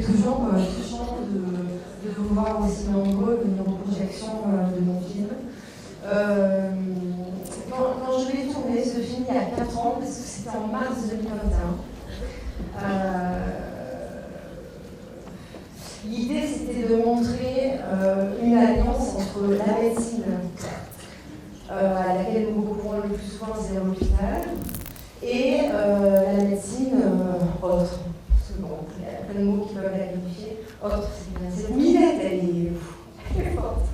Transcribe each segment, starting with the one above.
suis toujours touchante de vous voir aussi nombreux venir aux projections de mon film. Quand je l'ai tourné, ce film, il y a 4 ans, parce que c'était en mars 2021, l'idée c'était de montrer une alliance entre la médecine, à laquelle nous recourons le plus souvent, c'est l'hôpital, et la médecine autre. Bon, il y a plein de mots qui peuvent la qualifier. Autre, c'est bien. Cette minette, elle est forte.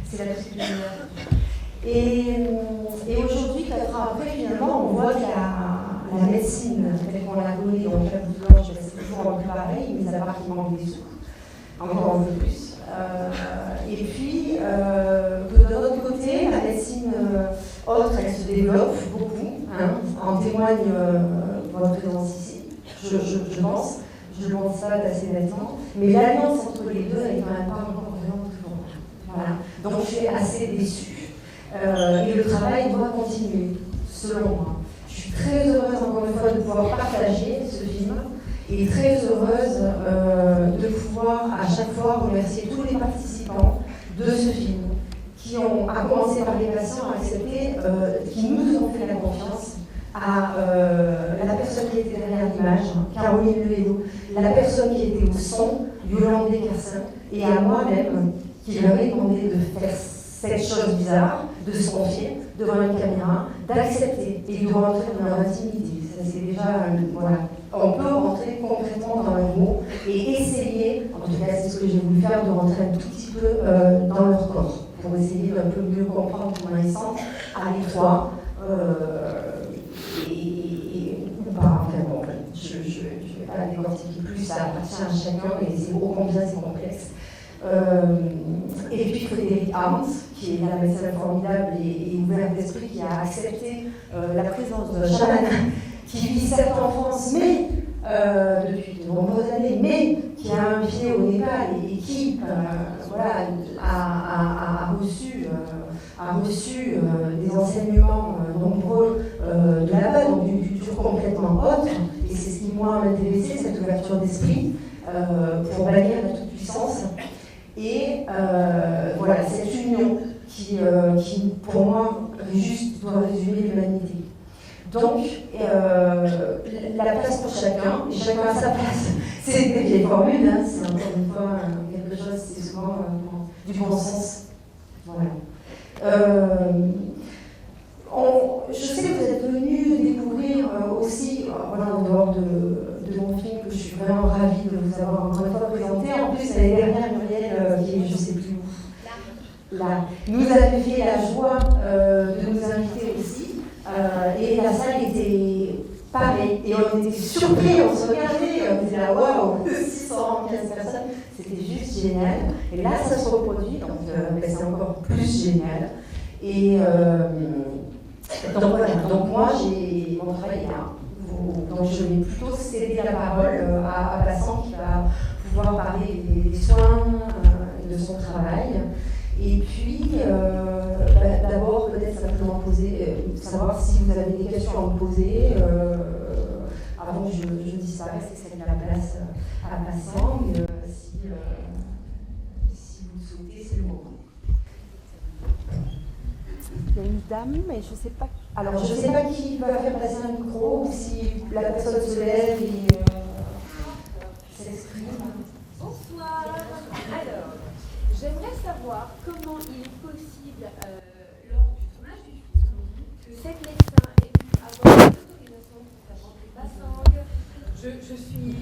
C'est la petite lumière. Et aujourd'hui, 4 ans après, finalement, on voit que la médecine, telle qu'on la connaît dans chaque blanche, c'est toujours un peu pareil, mais à part qu'il manque des sous, encore un peu plus. Et puis, de l'autre côté, la médecine autre, elle se développe beaucoup. En témoigne votre présence ici, je pense. Je le constate assez nettement. Mais l'alliance entre les deux, elle n'est quand même pas encore vraiment toujours. Voilà. Donc je suis assez déçue. Et le travail doit continuer, selon moi. Je suis très heureuse, encore une fois, de pouvoir partager ce film et très heureuse de pouvoir à chaque fois remercier tous les participants de ce film qui ont, à commencer par les patients, accepté, qui nous ont fait la confiance, à la personne qui était derrière l'image, Caroline Lehédo, la personne qui était au son, Yolande Descarsin, et à moi-même, qui leur ai demandé de faire cette chose bizarre, de se confier devant une caméra, d'accepter et de rentrer dans leur intimité. Ça, c'est déjà, voilà. On peut rentrer concrètement dans leurs mots et essayer, en tout cas c'est ce que j'ai voulu faire, de rentrer un tout petit peu dans leur corps, pour essayer d'un peu mieux comprendre comment ils sentent à l'étroit. Ou pas, enfin bon, je ne vais pas la décortiquer plus, ça appartient à chacun et c'est ô combien c'est complexe. Et puis Frédéric Arndt, qui est la médecin formidable et ouverte d'esprit, qui a accepté la présence d'un chaman qui vit certes en France, mais depuis de nombreuses années, mais qui a un pied au Népal et qui voilà, a reçu des enseignements nombreux de là-bas, donc d'une culture complètement autre, et c'est ce qui moi m'intéressait, cette ouverture d'esprit pour bannir la toute-puissance. Et voilà, cette union qui, pour moi, juste doit résumer l'humanité. Donc, la place pour chacun, et chacun a sa place. C'est des vieilles formules, hein, c'est encore une fois quelque chose, c'est souvent du bon sens. Voilà. Je sais que vous êtes venus découvrir aussi, voilà, en dehors de mon film, que je suis vraiment ravie de vous avoir encore une fois présenté. En plus, l'année dernière, Muriel, qui est je ne sais plus où, là, nous avait fait la joie de nous inviter aussi. Et la salle était pareille. Et on était surpris, on se regardait, on était là, waouh, 615 personnes, c'était juste génial. Et là, ça se reproduit, donc c'est encore plus génial. Et donc voilà, donc moi, j'ai mon travail est là. Donc je vais plutôt céder la parole à Vincent qui va pouvoir parler des soins, de son travail. Et puis, d'abord, peut-être simplement savoir si vous avez des questions à me poser avant que je disparaisse et cède la place à Vincent. Si vous le souhaitez, c'est le moment. Il y a une dame, mais je ne sais pas. Alors, je ne sais pas qui va faire passer un micro ou si la personne se lève et s'exprime. Bonsoir. Alors, j'aimerais savoir comment il est possible, lors du tournage du film, que cette médecin ait pu avoir l'autorisation pour faire rentrer Bassang. Je suis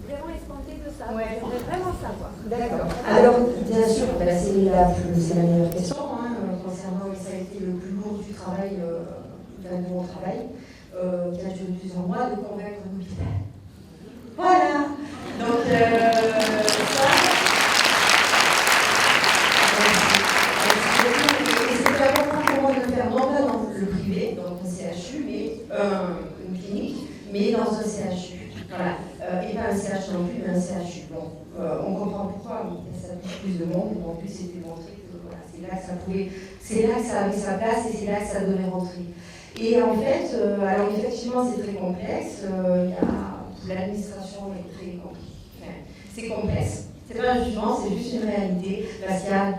vraiment espantée de ça. Ouais. J'aimerais vraiment savoir. D'accord. Alors, bien sûr, c'est la meilleure question. Concernant, ça a été le plus lourd du travail, de mon travail, qui a duré plusieurs mois, de convaincre l'hôpital. Voilà. Donc, ça. Et c'est important pour moi de le faire non pas dans le privé, donc un CHU, mais une clinique, mais dans un CHU. Voilà. Et pas un CH non plus, mais un CHU. Bon, on comprend pourquoi, ça touche plus de monde, donc en plus c'était montré que voilà, c'est là que ça avait sa place et c'est là que ça devait rentrer. Et en fait, alors effectivement c'est très complexe, l'administration est très compliquée. Enfin, c'est complexe. C'est pas un jugement, c'est juste une réalité. Parce qu'il y a,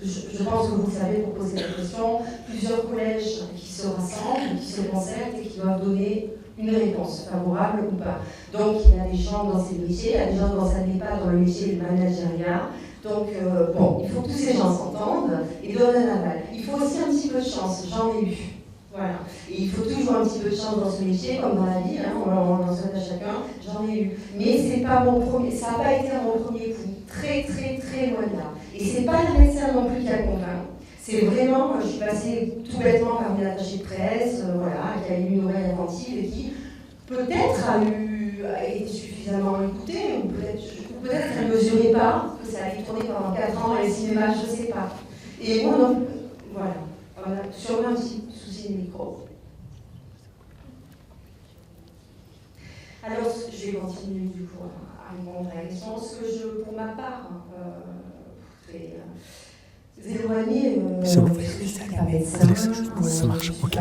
je pense que vous le savez pour poser la question, plusieurs collèges qui se rassemblent, qui se concertent et qui doivent donner une réponse, favorable ou pas. Donc il y a des gens dans ces métiers, il y a des gens dans ça n'est pas dans le métier du managériat. Donc bon, il faut que tous ces gens s'entendent et donnent un aval. Il faut aussi un petit peu de chance, j'en ai eu. Voilà. Et il faut toujours un petit peu de chance dans ce métier, comme dans la vie, hein, on en souhaite à chacun, j'en ai eu. Mais c'est pas mon premier, ça n'a pas été mon premier coup. Très loin de là. Et c'est pas le médecin non plus qui a convaincu. C'est vraiment, je suis passée tout bêtement par une attachée de presse, voilà, qui a eu une oreille attentive et qui peut-être a été suffisamment écoutée, ou peut-être qu'elle ne mesurait pas que ça allait tourner pendant 4 ans dans les cinémas, je ne sais pas. Et moi, non, voilà, on a sûrement un petit souci de micro. Alors, je vais continuer du coup à répondre à la question. Ce que je, pour ma part, très éloignée, parce que je ne suis pas médecin, ça marche, ok.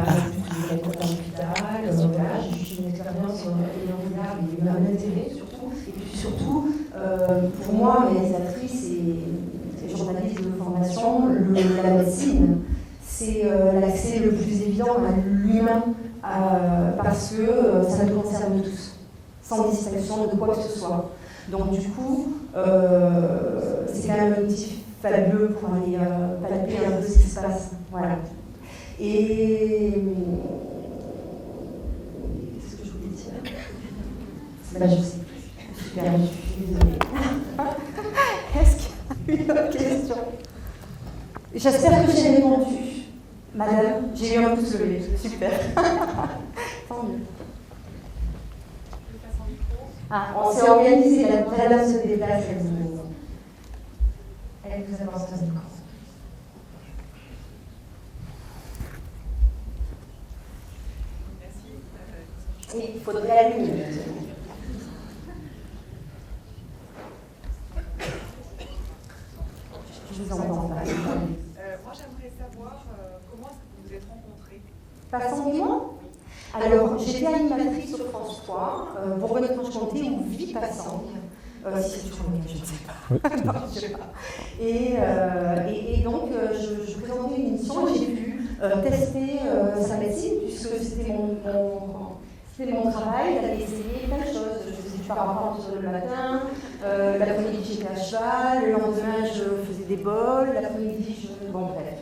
J'ai une expérience énorme, il y a eu un intérêt surtout, et puis surtout, pour moi, réalisatrice et journaliste de formation, la médecine, c'est l'accès le plus évident à l'humain, parce que ça nous concerne tous, sans distinction de quoi que ce soit. Donc du coup, c'est quand même un outil fabuleux pour aller palper un peu ce qui se passe. Voilà. Et qu'est-ce que je voulais dire? Là, je sais plus. Super, je suis désolée. Est-ce qu'il y a une autre question? J'espère que j'ai répondu. Madame, j'ai eu un pouce levé. Super. Tant mieux. Ah, on s'est organisé, la dame se déplace, elle vous avance un micro. Oui, il faudrait allumer. Je vous entends pas. Moi, j'aimerais savoir comment est-ce que vous vous êtes rencontrés. Passant et moi? Alors, j'étais animatrice sur France 3, Bourgogne-Franche-Comté, ou Vie Passant. Si c'est toujours le cas, je ne sais pas. Non, je sais pas. Et donc, je présentais une émission et j'ai pu tester sa médecine, puisque c'était mon travail d'aller essayer plein de choses. Je faisais du parapente le matin, l'après-midi j'étais à cheval, le lendemain je faisais des bols, l'après-midi je... Bon bref,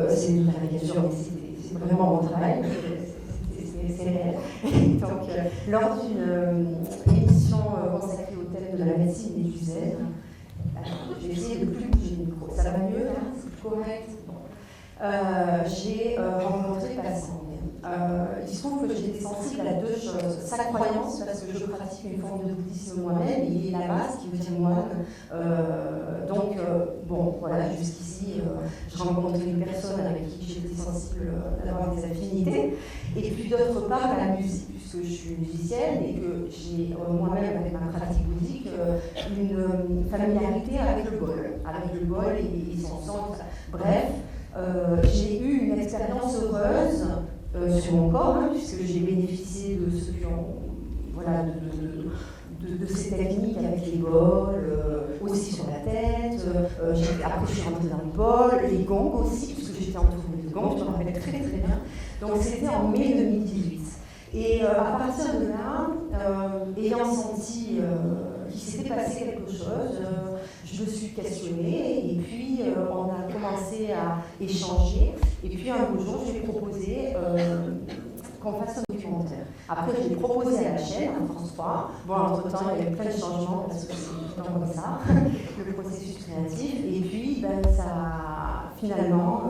c'est une caricature, mais c'est vraiment mon travail. C'est réel. Donc, lors d'une émission consacrée au thème de la médecine et du zen, j'ai essayé de plus bouger le micro. Ça va mieux là? C'est plus correct? Bon. J'ai rencontré Passang. Il se trouve que j'étais sensible à deux choses. Sa croyance, parce que je pratique une forme de bouddhisme moi-même, et la base qui veut dire moine. Donc, bon, voilà, jusqu'ici, je rencontrais une personne avec qui j'étais sensible d'avoir des affinités. Et puis d'autre part, la musique, puisque je suis musicienne et que j'ai moi-même, avec ma pratique bouddhique, une familiarité avec le bol et son son. Bref, j'ai eu une expérience heureuse sur mon corps, hein, puisque j'ai bénéficié de ceux qui ont, voilà, de ces techniques avec les bols, aussi sur la tête. Après, je suis rentrée dans le bol, les gongs aussi, puisque j'étais entourée de gongs, je me rappelle très bien. Donc c'était en mai 2018. Et à partir de là, ayant senti qu'il s'était passé quelque chose, je me suis questionnée et puis on a commencé à échanger. Et puis un beau jour, je lui ai proposé qu'on fasse un documentaire. Après, je l'ai proposé à la chaîne, à France 3. Bon, entre-temps, il y a eu plein de changements parce que c'est tout le temps comme ça, le processus créatif. Et puis, ben, ça a finalement,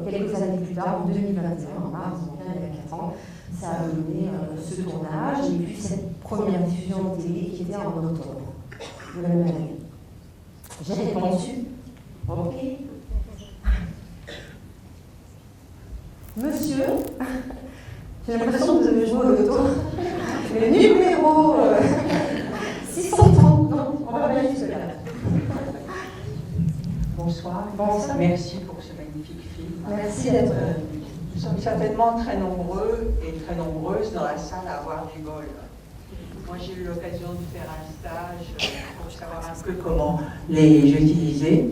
quelques années plus tard, en 2021, en mars, donc il y a 4 ans, ça a donné ce tournage et puis cette première diffusion de télé qui était en octobre de la même année. J'ai répondu. Ok. Monsieur, j'ai l'impression que vous avez joué au loto. Le numéro 630. Non, on va pas jusque là. Bonsoir. Bonsoir. Merci pour ce magnifique film. Merci d'être. Nous sommes certainement très nombreux et très nombreuses dans la salle à avoir du bol. Moi, j'ai eu l'occasion de faire un stage pour savoir un peu comment les utiliser.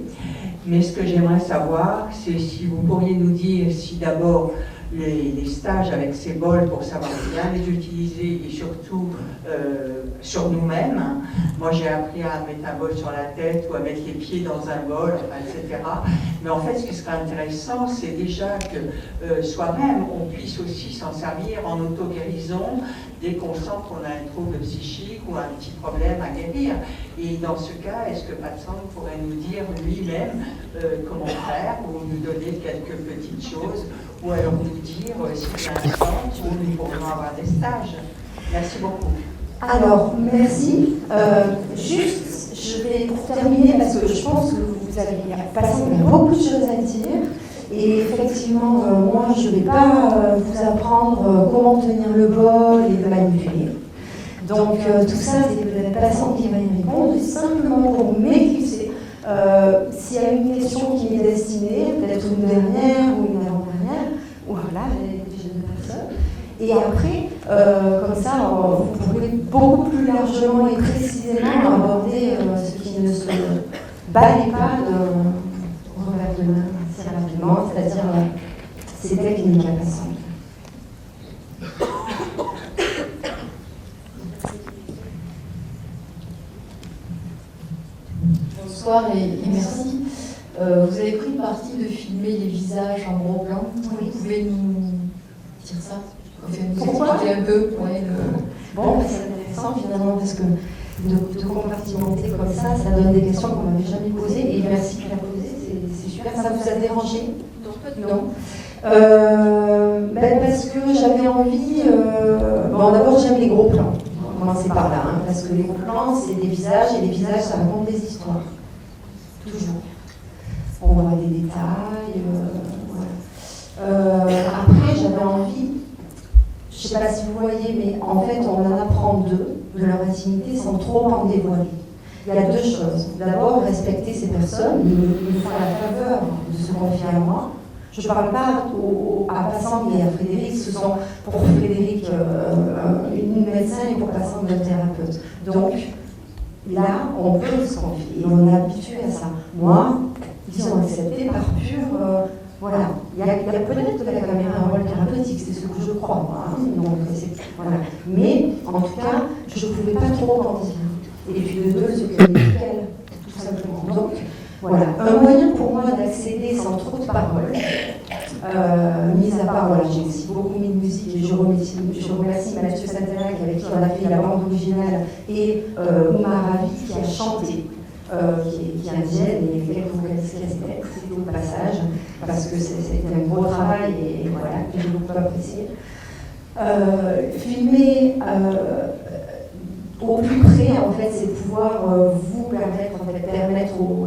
Mais ce que j'aimerais savoir, c'est si vous pourriez nous dire si d'abord les stages avec ces bols pour savoir bien les utiliser et surtout sur nous-mêmes. Moi j'ai appris à mettre un bol sur la tête ou à mettre les pieds dans un bol, etc. Mais en fait ce qui serait intéressant c'est déjà que soi-même on puisse aussi s'en servir en auto-guérison dès qu'on sent qu'on a un trouble psychique ou un petit problème à guérir. Et dans ce cas, est-ce que Patsang pourrait nous dire lui-même comment faire ou nous donner quelques petites choses ou alors nous dire s'il y a un centre où nous pourrons avoir des stages. Merci beaucoup. Alors, merci. Juste, je vais pour terminer parce que je pense que vous avez passé beaucoup de choses à dire. Et effectivement, moi, je ne vais pas vous apprendre comment tenir le bol et le manipuler. Donc, tout ça, c'est peut-être Patsang qui va y répondre. Simplement pour m'éclipser, s'il y a une question qui m'est destinée, peut-être une dernière ou une avant-dernière, voilà, j'ai deux personnes. Et après, comme ça, vous pourrez beaucoup plus largement et précisément aborder ce qui ne se balaye pas de revers de main assez rapidement, c'est-à-dire ces techniques à Patsang. Bonsoir et merci. Vous avez pris le parti de filmer les visages en gros plan. Oui. Vous pouvez nous dire ça? Pourquoi? Expliquer un peu. Bon, c'est intéressant finalement parce que de compartimenter comme ça donne des questions qu'on m'avait jamais posées. Et merci de la poser, c'est super. Ça vous a dérangé? Non. Parce que j'avais envie. Bon, d'abord, j'aime les gros plans. On va commencer par là, hein, parce que les gros plans, c'est des visages, et les visages, ça raconte des histoires. Toujours. On voit des détails. Voilà. Après, j'avais envie. Je ne sais pas si vous voyez, mais en fait, on en apprend d'eux, de leur intimité, sans trop en dévoiler. Il y a deux choses. D'abord, respecter ces personnes, me faire la faveur de se confier à moi. Je ne parle pas à Patsang et à Frédéric, ce sont pour Frédéric une médecin et pour Patsang un thérapeute. Donc, là, on peut se confier et on est habitué à ça. Moi, ils ont accepté par pur... voilà, il y a peut-être de la caméra un rôle thérapeutique, c'est ce que je crois, moi. Hein. Donc, voilà. Mais, en tout cas, je ne pouvais pas trop en dire. Et puis de deux, ce qu'elle est nickel, tout simplement. Donc, voilà, un moyen pour moi d'accéder sans trop de paroles, mis à part, voilà, j'ai aussi beaucoup mis de musique et je remercie Mathieu Satellak avec qui on a fait la bande originale et Uma Ravi qui a chanté. Qui est indienne et quelques vocalistes casquettes, c'était au passage, parce que c'était un gros travail et voilà, que j'ai beaucoup apprécié. Filmer au plus près, en fait, c'est pouvoir vous permettre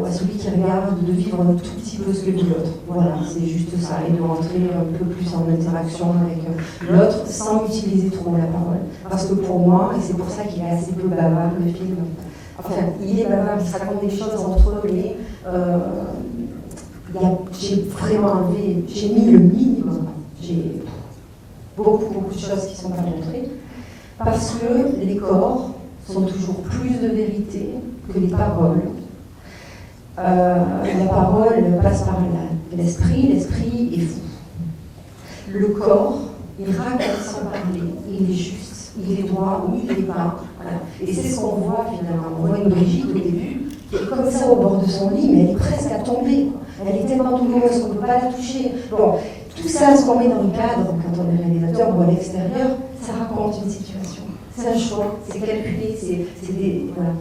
à celui qui regarde de vivre un tout petit peu ce que vit l'autre. Voilà, c'est juste ça, et de rentrer un peu plus en interaction avec l'autre sans utiliser trop la parole. Parce que pour moi, et c'est pour ça qu'il est assez peu bavard, le film, enfin, il est bavard, il se raconte des choses entre eux, mais j'ai vraiment enlevé, j'ai mis le minimum. J'ai beaucoup de choses qui ne sont pas montrées, parce que les corps sont toujours plus de vérité que les paroles. La parole passe par l'esprit est fou. Le corps, il raconte sans parler, il est juste, il est droit ou il est pas. Voilà. Et c'est ce qu'on voit finalement. On voit une Brigitte au début, qui est comme ça au bord de son lit, mais elle est presque à tomber. Elle est tellement douloureuse qu'on ne peut pas la toucher. Bon, tout ça, ce qu'on met dans le cadre, quand on est réalisateur ou à l'extérieur, ça raconte une situation. C'est un choix, c'est calculé, c'est des... Voilà.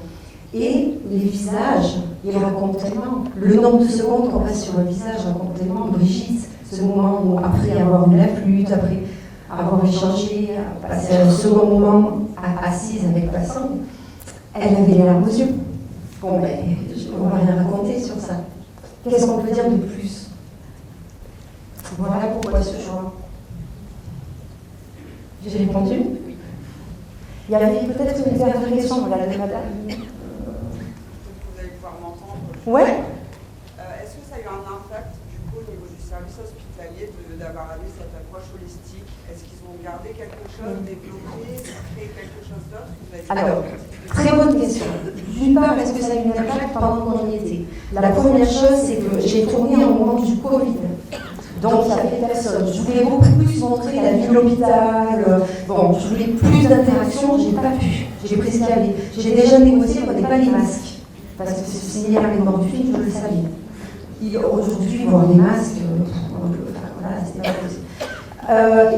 Et les visages, ils racontent tellement. Le nombre de secondes qu'on passe sur un visage raconte tellement. Brigitte, ce moment où, après avoir eu la flûte, après avoir échangé, passer un second moment assise avec Patsang, elle avait les larmes aux yeux. Bon, ben, on va rien raconter sur ça. Qu'est-ce qu'on peut dire de plus? Voilà pourquoi ce choix. J'ai répondu? Il y avait peut-être une dernière question, voilà, de madame. Vous allez pouvoir m'entendre. Ouais. Est-ce que ça a eu un impact du coup au niveau du service hospitalier d'avoir eu cette approche holistique? Est-ce qu'ils ont gardé quelque chose, développé, créé quelque chose d'autre? Alors, très bonne question. D'une part, est-ce que ça a eu un impact pendant qu'on y était. La première chose, c'est que j'ai tourné au moment du Covid. Donc, il n'y avait personne. Je voulais beaucoup plus montrer la vie de l'hôpital. Bon, je voulais plus d'interaction, j'ai pas pu. J'ai pris ce qu'il y avait. J'ai déjà négocié qu'on n'ait pas les masques. Parce que c'est similaire à l'élément du film, je le savais. Aujourd'hui, voir des masques, voilà, c'est pas possible.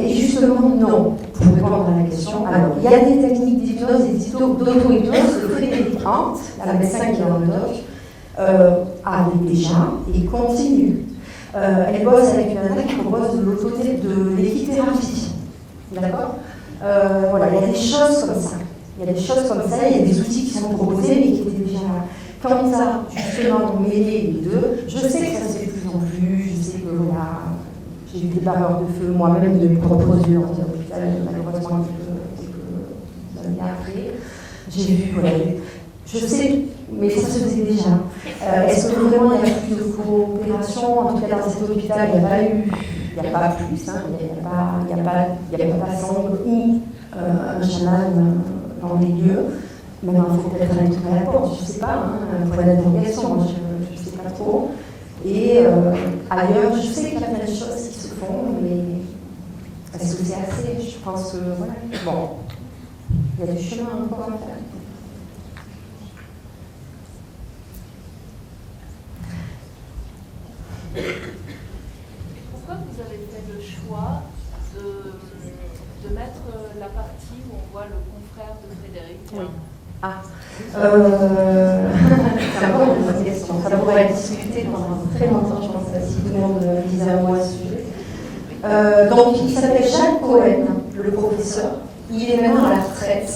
Et justement, non, pour répondre à la question. Alors, il y a des techniques d'hypnose et d'auto-hypnose que Frédéric Hant, la médecin qui est dans le doc, avait déjà et continue. Elle bosse avec une nana qui propose de l'équithérapie. D'accord. Voilà, il y a des choses comme ça. Il y a des choses comme ça, il y a des outils qui sont proposés, mais qui étaient déjà là. Quand ça, justement, mêler les deux, je sais que ça se fait de plus en plus, je sais que voilà, j'ai eu des barreurs de feu moi-même de mes propres yeux dans un hôpital, malheureusement, quelques années après. J'ai vu, voilà, je sais, mais ça se faisait déjà. Est-ce que vraiment il y a plus de coopération? En tout cas, dans cet hôpital, il n'y a pas eu, il n'y a pas plus, hein, il n'y a pas Sandre ou un chaman dans les lieux. Maintenant, il faut peut-être aller tourner à la porte, je ne sais pas, un point d'interrogation, moi je ne sais pas trop. Et ailleurs, je sais qu'il y a plein de choses qui se font, mais est-ce que c'est assez? Je pense que, voilà, bon, il y a du chemin encore à faire. Pourquoi vous avez fait le choix de mettre la partie où on voit le confrère de Frédéric? Oui. Ah, c'est encore une question. Ça pourrait être discuté pendant très longtemps, je pense, si tout le monde disait un mot à ce sujet. Donc, il s'appelle Jacques Cohen, le professeur. Il est maintenant à la retraite.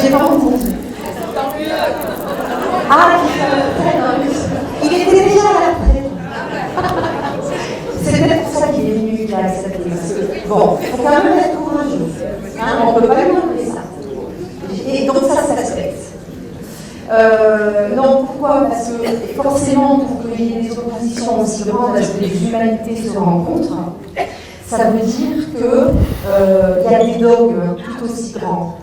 J'ai pas entendu. Ah, il était déjà à la retraite. C'est peut-être pour ça qu'il est venu qu'il a accepté. Bon, il faut quand même être courageux. Hein, on ne peut pas lui enlever ça. Et donc ça s'aspecte. Non, pourquoi? Parce que forcément, pour qu'il y ait des oppositions aussi grandes, parce que les humanités se rencontrent, ça veut dire qu'il y a des dogmes tout aussi grands.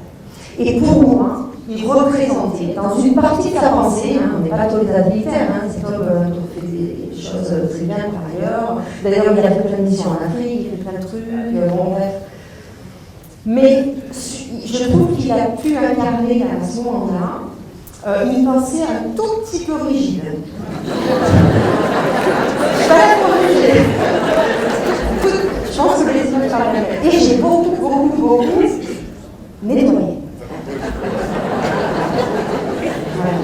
Et pour moi, il représentait, dans une partie de sa pensée, on n'est pas totalitaire, cet homme fait des choses très bien par ailleurs. D'ailleurs, il a fait plein de missions en Afrique, il fait plein de trucs, bon bref. Mais je trouve qu'il a pu incarner à ce moment-là une pensée un tout petit peu rigide. Je vais la corriger. Je pense que les yeux parlent. Et j'ai beaucoup nettoyé. Voilà.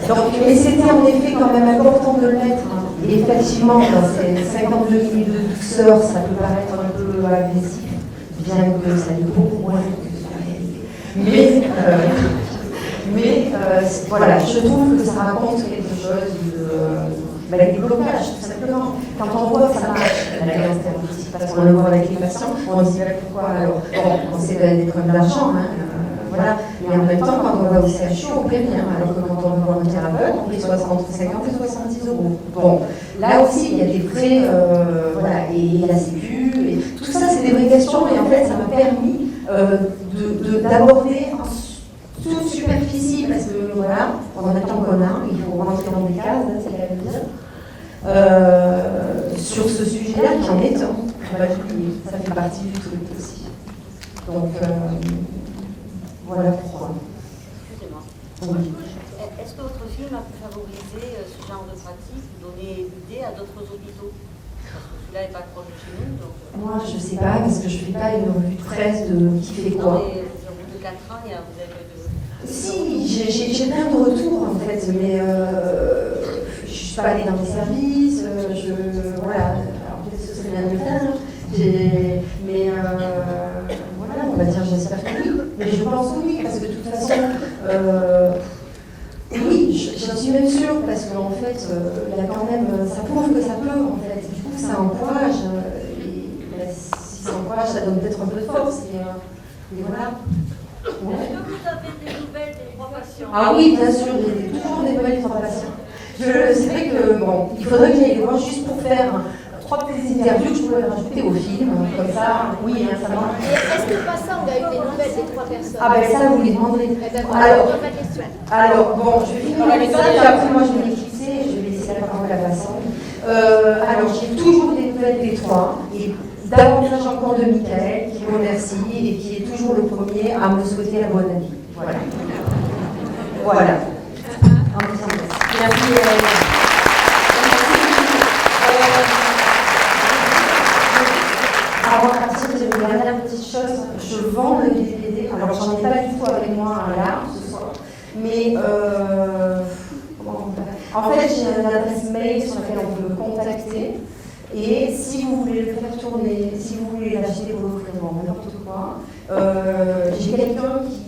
Donc, mais c'était en effet quand même important de le mettre. Et effectivement, dans ces 52 minutes de douceur, ça peut paraître un peu agressif, bien que ça l'est beaucoup moins que la réalité. Mais voilà, je trouve que ça raconte quelque chose avec des blocages, tout simplement. Quand on voit que ça marche, la violence thérapeutique, parce qu'on le voit avec les patients, on se dit pourquoi alors? Bon, on sait donner des problèmes d'argent, voilà. Mais en même temps, quand on va au CHU, on prévient, alors que quand on va au thérapeute, on paye 50 et 70 €. Bon, là aussi, il y a des frais, voilà, et la sécu, et tout ça, c'est des vraies questions, et en fait, ça m'a permis d'aborder toute superficie, parce que voilà, on a le temps qu'on a, il faut rentrer dans des cases, c'est la dire, sur ce sujet-là qui en est un, on va l'oublier, ça fait partie du truc aussi. Donc, voilà pourquoi. Excusez-moi. Oui. Est-ce que votre film a pu favoriser ce genre de pratique, donner l'idée à d'autres hôpitaux? Parce que celui-là n'est pas proche de chez nous. Donc... Moi, je ne sais pas, parce que je ne fais pas une revue de presse de qui fait quoi. Non, mais au bout de 4 ans, vous avez de... Si, j'ai plein de retours en fait, mais je ne suis pas allée dans les services, voilà, alors peut-être que ce serait bien de le faire, mais voilà, on va dire j'espère que oui, mais je pense que oui, parce que de toute façon, oui, j'en suis même sûre, parce qu'en fait, il y a quand même, ça prouve que ça peut, en fait, du coup ça encourage, et si ça encourage, ça donne peut-être un peu de force, et voilà. Ouais. Est-ce que vous avez des nouvelles des 3 patients? Ah oui, bien sûr, il y a toujours des nouvelles des 3 patients. C'est vrai que, bon, il faudrait que j'aille les voir juste pour faire 3 petites interviews que je pourrais rajouter au film, comme ça, oui, hein, ça marche. Est-ce que pas ça, on a eu des nouvelles des 3 personnes? Ah ben ça, vous les demanderez. Eh ben, voilà, on ma question. Alors, bon, je vais finir avec ça, et après moi je vais m'éclipser, je vais laisser la parole à Vincent. Alors, j'ai toujours des nouvelles des 3, et davantage encore de Michael, qui me remercie, et qui est toujours le premier à me souhaiter la bonne année. Voilà. Voilà. Merci. Avant de partir, j'ai une dernière petite chose. Je vends le DVD. Alors, j'en ai pas du tout avec moi là, ce soir. Mais, en fait, j'ai une adresse mail sur laquelle on peut me contacter. Et si vous voulez le faire tourner, si vous voulez l'acheter pour l'offrir, n'importe quoi, j'ai quelqu'un qui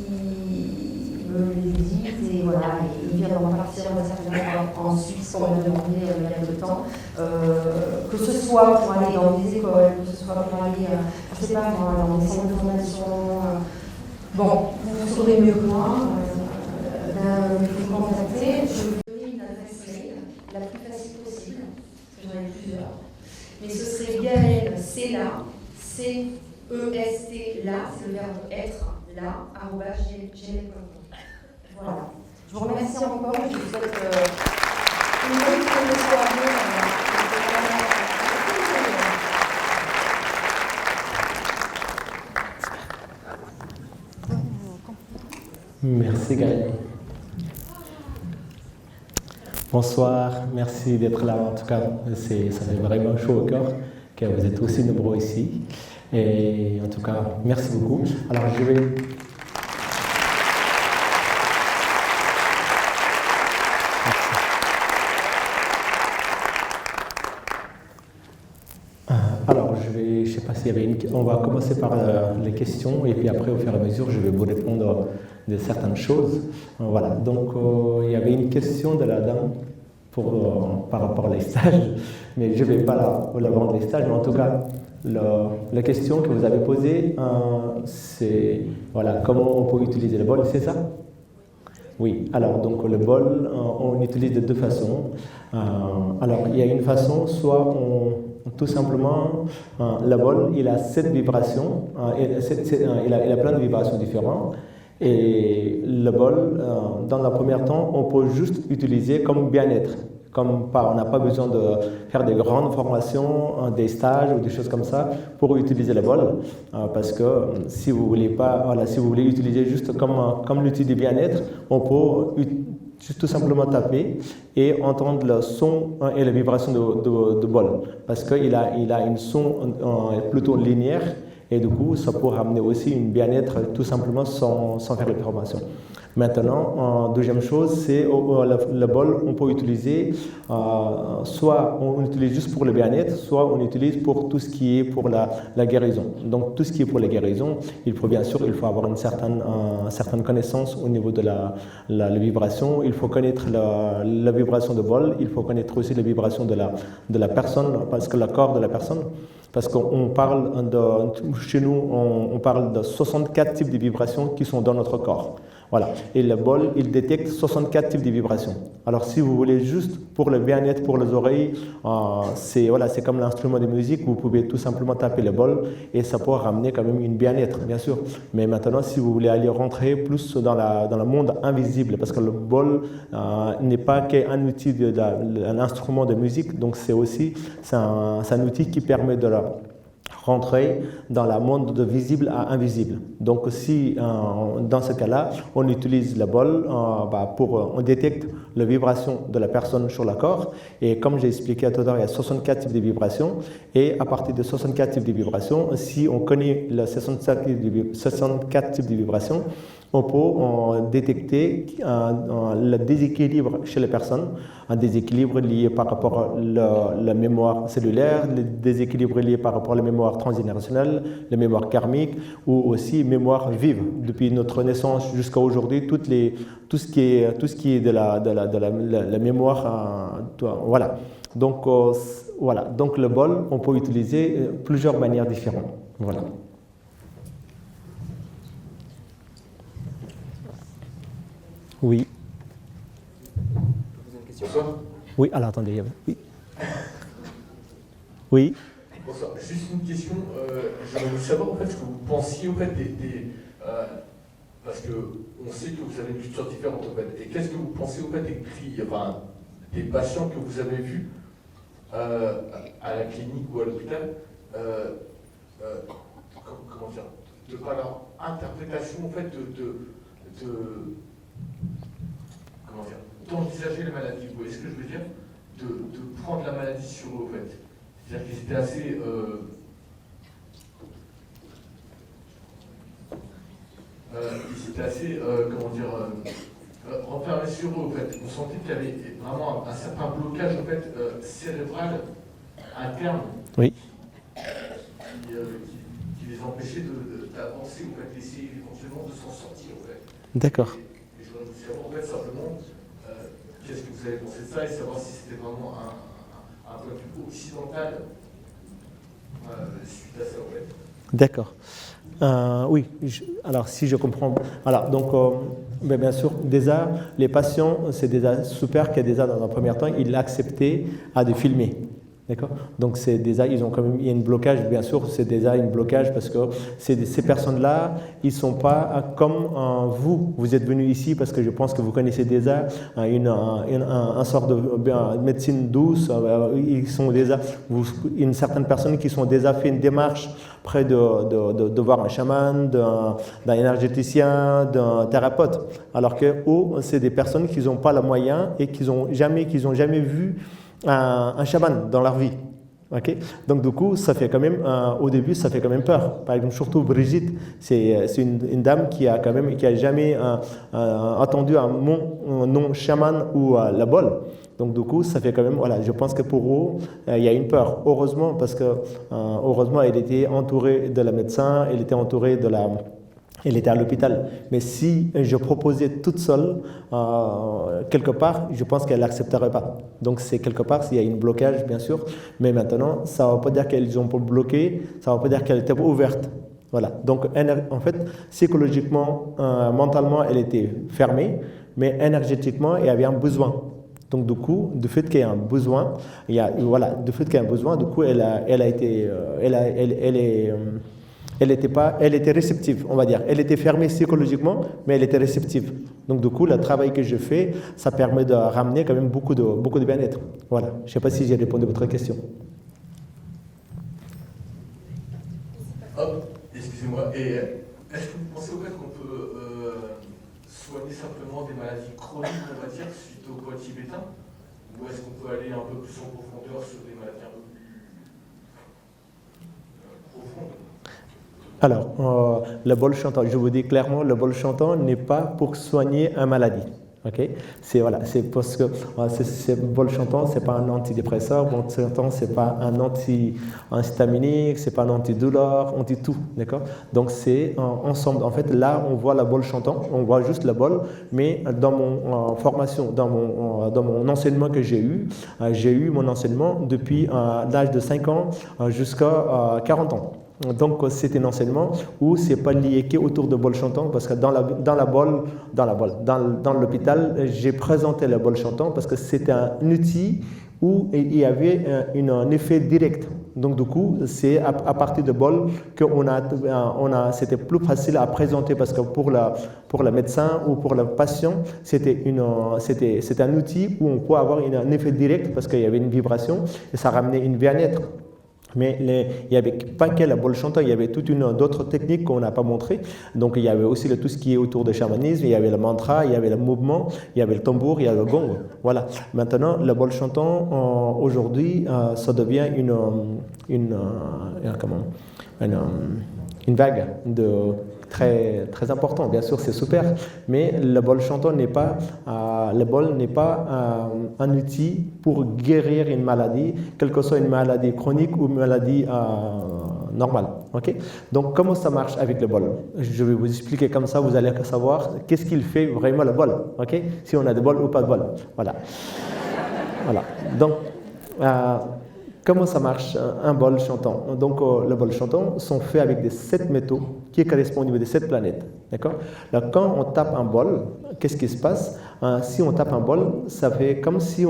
me l'édite et voilà, et il vient d'en partir certainement en Suisse, on m'a demandé il y a peu de temps, que ce soit pour aller dans des écoles, que ce soit pour aller, je sais pas, dans des centres de formation. Bon, vous saurez mieux que moi, vous contacter. Je vais vous donner une adresse mail la plus facile possible, parce que j'en ai plusieurs. Mais ce serait Gaëlle, c'est là, C-E-S-T, là, c'est le verbe être, là, @gmail.com. Voilà. Je vous remercie encore et je vous souhaite une bonne soirée. Merci Gaëlle. Bonsoir, merci d'être là. En tout cas, ça fait vraiment chaud au cœur que vous êtes aussi nombreux ici. Et en tout cas, merci beaucoup. Alors, je vais... Alors, je sais pas s'il y avait on va commencer par les questions et puis après, au fur et à mesure, je vais vous répondre de certaines choses. Voilà, donc il y avait une question de la dame par rapport aux stages, mais je ne vais pas la vendre les stages, mais en tout cas, la question que vous avez posée, c'est voilà, comment on peut utiliser le bol, c'est ça? Oui, alors donc le bol, on utilise de deux façons. Alors il y a une façon, soit tout simplement, le bol, il a 7 vibrations, il a plein de vibrations différentes. Et le bol, dans le premier temps, on peut juste utiliser comme bien-être. On n'a pas besoin de faire des grandes formations, des stages ou des choses comme ça pour utiliser le bol. Parce que si vous voulez si vous voulez utiliser juste comme l'outil de bien-être, on peut juste tout simplement taper et entendre le son et la vibration de bol. Parce qu'il a une son plutôt linéaire. Et du coup, ça peut ramener aussi une bien-être tout simplement sans faire de formation. Maintenant, deuxième chose, c'est le bol, on peut utiliser, soit on utilise juste pour le bien-être, soit on utilise pour tout ce qui est pour la guérison. Donc tout ce qui est pour la guérison, il faut avoir une certaine connaissance au niveau de la vibration. Il faut connaître la vibration de bol, il faut connaître aussi la vibration de la personne, parce que le corps de la personne. Parce qu'on parle chez nous, on parle de 64 types de vibrations qui sont dans notre corps. Voilà. Et le bol, il détecte 64 types de vibrations. Alors, si vous voulez juste pour le bien-être, pour les oreilles, c'est comme l'instrument de musique, vous pouvez tout simplement taper le bol et ça peut ramener quand même une bien-être, bien sûr. Mais maintenant, si vous voulez aller rentrer plus dans le monde invisible, parce que le bol n'est pas qu'un outil, un instrument de musique, donc c'est un outil qui permet de rentrer dans le monde de visible à invisible. Donc si dans ce cas-là, on utilise le bol on détecte la vibration de la personne sur le corps et comme j'ai expliqué tout à l'heure, il y a 64 types de vibrations et à partir de 64 types de vibrations, si on connaît les 64 types de vibrations, on peut détecter le déséquilibre chez les personnes, un déséquilibre lié par rapport à la mémoire cellulaire, le déséquilibre lié par rapport à la mémoire transgénérationnelle, la mémoire karmique ou aussi mémoire vive. Depuis notre naissance jusqu'à aujourd'hui, tout ce qui est de la mémoire, voilà. Donc le bol, on peut utiliser plusieurs manières différentes. Voilà. Oui. Je peux poser une question? Oui, alors attendez. Oui. Oui. Bonsoir. Juste une question. J'aimerais vous savoir en fait ce que vous pensiez en fait parce que on sait que vous avez une culture différente en fait. Et qu'est-ce que vous pensez en fait des patients que vous avez vus à la clinique ou à l'hôpital, comment dire, de par leur interprétation en fait comment dire, d'envisager les maladies. Vous voyez ce que je veux dire, de prendre la maladie sur eux en fait. C'est-à-dire qu'ils étaient assez comment dire, renfermés sur eux en fait. On sentait qu'il y avait vraiment un certain blocage en fait cérébral interne. Oui. Qui les empêchait d'avancer en fait, d'essayer éventuellement de s'en sortir en fait. D'accord. Et je voudrais vous savoir en fait simplement qu'est-ce que vous avez pensé de ça et savoir si c'était vraiment un point de vue occidental suite à ça en fait. D'accord. Oui, alors si je comprends. Alors, donc, bien sûr, déjà, les patients, c'est déjà super que déjà dans un premier temps, ils l'acceptaient à de filmer. D'accord. Donc c'est déjà, ils ont quand même, il y a un blocage, bien sûr, c'est déjà un blocage parce que ces personnes-là, ils sont pas comme vous êtes venus ici parce que je pense que vous connaissez déjà un sort de médecine douce. Ils sont déjà, une certaine personne qui sont déjà fait une démarche près de voir un chaman, d'un énergéticien, d'un thérapeute. Alors que eux, c'est des personnes qui n'ont pas le moyen et qui n'ont jamais vu un chaman dans leur vie. Okay? Donc du coup, ça fait quand même, au début, ça fait quand même peur. Par exemple, surtout Brigitte, c'est une dame qui a jamais entendu un nom chaman ou la bol. Donc du coup, ça fait quand même, voilà, je pense que pour eux, il y a une peur. Heureusement, parce que heureusement, elle était entourée de la médecin, elle était entourée elle était à l'hôpital. Mais si je proposais toute seule, quelque part, je pense qu'elle n'accepterait pas. Donc, c'est quelque part, il y a un blocage, bien sûr. Mais maintenant, ça ne veut pas dire qu'elles ont pas bloqué, ça ne veut pas dire qu'elle était ouverte. Voilà. Donc, en fait, psychologiquement, mentalement, elle était fermée, mais énergétiquement, il y avait un besoin. Donc, du coup, du fait qu'il y a un besoin, du coup, elle était réceptive, on va dire. Elle était fermée psychologiquement, mais elle était réceptive. Donc du coup, le travail que je fais, ça permet de ramener quand même beaucoup de bien-être. Voilà. Je ne sais pas si j'ai répondu à votre question. Hop, excusez-moi. Et est-ce que vous pensez au fait qu'on peut soigner simplement des maladies chroniques, on va dire, suite au bois tibétain, ou est-ce qu'on peut aller un peu plus en profondeur sur des maladies un peu plus profondes? Alors, le bol chantant, je vous dis clairement, le bol chantant n'est pas pour soigner une maladie. Okay? C'est parce que ce bol chantant, c'est pas un antidépresseur, bol chantant, c'est pas un antihistaminique, c'est pas un antidouleur, anti-tout, d'accord? Donc c'est ensemble. En fait, là, on voit le bol chantant, on voit juste le bol, mais dans mon formation, dans mon enseignement que j'ai eu mon enseignement depuis l'âge de 5 ans jusqu'à 40 ans. Donc c'est un enseignement où c'est pas lié qu'autour de bol chantant parce que dans l'hôpital j'ai présenté le bol chantant parce que c'était un outil où il y avait un effet direct. Donc du coup c'est à partir de bol que c'était plus facile à présenter parce que pour le médecin ou pour le patient c'était un outil où on peut avoir un effet direct parce qu'il y avait une vibration et ça ramenait une bien-être. Mais il n'y avait pas que la bol chantant, il y avait toute d'autres techniques qu'on n'a pas montrées. Donc il y avait aussi tout ce qui est autour du chamanisme, il y avait le mantra, il y avait le mouvement, il y avait le tambour, il y avait le gong. Voilà. Maintenant, le bol chantant, aujourd'hui, ça devient une vague très, très important. Bien sûr, c'est super, mais le bol chantant n'est pas un outil pour guérir une maladie, quelle que soit une maladie chronique ou une maladie normale. Okay? Donc, comment ça marche avec le bol? Je vais vous expliquer comme ça, vous allez savoir qu'est-ce qu'il fait vraiment le bol. Okay? Si on a de bol ou pas de bol. Voilà. Voilà. Donc, comment ça marche un bol chantant? Donc le bol chantant sont faits avec des 7 métaux qui correspondent au niveau des 7 planètes. D'accord? Là, quand on tape un bol, qu'est-ce qui se passe? Si on tape un bol, ça fait comme si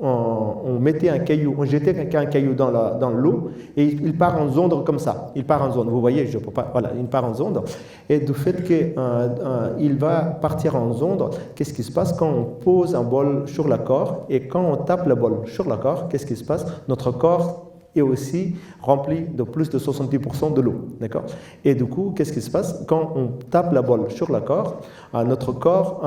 on mettait un caillou, on jetait un caillou dans l'eau et il part en ondes comme ça. Il part en ondes. Vous voyez, je peux pas. Voilà, il part en ondes. Et du fait qu'il va partir en ondes, qu'est-ce qui se passe quand on pose un bol sur le corps et quand on tape le bol sur le corps, qu'est-ce qui se passe? Notre corps est aussi rempli de plus de 70% de l'eau, d'accord? Et du coup, qu'est-ce qui se passe? Quand on tape la bolle sur le corps, notre corps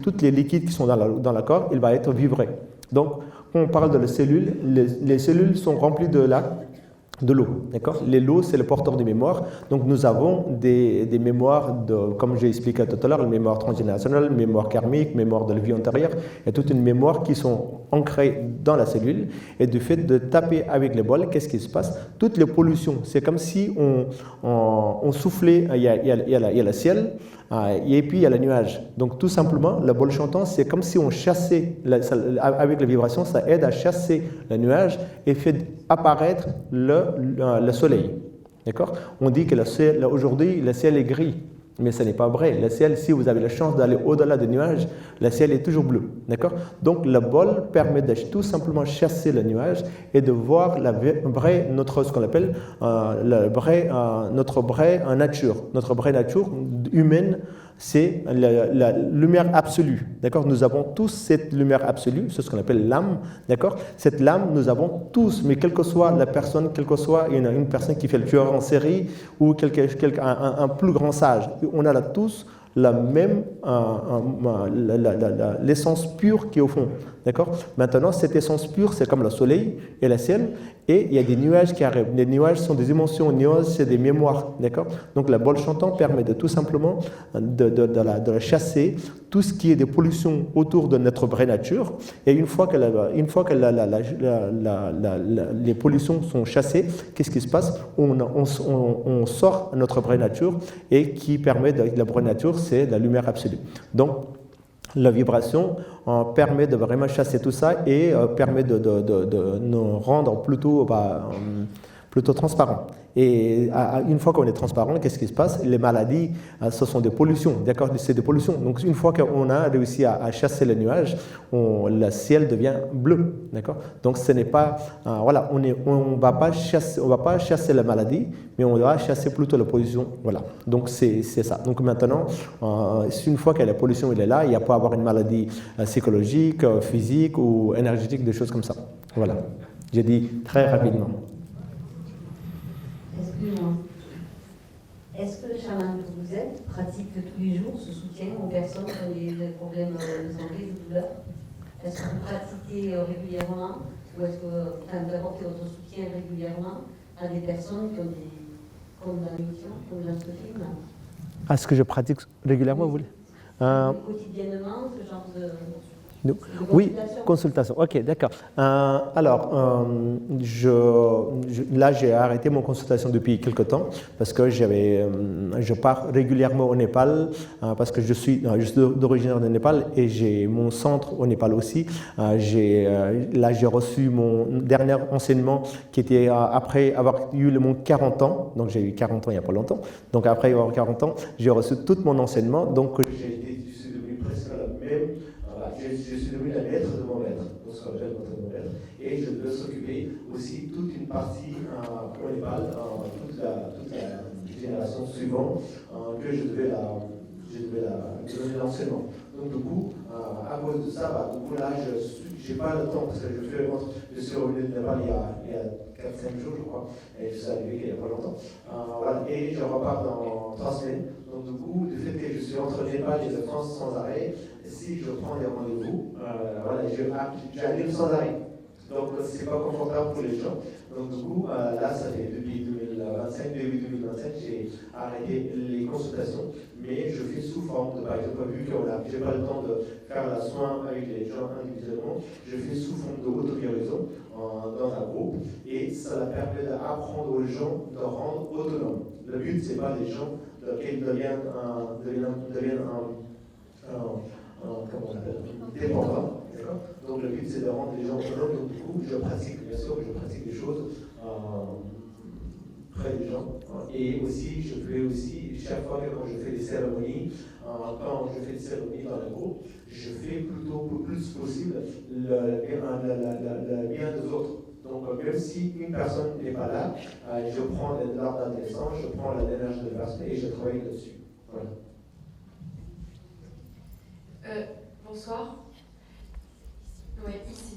tous les liquides qui sont dans le corps, il va être vibré. Donc, quand on parle de les cellules sont remplies de l'eau, d'accord? L'eau, c'est le porteur de mémoire. Donc, nous avons des mémoires, comme j'ai expliqué tout à l'heure, une mémoire transgénérationnelle, une mémoire karmique, mémoire de la vie antérieure. Il y a toute une mémoire qui sont ancrées dans la cellule. Et du fait de taper avec les bols, qu'est-ce qui se passe? Toutes les pollutions, c'est comme si on soufflait, il y a le ciel, et puis il y a le nuage. Donc, tout simplement, le bol chantant, c'est comme si on chassait, avec les vibrations, ça aide à chasser le nuage et fait apparaître le soleil. D'accord? On dit que aujourd'hui, le ciel est gris, mais ce n'est pas vrai. Le ciel, si vous avez la chance d'aller au-delà des nuages, le ciel est toujours bleu. D'accord? Donc, le bol permet de tout simplement chasser le nuage et de voir ce qu'on appelle notre vraie nature. Notre vraie nature humaine, c'est la lumière absolue. D'accord? Nous avons tous cette lumière absolue, c'est ce qu'on appelle l'âme. D'accord? Cette âme, nous avons tous, mais quelle que soit la personne, quelle que soit une personne qui fait le tueur en série ou un plus grand sage, on a là tous la même l'essence pure qui est au fond. D'accord? Maintenant, cette essence pure, c'est comme le soleil et le ciel, et il y a des nuages qui arrivent. Les nuages sont des émotions, les nuages, c'est des mémoires. D'accord? Donc, la bol chantant permet de tout simplement de la chasser, tout ce qui est des pollutions autour de notre vraie nature. Et une fois que les pollutions sont chassées, qu'est-ce qui se passe? On sort notre vraie nature, et qui permet la vraie nature, c'est la lumière absolue. Donc, la vibration permet de vraiment chasser tout ça et permet de nous rendre plutôt transparents. Et une fois qu'on est transparent, qu'est-ce qui se passe? Les maladies, ce sont des pollutions, d'accord? C'est des pollutions. Donc, une fois qu'on a réussi à chasser les nuages, le ciel devient bleu, d'accord? Donc, ce n'est pas, voilà, on va pas chasser la maladie, mais on va chasser plutôt la pollution, voilà. Donc, c'est ça. Donc, maintenant, une fois que la pollution est là, il n'y a pas à avoir une maladie psychologique, physique ou énergétique, des choses comme ça. Voilà. J'ai dit très rapidement. Excusez-moi. Est-ce que le chaman que vous êtes pratique tous les jours ce soutien aux personnes qui ont des problèmes de santé, de douleur? Est-ce que vous pratiquez régulièrement, ou est-ce que vous apportez votre soutien régulièrement à des personnes qui ont comme dans l'émission, comme dans ce film? Est-ce que je pratique régulièrement, vous voulez? Quotidiennement, ce genre de... Oui, consultation. Ok, d'accord. Alors, là, j'ai arrêté mon consultation depuis quelque temps parce que je pars régulièrement au Népal parce que je suis d'origine de Népal et j'ai mon centre au Népal aussi. Là, j'ai reçu mon dernier enseignement qui était après avoir eu mon 40 ans. Donc, j'ai eu 40 ans il n'y a pas longtemps. Donc, après avoir 40 ans, j'ai reçu tout mon enseignement. Donc, je suis devenu presque la même. Je suis devenu la maître de mon maître, donc ce qu'on appelle mon maître, et je dois s'occuper aussi toute une partie au Népal, toute la génération suivante, que je devais donner l'enseignement. Donc du coup, à cause de ça, du coup là, je n'ai pas le temps, parce que je suis revenu de Népal il y a 4-5 jours, je crois, et je suis arrivé il n'y a pas longtemps. Voilà, et je repars dans 3 semaines. Donc du coup, le fait que je suis entre Népal et la France sans arrêt, si je prends des rendez-vous, voilà, j'annule sans arrêt. Donc, ce n'est pas confortable pour les gens. Donc, du coup, là, ça fait depuis 2025, début 2025, j'ai arrêté les consultations, mais je fais sous forme de, par exemple, vu que je n'ai pas le temps de faire la soin avec les gens individuellement, je fais sous forme de auto-guérison dans un groupe, et ça permet d'apprendre aux gens de rendre autonomes. Le but, ce n'est pas les gens qu'ils deviennent comment on appelle, dépendants. Donc le but c'est de rendre les gens autonomes. Donc du coup, je pratique, bien sûr, je pratique des choses près des gens. Et aussi, je fais aussi, chaque fois que quand je fais des cérémonies, quand je fais des cérémonies dans le groupe, je fais plutôt le plus possible le bien des autres. Donc, même si une personne n'est pas là, je prends l'ordre d'adolescence, je prends l'énergie de la personne et je travaille dessus. Voilà. Bonsoir. Oui, ici.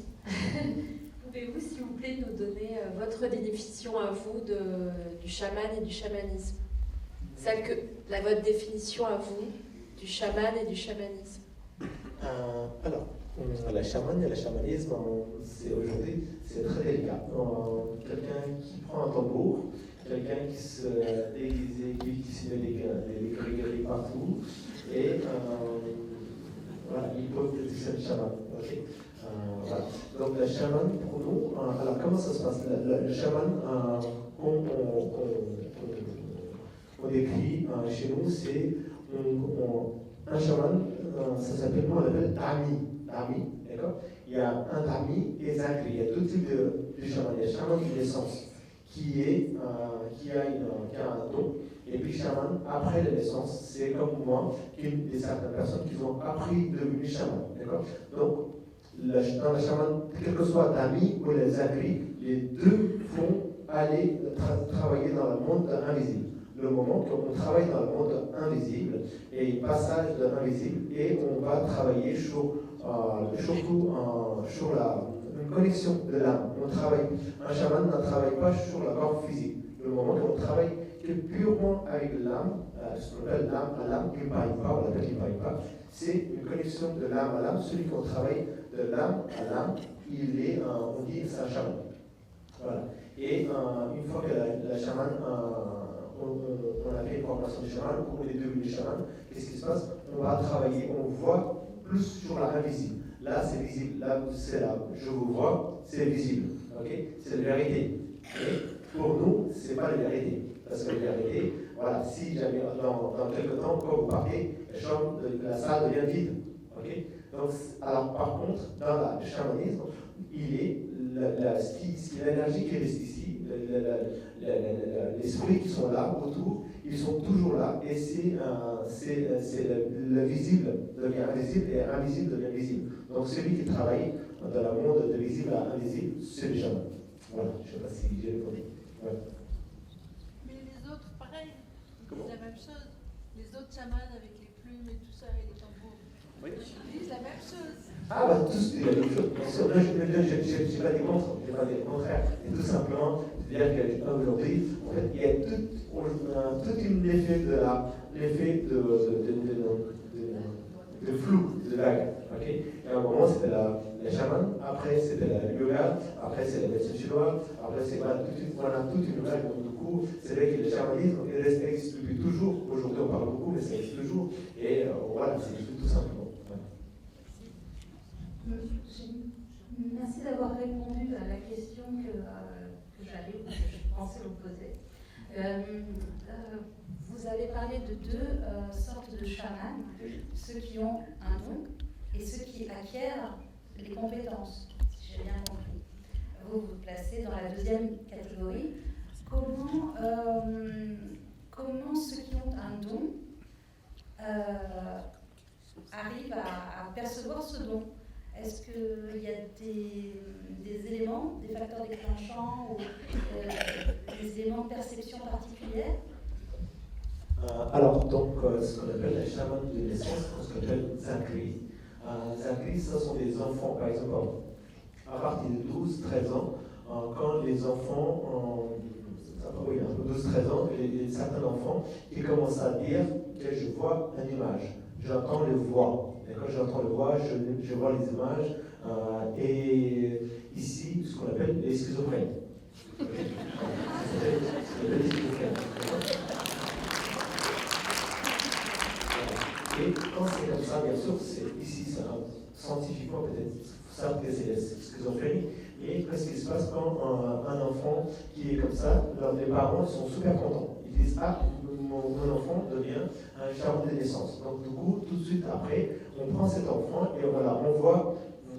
Pouvez-vous, s'il vous plaît, nous donner votre définition à vous du chaman et du chamanisme? Votre définition à vous du chaman et du chamanisme. Alors, la chamane et le chamanisme, aujourd'hui, c'est très délicat. Quelqu'un qui prend un tambour, quelqu'un qui se déguise, qui se met des gris partout, et voilà, il peut être le chaman. Okay. Voilà. Donc, le chaman, pour nous, alors comment ça se passe? Le chaman, qu'on décrit chez nous, c'est un chaman, ça s'appelle, on l'appelle Dharmi, d'accord? Il y a un Dharmi et Zakri. Il y a deux types de chaman. Il y a chaman de naissance qui a un don, et puis chaman après la naissance, c'est comme moi, certaines personnes qui ont appris de devenir chaman, d'accord? Donc, dans le chaman, quel que soit Dharmi ou les Zakri, les deux font aller travailler dans le monde invisible. Le moment qu'on travaille dans le monde invisible et passage de l'invisible, et on va travailler surtout sur une connexion de l'âme. Un chaman ne travaille pas sur le corps physique. Le moment qu'on travaille purement avec l'âme, ce qu'on appelle l'âme à l'âme, on l'appelle Kimparipa, c'est une connexion de l'âme à l'âme. Celui qu'on travaille de l'âme à l'âme, on dit c'est un chaman. Voilà. Et une fois que la chaman, on a fait une formation de chaman, pour les deux du chaman, qu'est-ce qui se passe? On va travailler, on voit plus sur l'invisible. Là, c'est visible, là, c'est là. Je vous vois, c'est visible. Okay? C'est la vérité. Et pour nous, ce n'est pas la vérité. Parce que la vérité, voilà, si jamais dans quelques temps, quand vous partez, la salle devient vide. Okay? Donc, alors, par contre, dans le chamanisme, il est l'énergie qui reste ici, l'esprit qui sont là autour, ils sont toujours là, et le visible devient invisible et invisible devient visible. Donc celui qui travaille dans le monde de visible à invisible, c'est le chaman. Voilà, je ne sais pas si j'ai répondu. Ouais. Mais les autres, pareil, ils disent la même chose. Les autres chamans avec les plumes et tout ça, et les tambours, ils disent la même chose. Ah, bah, tous disent la même chose. Je n'ai pas dit contre, je n'ai pas dit contraire. Et tout simplement, c'est-à-dire qu'aujourd'hui, en fait, il y a tout l'effet de flou, de vague. Okay? Et à un moment, c'était la chaman, après, c'était la yoga, après, c'est la médecine chinoise, après, c'est on a toute une vague. Donc, du coup, c'est vrai que le chamanisme existe depuis toujours. Aujourd'hui, on parle beaucoup, mais ça existe toujours. Et voilà, c'est tout simplement. Merci d'avoir répondu à la question que je pensais vous poser. Vous avez parlé de deux sortes de chamans, ceux qui ont un don et ceux qui acquièrent les compétences, si j'ai bien compris. Vous vous placez dans la deuxième catégorie. Comment ceux qui ont un don arrivent à percevoir ce don? Est-ce qu'il y a des éléments, des facteurs déclenchants ou des éléments de perception particulière? Alors, donc, ce qu'on appelle les chamans de naissance, ce qu'on appelle Zakri. Zakri, ce sont des enfants, par exemple, à partir de 12-13 ans, quand les enfants, oui, 12-13 ans, il y a certains enfants qui commencent à dire que je vois une image, j'entends les voix. Et quand j'entends les voix, je vois les images, et ici, ce qu'on appelle les schizophrènes. Et quand c'est comme ça, bien sûr, ici, scientifiquement peut-être, ça que c'est la schizophrénie. Et qu'est-ce qui se passe quand un enfant qui est comme ça, les parents sont super contents. Ils disent, ah, mon enfant devient un chaman de naissance. Donc du coup, tout de suite après, on prend cet enfant et on l'envoie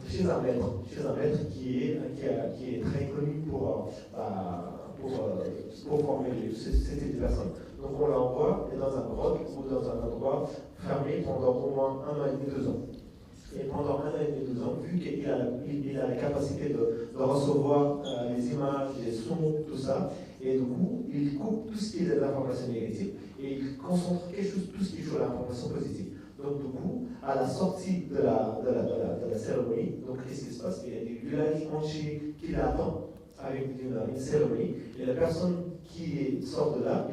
chez un maître qui est très connu pour former ce type de personnes. Donc on l'envoie dans un grotte ou dans un endroit fermé pendant au moins 1 an et demi, 2 ans. Et pendant 1 an et demi, 2 ans, vu qu'il a la capacité de recevoir les images, les sons, tout ça, et du coup, il coupe tout ce qui est de l'information négative et il concentre tout ce qui joue à l'information positive. Donc du coup, à la sortie de la cérémonie, donc qu'est-ce qui se passe? Il y a des villages entiers qui l'attendent avec une cérémonie, et la personne qui sort de là,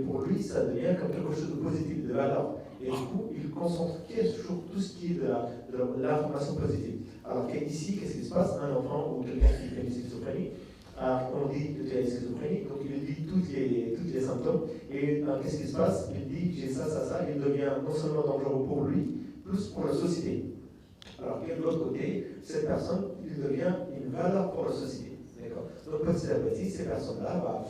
pour lui, ça devient comme quelque chose de positif, de valeur. Et du coup, il concentre sur tout ce qui est de l'information positive. Alors qu'ici, qu'est-ce qui se passe? Un enfant ou quelqu'un qui fait une schizophrénie, on dit que tu as une schizophrénie, donc il dit tous les symptômes, et qu'est-ce qui se passe? Il dit j'ai ça, il devient non seulement dangereux pour lui, plus pour la société. Alors que de l'autre côté, cette personne, il devient une valeur pour la société. Donc petit à petit, ces personnes-là,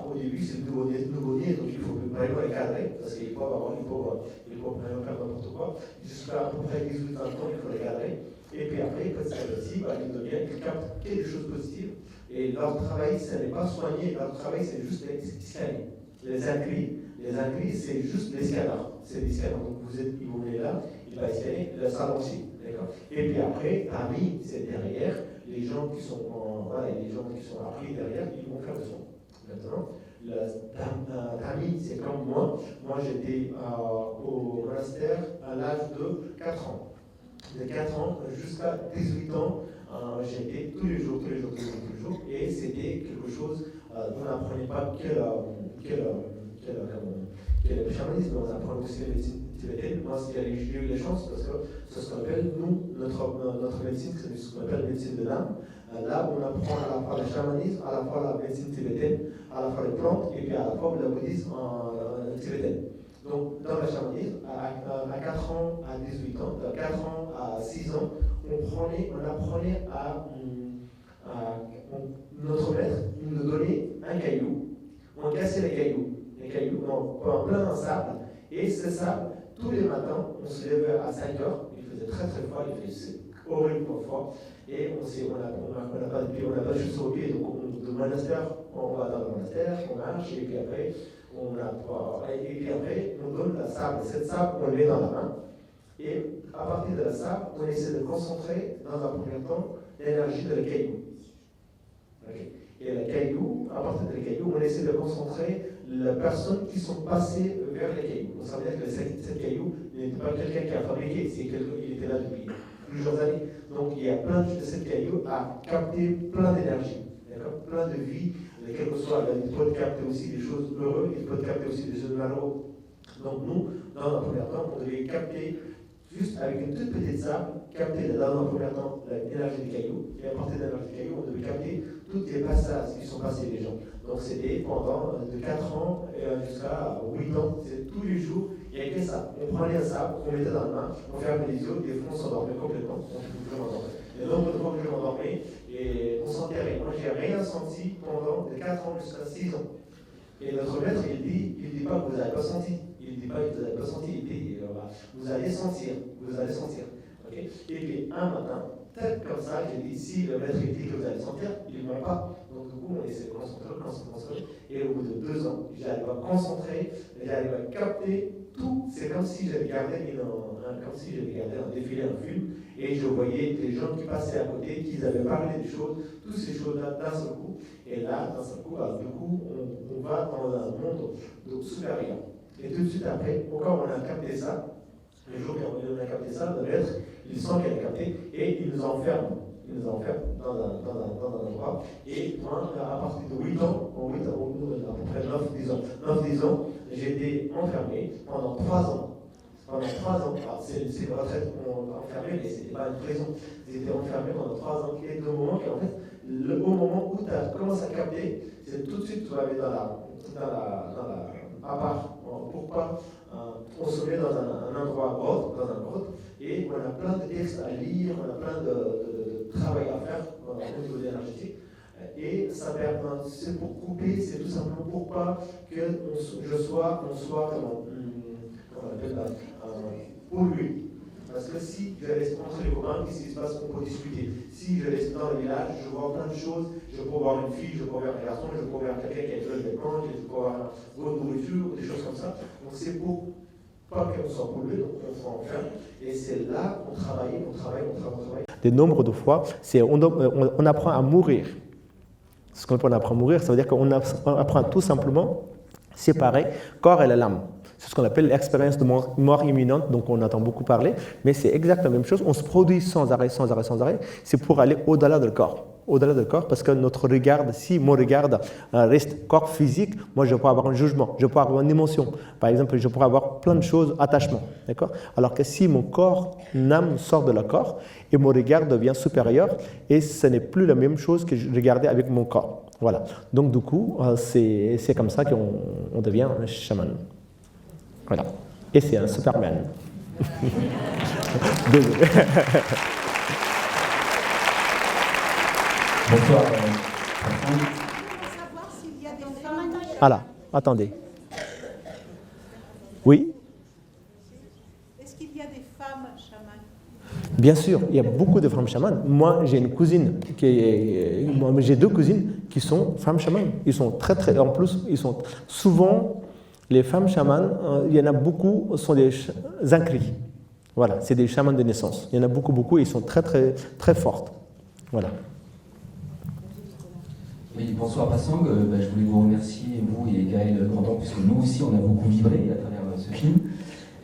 au début, c'est le nouveau-né, donc il faut vraiment les cadrer, parce qu'ils peuvent vraiment faire n'importe quoi. Jusqu'à à peu près 18 ans, il faut les cadrer. Et puis après, petit à petit, ils captent quelque chose de positif. Et leur travail, ce n'est pas soigner, leur travail, c'est juste les scanner. Les inscrits, c'est juste les scanners. C'est des scanners. Donc vous venez là, il va scanner le salon aussi. Et puis après, parmi, c'est derrière, les gens qui sont appris derrière, ils vont faire le son. Maintenant, Tami, c'est comme moi. Moi, j'étais au monastère à l'âge de 4 ans. De 4 ans jusqu'à 18 ans, j'étais tous les jours. Et c'était quelque chose, on n'apprenait pas que le chamanisme, on apprenait aussi la médecine tibétaine. Moi, j'ai eu la chance parce que c'est ce qu'on appelle, nous, notre médecine, c'est ce qu'on appelle la médecine de l'âme. Là, on apprend à la fois le chamanisme, à la fois la médecine tibétaine, à la fois les plantes, et puis à la fois le bouddhisme tibétain. Donc, dans le chamanisme, à 4 ans à 18 ans, de 4 ans à 6 ans, on apprenait notre maître, il nous donnait un caillou, on cassait les cailloux, on plein en sable, et ce sable, tous les matins, on se levait à 5 heures, il faisait très très froid, il faisait horriblement froid, et on n'a pas de choses sur le pied, donc on va dans le monastère, on marche, et puis après, on donne la sable, cette sable, on le met dans la main, et à partir de la sable, on essaie de concentrer, dans un premier temps, l'énergie de la caillou. Okay. Et le caillou, à partir de la caillou, on essaie de concentrer les personnes qui sont passées vers les cailloux. On savait que cette caillou n'était pas quelqu'un qui a fabriqué, il était là depuis plusieurs années. Donc il y a plein de cette caillou à capter plein d'énergie, plein de vie, quel que soit, il peut capter aussi des choses heureuses, il peut capter aussi des choses malheureuses. Donc nous, dans un premier temps, on devait capter, juste avec une toute petite sable, capter dans un premier temps l'énergie des cailloux, et à partir de l'énergie des cailloux, on devait capter tous les passages qui sont passés les gens. Donc c'était pendant de 4 ans jusqu'à 8 ans, c'est tous les jours, il n'y avait que ça. On prenait un sable, on mettait dans la main, on fermait les yeux, des fois on s'endormait complètement, on pouvait m'endormir. Et donc, une fois que je m'endormais, et on s'enterrait. Moi, j'ai rien senti pendant de 4 ans jusqu'à 6 ans. Et notre maître, il dit pas que vous n'avez pas senti. Il dit pas que vous n'avez pas senti, il dit vous allez sentir, Okay. Et puis un matin, peut-être comme ça, j'ai dit si le maître il dit que vous allez sentir, il ne ment pas. Donc du coup, on essaie de concentrer. Et au bout de 2 ans, j'arrive à concentrer, j'arrive à capter tout. C'est comme si j'avais gardé un défilé, un film, et je voyais des gens qui passaient à côté, qui avaient parlé des choses, toutes ces choses-là d'un seul coup. Et là, d'un seul coup, du coup, on va dans un monde supérieur. Et tout de suite après, encore on a capté ça, le jour où on a capté ça, le maître, il sent qu'il a capté, et il nous enferme dans un endroit. Et moi, à partir de 8 ans, à peu près 9-10 ans, j'ai été enfermé pendant 3 ans. Pendant 3 ans, c'est une retraite enfermé, mais ce n'était pas une prison. J'étais enfermé pendant 3 ans. Et au moment où tu as commencé à capter, c'est tout de suite tu vas aller à part. Pourquoi on se met dans un endroit grotte, et on a plein de textes à lire, on a plein de travail à faire au niveau énergétique. Et ça permet, c'est pour couper, c'est tout simplement pour pas que on soit pollué. Parce que si je reste entre les copains, qu'est-ce qui se passe? On peut discuter. Si je reste dans le village, je vois plein de choses. Je peux voir une fille, je peux voir un garçon, je peux voir quelqu'un qui a besoin de plantes, je peux voir une bonne nourriture, des choses comme ça. Donc c'est pour pas qu'on soit pollué, donc on s'enferme. Et c'est là qu'on travaille. Des nombres de fois, on apprend à mourir. Ce qu'on apprend à mourir, ça veut dire qu'on apprend tout simplement à séparer corps et l'âme. C'est ce qu'on appelle l'expérience de mort imminente, donc on entend beaucoup parler, mais c'est exactement la même chose. On se produit sans arrêt. C'est pour aller au-delà du corps. Au-delà du corps, parce que notre regard, si mon regard reste corps physique, moi je peux avoir un jugement, je peux avoir une émotion. Par exemple, je pourrais avoir plein de choses, attachement. D'accord? Alors que si mon corps, mon âme sort de le corps, et mon regard devient supérieur, et ce n'est plus la même chose que je regardais avec mon corps. Voilà. Donc du coup, c'est comme ça qu'on devient un chaman. Voilà. Et c'est un Superman. Désolé. Bonsoir. Voilà, attendez. Oui? Est-ce qu'il y a des femmes chamanes? Bien sûr, il y a beaucoup de femmes chamanes. Moi, j'ai une cousine, j'ai 2 cousines qui sont femmes chamanes. Ils sont très, en plus, ils sont souvent, les femmes chamanes, il y en a beaucoup, sont des inscrits. Voilà, c'est des chamans de naissance. Il y en a beaucoup, et ils sont très fortes. Voilà. Oui, bonsoir Passang. Je voulais vous remercier, vous et Gaël Grandon, puisque nous aussi on a beaucoup vibré à travers ce film.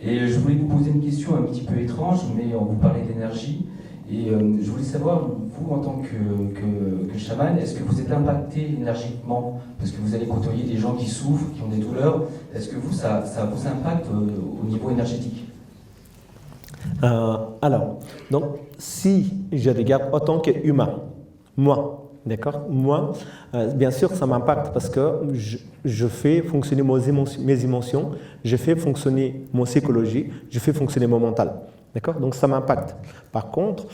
Et je voulais vous poser une question un petit peu étrange, mais on vous parlait d'énergie. Et je voulais savoir, vous en tant que chaman, est-ce que vous êtes impacté énergiquement? Parce que vous allez côtoyer des gens qui souffrent, qui ont des douleurs. Est-ce que vous, ça vous impacte au niveau énergétique? Alors, donc, si je regarde en tant qu'humain, moi, d'accord, moi, bien sûr, ça m'impacte parce que je fais fonctionner mes émotions, je fais fonctionner mon psychologie, je fais fonctionner mon mental. D'accord? Donc ça m'impacte. Par contre,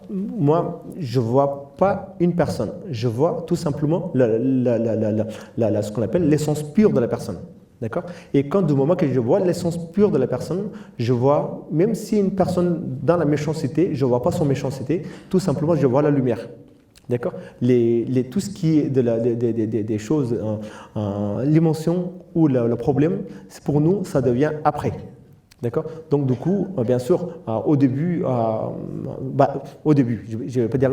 moi, je ne vois pas une personne, je vois tout simplement ce qu'on appelle l'essence pure de la personne. D'accord? Et quand du moment que je vois l'essence pure de la personne, je vois, même si une personne dans la méchanceté, je ne vois pas son méchanceté, tout simplement je vois la lumière. D'accord? Tout ce qui est des choses, l'émotion ou le problème, pour nous, ça devient après. D'accord? Donc du coup, bien sûr, au début, je ne vais pas dire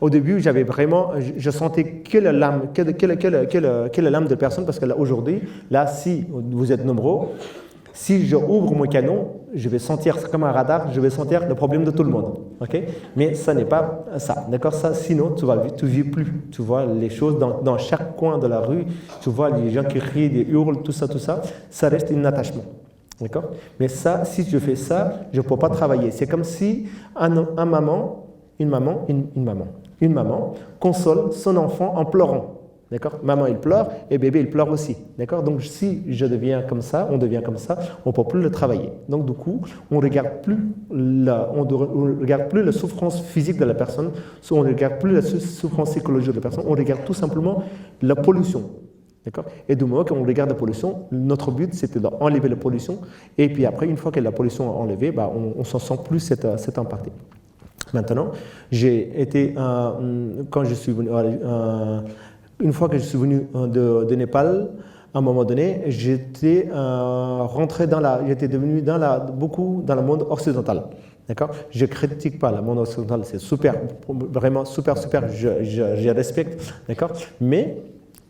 au début, j'avais vraiment, je sentais que la lame, que la lame de personne, parce que là, aujourd'hui, là, si vous êtes nombreux, si je ouvre mon canon, je vais sentir comme un radar, je vais sentir le problème de tout le monde. Okay? Mais ça n'est pas ça. D'accord? Ça, sinon, tu ne vis plus. Tu vois les choses dans chaque coin de la rue, tu vois les gens qui crient, des hurlent, tout ça, ça reste un attachement. D'accord? Mais ça, si je fais ça, je ne peux pas travailler. C'est comme si une maman console son enfant en pleurant. D'accord? Maman, il pleure et bébé, il pleure aussi. D'accord? Donc, si je deviens comme ça, on devient comme ça, on ne peut plus le travailler. Donc, du coup, on ne regarde plus la souffrance physique de la personne, on ne regarde plus la souffrance psychologique de la personne, on regarde tout simplement la pollution. D'accord? Et du moment qu'on regarde la pollution, notre but, c'était d'enlever la pollution. Et puis après, une fois que la pollution est enlevée, on ne s'en sent plus cette empathie. Maintenant, j'ai été, quand je suis venu, une fois que je suis venu de Népal, à un moment donné, j'étais j'étais devenu beaucoup dans le monde occidental. D'accord? Je ne critique pas le monde occidental, c'est super, vraiment super, je respecte. D'accord? Mais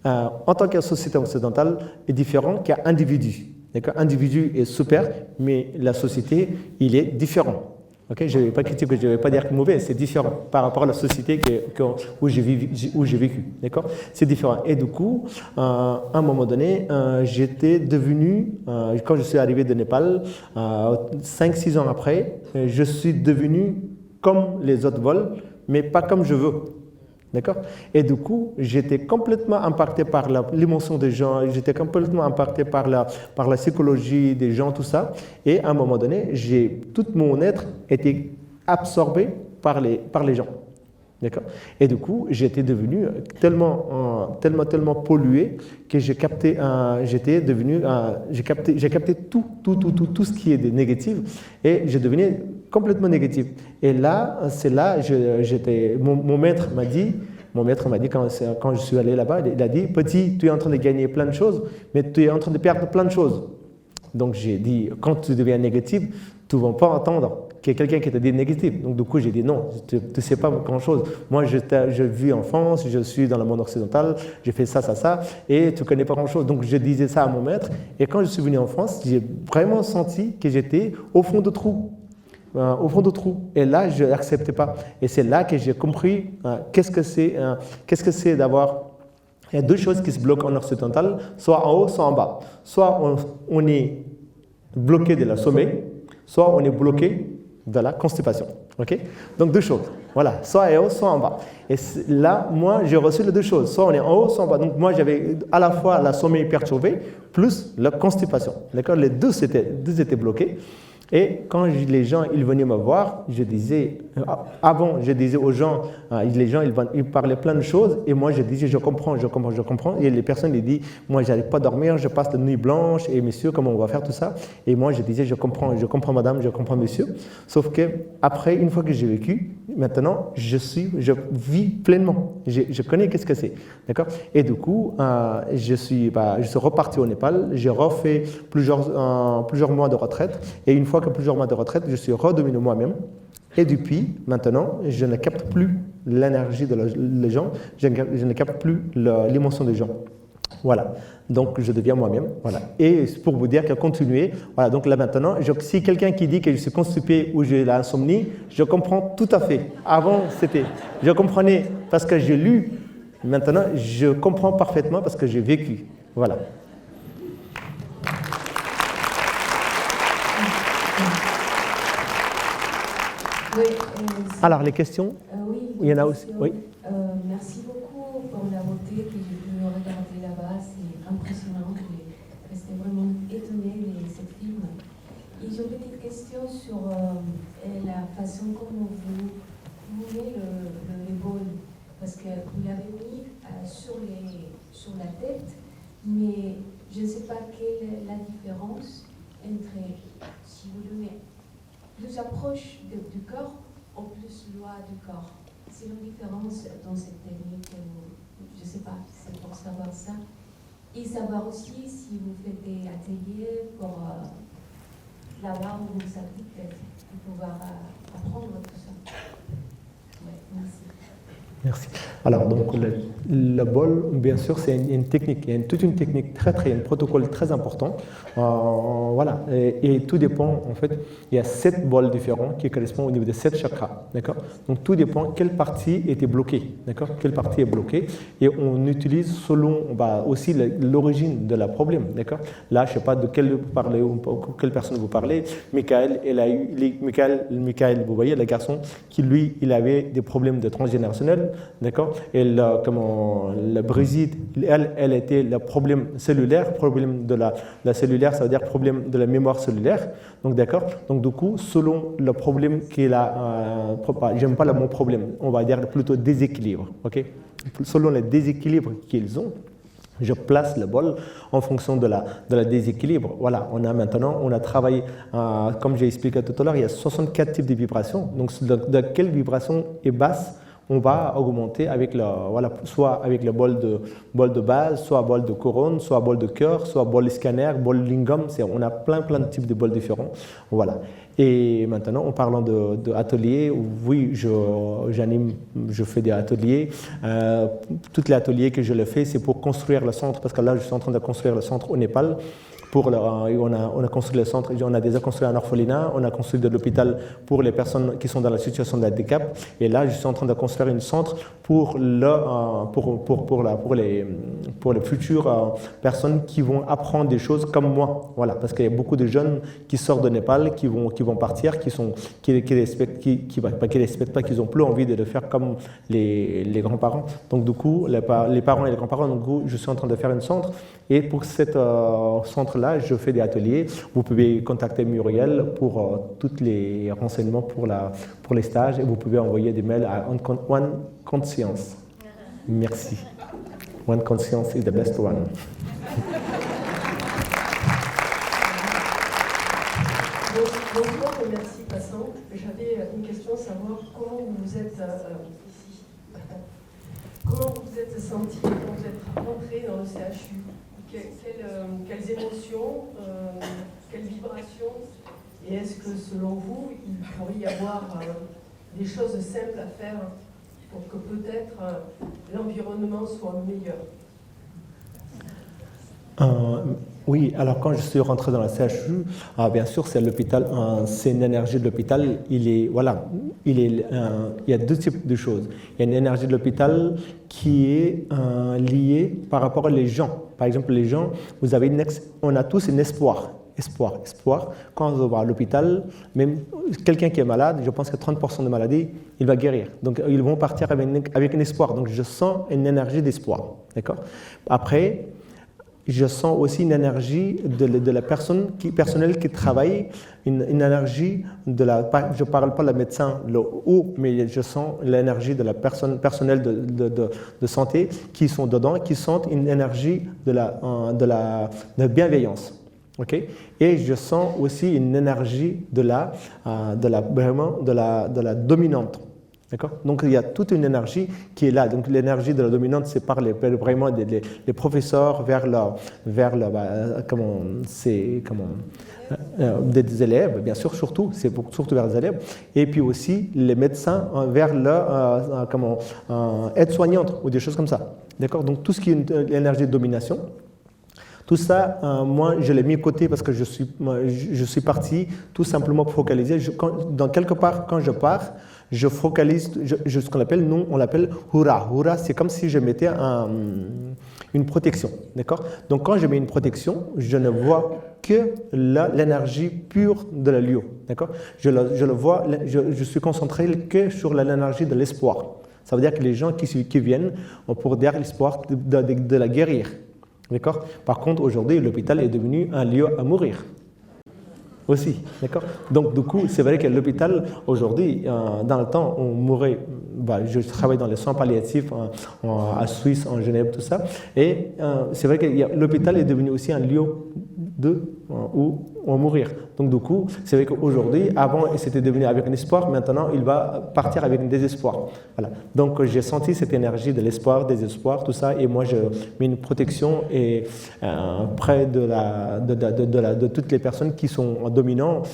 en tant que société occidentale, est différent qu'un individu. D'accord? Individu est super, mais la société, il est différent. Okay? Je ne vais pas critiquer, je ne vais pas dire que c'est mauvais, c'est différent par rapport à la société où j'ai vécu. D'accord? C'est différent. Et du coup, à un moment donné, j'étais devenu, quand je suis arrivé de Népal, 5-6 ans après, je suis devenu comme les autres veulent, mais pas comme je veux. D'accord? Et du coup, j'étais complètement impacté par l'émotion des gens, j'étais complètement impacté par la psychologie des gens, tout ça. Et à un moment donné, tout mon être était absorbé par les gens. D'accord? Et du coup, j'étais devenu tellement pollué que j'ai capté tout ce qui est négatif et je devenais complètement négatif. Et là, c'est là, mon maître m'a dit, quand je suis allé là-bas, il a dit, petit, tu es en train de gagner plein de choses, mais tu es en train de perdre plein de choses. Donc j'ai dit, quand tu deviens négatif, tu ne vas pas entendre qu'il y a quelqu'un qui te dit négatif. Donc du coup, j'ai dit non, tu ne sais pas grand-chose. Moi, je vis en France, je suis dans le monde occidental, j'ai fait ça, et tu ne connais pas grand-chose. Donc je disais ça à mon maître, et quand je suis venu en France, j'ai vraiment senti que j'étais au fond du trou. Et là, je n'acceptais pas. Et c'est là que j'ai compris qu'est-ce que c'est d'avoir... Il y a deux choses qui se bloquent en occidental, soit en haut, soit en bas. Soit on est bloqué de la sommeil, soit on est bloqué de la constipation. Okay? Donc deux choses. Voilà, soit en haut, soit en bas. Et là, moi, j'ai reçu les deux choses. Soit on est en haut, soit en bas. Donc moi, j'avais à la fois la sommeil perturbé, plus la constipation. D'accord? Les deux étaient bloqués. Et quand les gens ils venaient me voir, je disais aux gens, les gens ils parlaient plein de choses, et moi je disais je comprends. Et les personnes ils disent, moi j'arrive pas à dormir, je passe la nuit blanche, et monsieur, comment on va faire tout ça? Et moi je disais je comprends madame, je comprends monsieur. Sauf que après, une fois que j'ai vécu, maintenant je vis pleinement. Je connais qu'est-ce que c'est. D'accord? Et du coup, je suis reparti au Népal, j'ai refait plusieurs mois de retraite, et une fois que plusieurs mois de retraite, je suis redevenu moi-même. Et depuis, maintenant, je ne capte plus l'énergie des gens, je ne capte plus l'émotion des gens. Voilà. Donc, je deviens moi-même. Voilà. Et pour vous dire que continuer, voilà. Donc là maintenant, si quelqu'un qui dit que je suis constipé ou j'ai l'insomnie, je comprends tout à fait. Avant, je comprenais parce que j'ai lu. Maintenant, je comprends parfaitement parce que j'ai vécu. Voilà. Oui, alors, les questions oui, il y en a aussi. Oui. Merci beaucoup pour la beauté que j'ai pu regarder là-bas. C'est impressionnant. J'ai resté vraiment étonnée de ce film. Et j'ai une petite question sur la façon comment vous voulez le bol. Parce que vous l'avez mis sur la tête, mais je ne sais pas quelle est la différence entre, si vous donnez plus approche du corps ou plus loin du corps. C'est une différence dans cette technique, je ne sais pas, c'est pour savoir ça. Et savoir aussi si vous faites des ateliers pour là-bas où vous habitez, pour pouvoir apprendre tout ça. Ouais, merci. Merci. Alors, donc, le bol, bien sûr, c'est une technique, il y a toute une technique un protocole très important. Voilà. Et tout dépend, en fait, il y a 7 bols différents qui correspondent au niveau des 7 chakras. D'accord? Donc, tout dépend quelle partie était bloquée. D'accord? Quelle partie est bloquée. Et on utilise selon aussi l'origine de la problème. D'accord? Là, je ne sais pas de quelle personne vous parlez. Michael, Michael, vous voyez, le garçon qui, lui, il avait des problèmes de transgénérationnel. D'accord? Et la Brigitte, elle était le problème cellulaire. Problème de la cellulaire, ça veut dire problème de la mémoire cellulaire. Donc, d'accord? Donc, du coup, selon le problème qu'il a, j'aime pas le mot problème, on va dire plutôt déséquilibre. Ok? Selon les déséquilibres qu'ils ont, je place le bol en fonction de la déséquilibre. Voilà, on a travaillé, comme j'ai expliqué tout à l'heure, il y a 64 types de vibrations. Donc, de quelle vibration est basse, on va augmenter avec soit avec le bol de base, soit bol de couronne, soit bol de cœur, soit bol scanner, bol lingam. On a plein de types de bols différents. Voilà. Et maintenant, en parlant d'ateliers, oui, je fais des ateliers. Tous les ateliers que je le fais, c'est pour construire le centre, parce que là, je suis en train de construire le centre au Népal. On a construit le centre, on a déjà construit un orphelinat, on a construit de l'hôpital pour les personnes qui sont dans la situation de handicap. Et là, je suis en train de construire un centre pour les futures personnes qui vont apprendre des choses comme moi. Voilà, parce qu'il y a beaucoup de jeunes qui sortent de Népal, qui vont partir, qui respectent pas, qui n'ont plus envie de le faire comme les grands-parents. Donc du coup, les parents et les grands-parents, donc, du coup, je suis en train de faire un centre. Et pour ce centre-là, je fais des ateliers. Vous pouvez contacter Muriel pour tous les renseignements pour les stages. Et vous pouvez envoyer des mails à One Conscience. Merci. One Conscience is the best one. Bonjour, merci Passant. J'avais une question, savoir comment vous vous êtes ici. Comment vous vous êtes senti quand vous êtes rentré dans le CHU? Quelles émotions, quelles vibrations? Et est-ce que selon vous, il pourrait y avoir des choses simples à faire pour que peut-être l'environnement soit meilleur? Oui, alors quand je suis rentré dans la CHU, bien sûr, c'est l'hôpital, c'est une énergie de l'hôpital. Il y a deux types de choses. Il y a une énergie de l'hôpital qui est liée par rapport aux gens. Par exemple, les gens, on a tous un espoir. Quand on va à l'hôpital, même quelqu'un qui est malade, je pense que 30% de maladies, il va guérir. Donc, ils vont partir avec un espoir. Donc, je sens une énergie d'espoir. D'accord? Après, je sens aussi une énergie de la personnel qui travaille, une énergie je ne parle pas de la médecin, mais je sens l'énergie de la personnel de santé qui sont dedans, qui sentent une énergie de bienveillance. Okay? Et je sens aussi une énergie de la dominante. D'accord? Donc il y a toute une énergie qui est là. Donc l'énergie de la dominante, c'est par vraiment les professeurs vers des élèves, bien sûr, surtout vers les élèves, et puis aussi les médecins vers leur aide-soignante ou des choses comme ça. D'accord? Donc tout ce qui est l'énergie de domination. Tout ça, moi, je l'ai mis de côté parce que je suis parti tout simplement pour focaliser. Quelque part, quand je pars, je focalise, ce qu'on appelle, nous, on l'appelle hura. Hura, c'est comme si je mettais une protection. D'accord? Donc, quand je mets une protection, je ne vois que l'énergie pure de la lieu. D'accord? Je suis concentré que sur l'énergie de l'espoir. Ça veut dire que les gens qui viennent ont pour derrière l'espoir de la guérir. D'accord? Par contre, aujourd'hui, l'hôpital est devenu un lieu à mourir. Aussi, d'accord? Donc, du coup, c'est vrai que l'hôpital, aujourd'hui, dans le temps, on mourait. Je travaille dans les soins palliatifs à Suisse, en Genève, tout ça. Et c'est vrai que l'hôpital est devenu aussi un lieu où on va mourir. Donc, du coup, c'est vrai qu'aujourd'hui, avant, c'était devenu avec un espoir, maintenant, il va partir avec un désespoir. Voilà. Donc, j'ai senti cette énergie de l'espoir, désespoir, tout ça, et moi, je mets une protection près de toutes les personnes qui sont dominantes.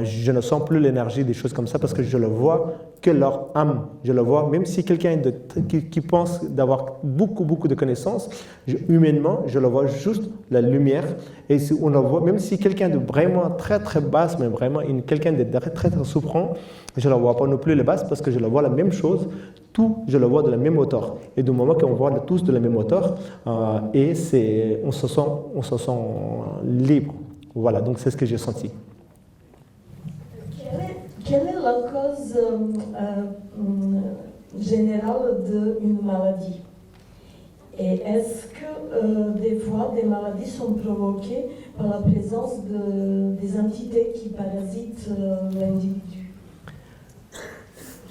Je ne sens plus l'énergie des choses comme ça parce que je le vois que leur âme. Je le vois, même si quelqu'un qui pense d'avoir beaucoup de connaissances, humainement, je le vois juste la lumière. Et on le voit, même si quelqu'un de vraiment très basse, mais vraiment quelqu'un de très souffrant, je ne le vois pas non plus les basses parce que je le vois la même chose, je le vois de la même hauteur. Et du moment qu'on voit tous de la même hauteur, on se sent libre. Voilà, donc c'est ce que j'ai senti. Quelle est la cause générale d'une maladie? Et est-ce que des fois, des maladies sont provoquées par la présence des entités qui parasitent l'individu?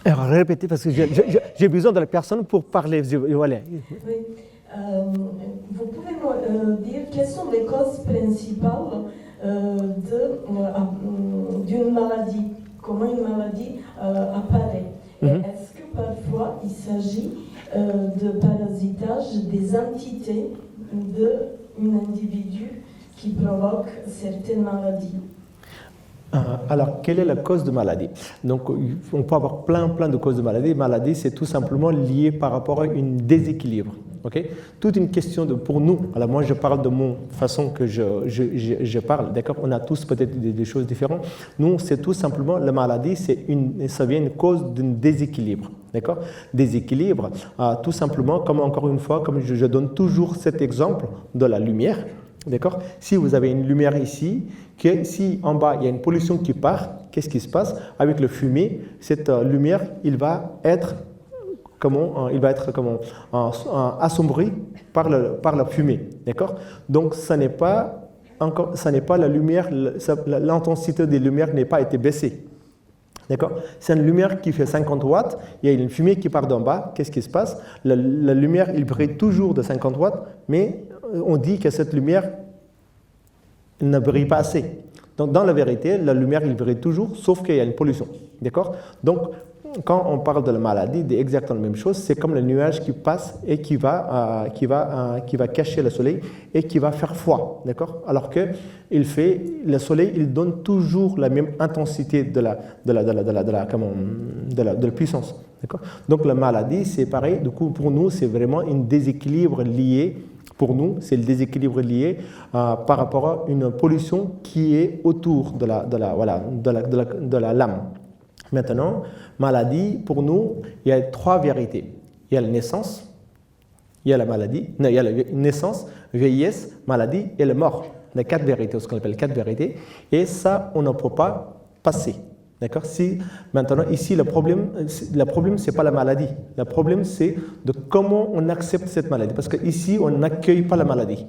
Alors, répétez, parce que j'ai besoin de la personne pour parler. Voilà. Oui. Vous pouvez me dire quelles sont les causes principales d'une maladie? Comment une maladie apparaît? Et est-ce que parfois il s'agit de parasitage des entités d'un individu qui provoque certaines maladies? Alors, quelle est la cause de maladie? Donc, on peut avoir plein de causes de maladie. Maladie, c'est tout simplement lié par rapport à un déséquilibre. Okay? Toute une question pour nous. Alors, moi, je parle de mon façon que je parle. D'accord? On a tous peut-être des choses différentes. Nous, c'est tout simplement la maladie, ça vient une cause d'un déséquilibre. D'accord? Déséquilibre, tout simplement, comme je donne toujours cet exemple de la lumière. D'accord? Si vous avez une lumière ici, si en bas il y a une pollution qui part, qu'est-ce qui se passe? Avec le fumée, cette lumière, il va être assombri par la fumée. D'accord? Donc, ça n'est pas la lumière, l'intensité des lumières n'a pas été baissée. D'accord? C'est une lumière qui fait 50 watts, il y a une fumée qui part d'en bas, qu'est-ce qui se passe? La lumière, il brille toujours de 50 watts, mais on dit que cette lumière ne brille pas assez. Donc, dans la vérité, la lumière, il brille toujours, sauf qu'il y a une pollution. D'accord? Donc, quand on parle de la maladie, c'est exactement la même chose. C'est comme le nuage qui passe et qui va cacher le soleil et qui va faire froid. D'accord? Alors que le soleil, il donne toujours la même intensité de la puissance. D'accord? Donc, la maladie, c'est pareil. Du coup, pour nous, c'est vraiment un déséquilibre lié. Pour nous, c'est le déséquilibre lié par rapport à une pollution qui est autour de la lame. Maintenant, maladie, pour nous, il y a 3 vérités. Il y a la naissance, il y a la maladie, non, il y a la naissance, vieillesse, maladie et la mort. Il y a 4 vérités, ce qu'on appelle 4 vérités. Et ça, on ne peut pas passer. D'accord? Maintenant, ici, le problème, ce n'est pas la maladie. Le problème, c'est de comment on accepte cette maladie. Parce qu'ici, on n'accueille pas la maladie.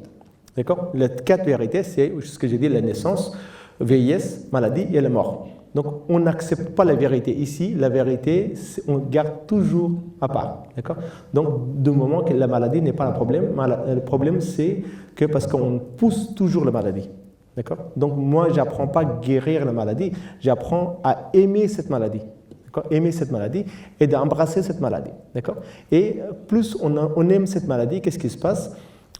D'accord? Les 4 vérités, c'est ce que j'ai dit, la naissance, vieillesse, maladie et la mort. Donc, on n'accepte pas la vérité ici. La vérité, on garde toujours à part. D'accord? Donc, du moment que la maladie n'est pas un problème, le problème, c'est que parce qu'on pousse toujours la maladie. D'accord? Donc, moi, je n'apprends pas à guérir la maladie. J'apprends à aimer cette maladie. D'accord? Aimer cette maladie et d'embrasser cette maladie. D'accord? Et plus on aime cette maladie, qu'est-ce qui se passe?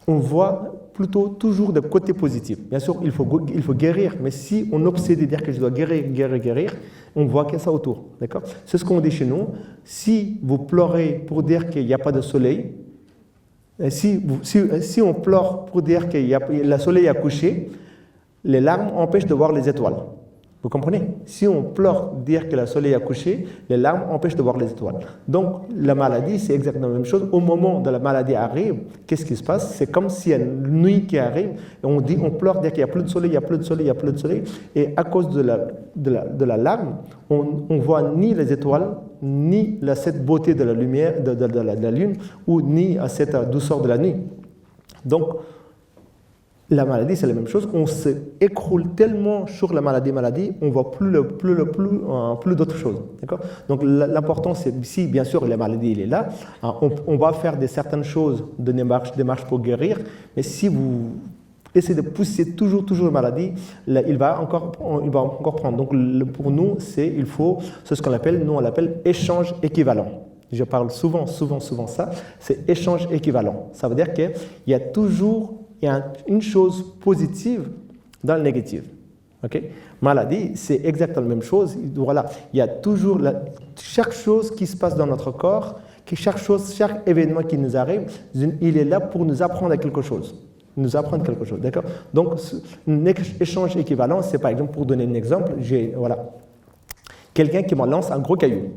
On voit plutôt toujours des côtés positifs. Bien sûr, il faut guérir, mais si on obsède de dire que je dois guérir, on voit qu'il y a ça autour. D'accord? C'est ce qu'on dit chez nous. Si vous pleurez pour dire qu'il n'y a pas de soleil, si on pleure pour dire que le soleil a couché, les larmes empêchent de voir les étoiles. Vous comprenez? Si on pleure dire que le soleil a couché, les larmes empêchent de voir les étoiles. Donc, la maladie, c'est exactement la même chose. Au moment où la maladie arrive, qu'est-ce qui se passe? C'est comme s'il y a une nuit qui arrive, et on pleure dire qu'il n'y a plus de soleil, il n'y a plus de soleil, il n'y a plus de soleil. Et à cause de la larme, on ne voit ni les étoiles, ni cette beauté de la lumière, de la lune, ou ni cette douceur de la nuit. Donc, la maladie, c'est la même chose. On s'écroule tellement sur la maladie, on ne voit plus d'autres choses. D'accord? Donc, l'important, c'est si, bien sûr, la maladie, elle est là, on va faire certaines choses, des démarches pour guérir, mais si vous essayez de pousser toujours la maladie, il va encore prendre. Donc, pour nous, c'est ce qu'on appelle, nous, on l'appelle échange équivalent. Je parle souvent ça, c'est échange équivalent. Ça veut dire qu'il y a toujours une chose positive dans le négatif. Okay? Maladie, c'est exactement la même chose. Voilà, il y a toujours chaque chose qui se passe dans notre corps, chaque événement qui nous arrive, il est là pour nous apprendre quelque chose. D'accord? Donc, un échange équivalent, c'est par exemple, pour donner un exemple, quelqu'un qui me lance un gros caillou.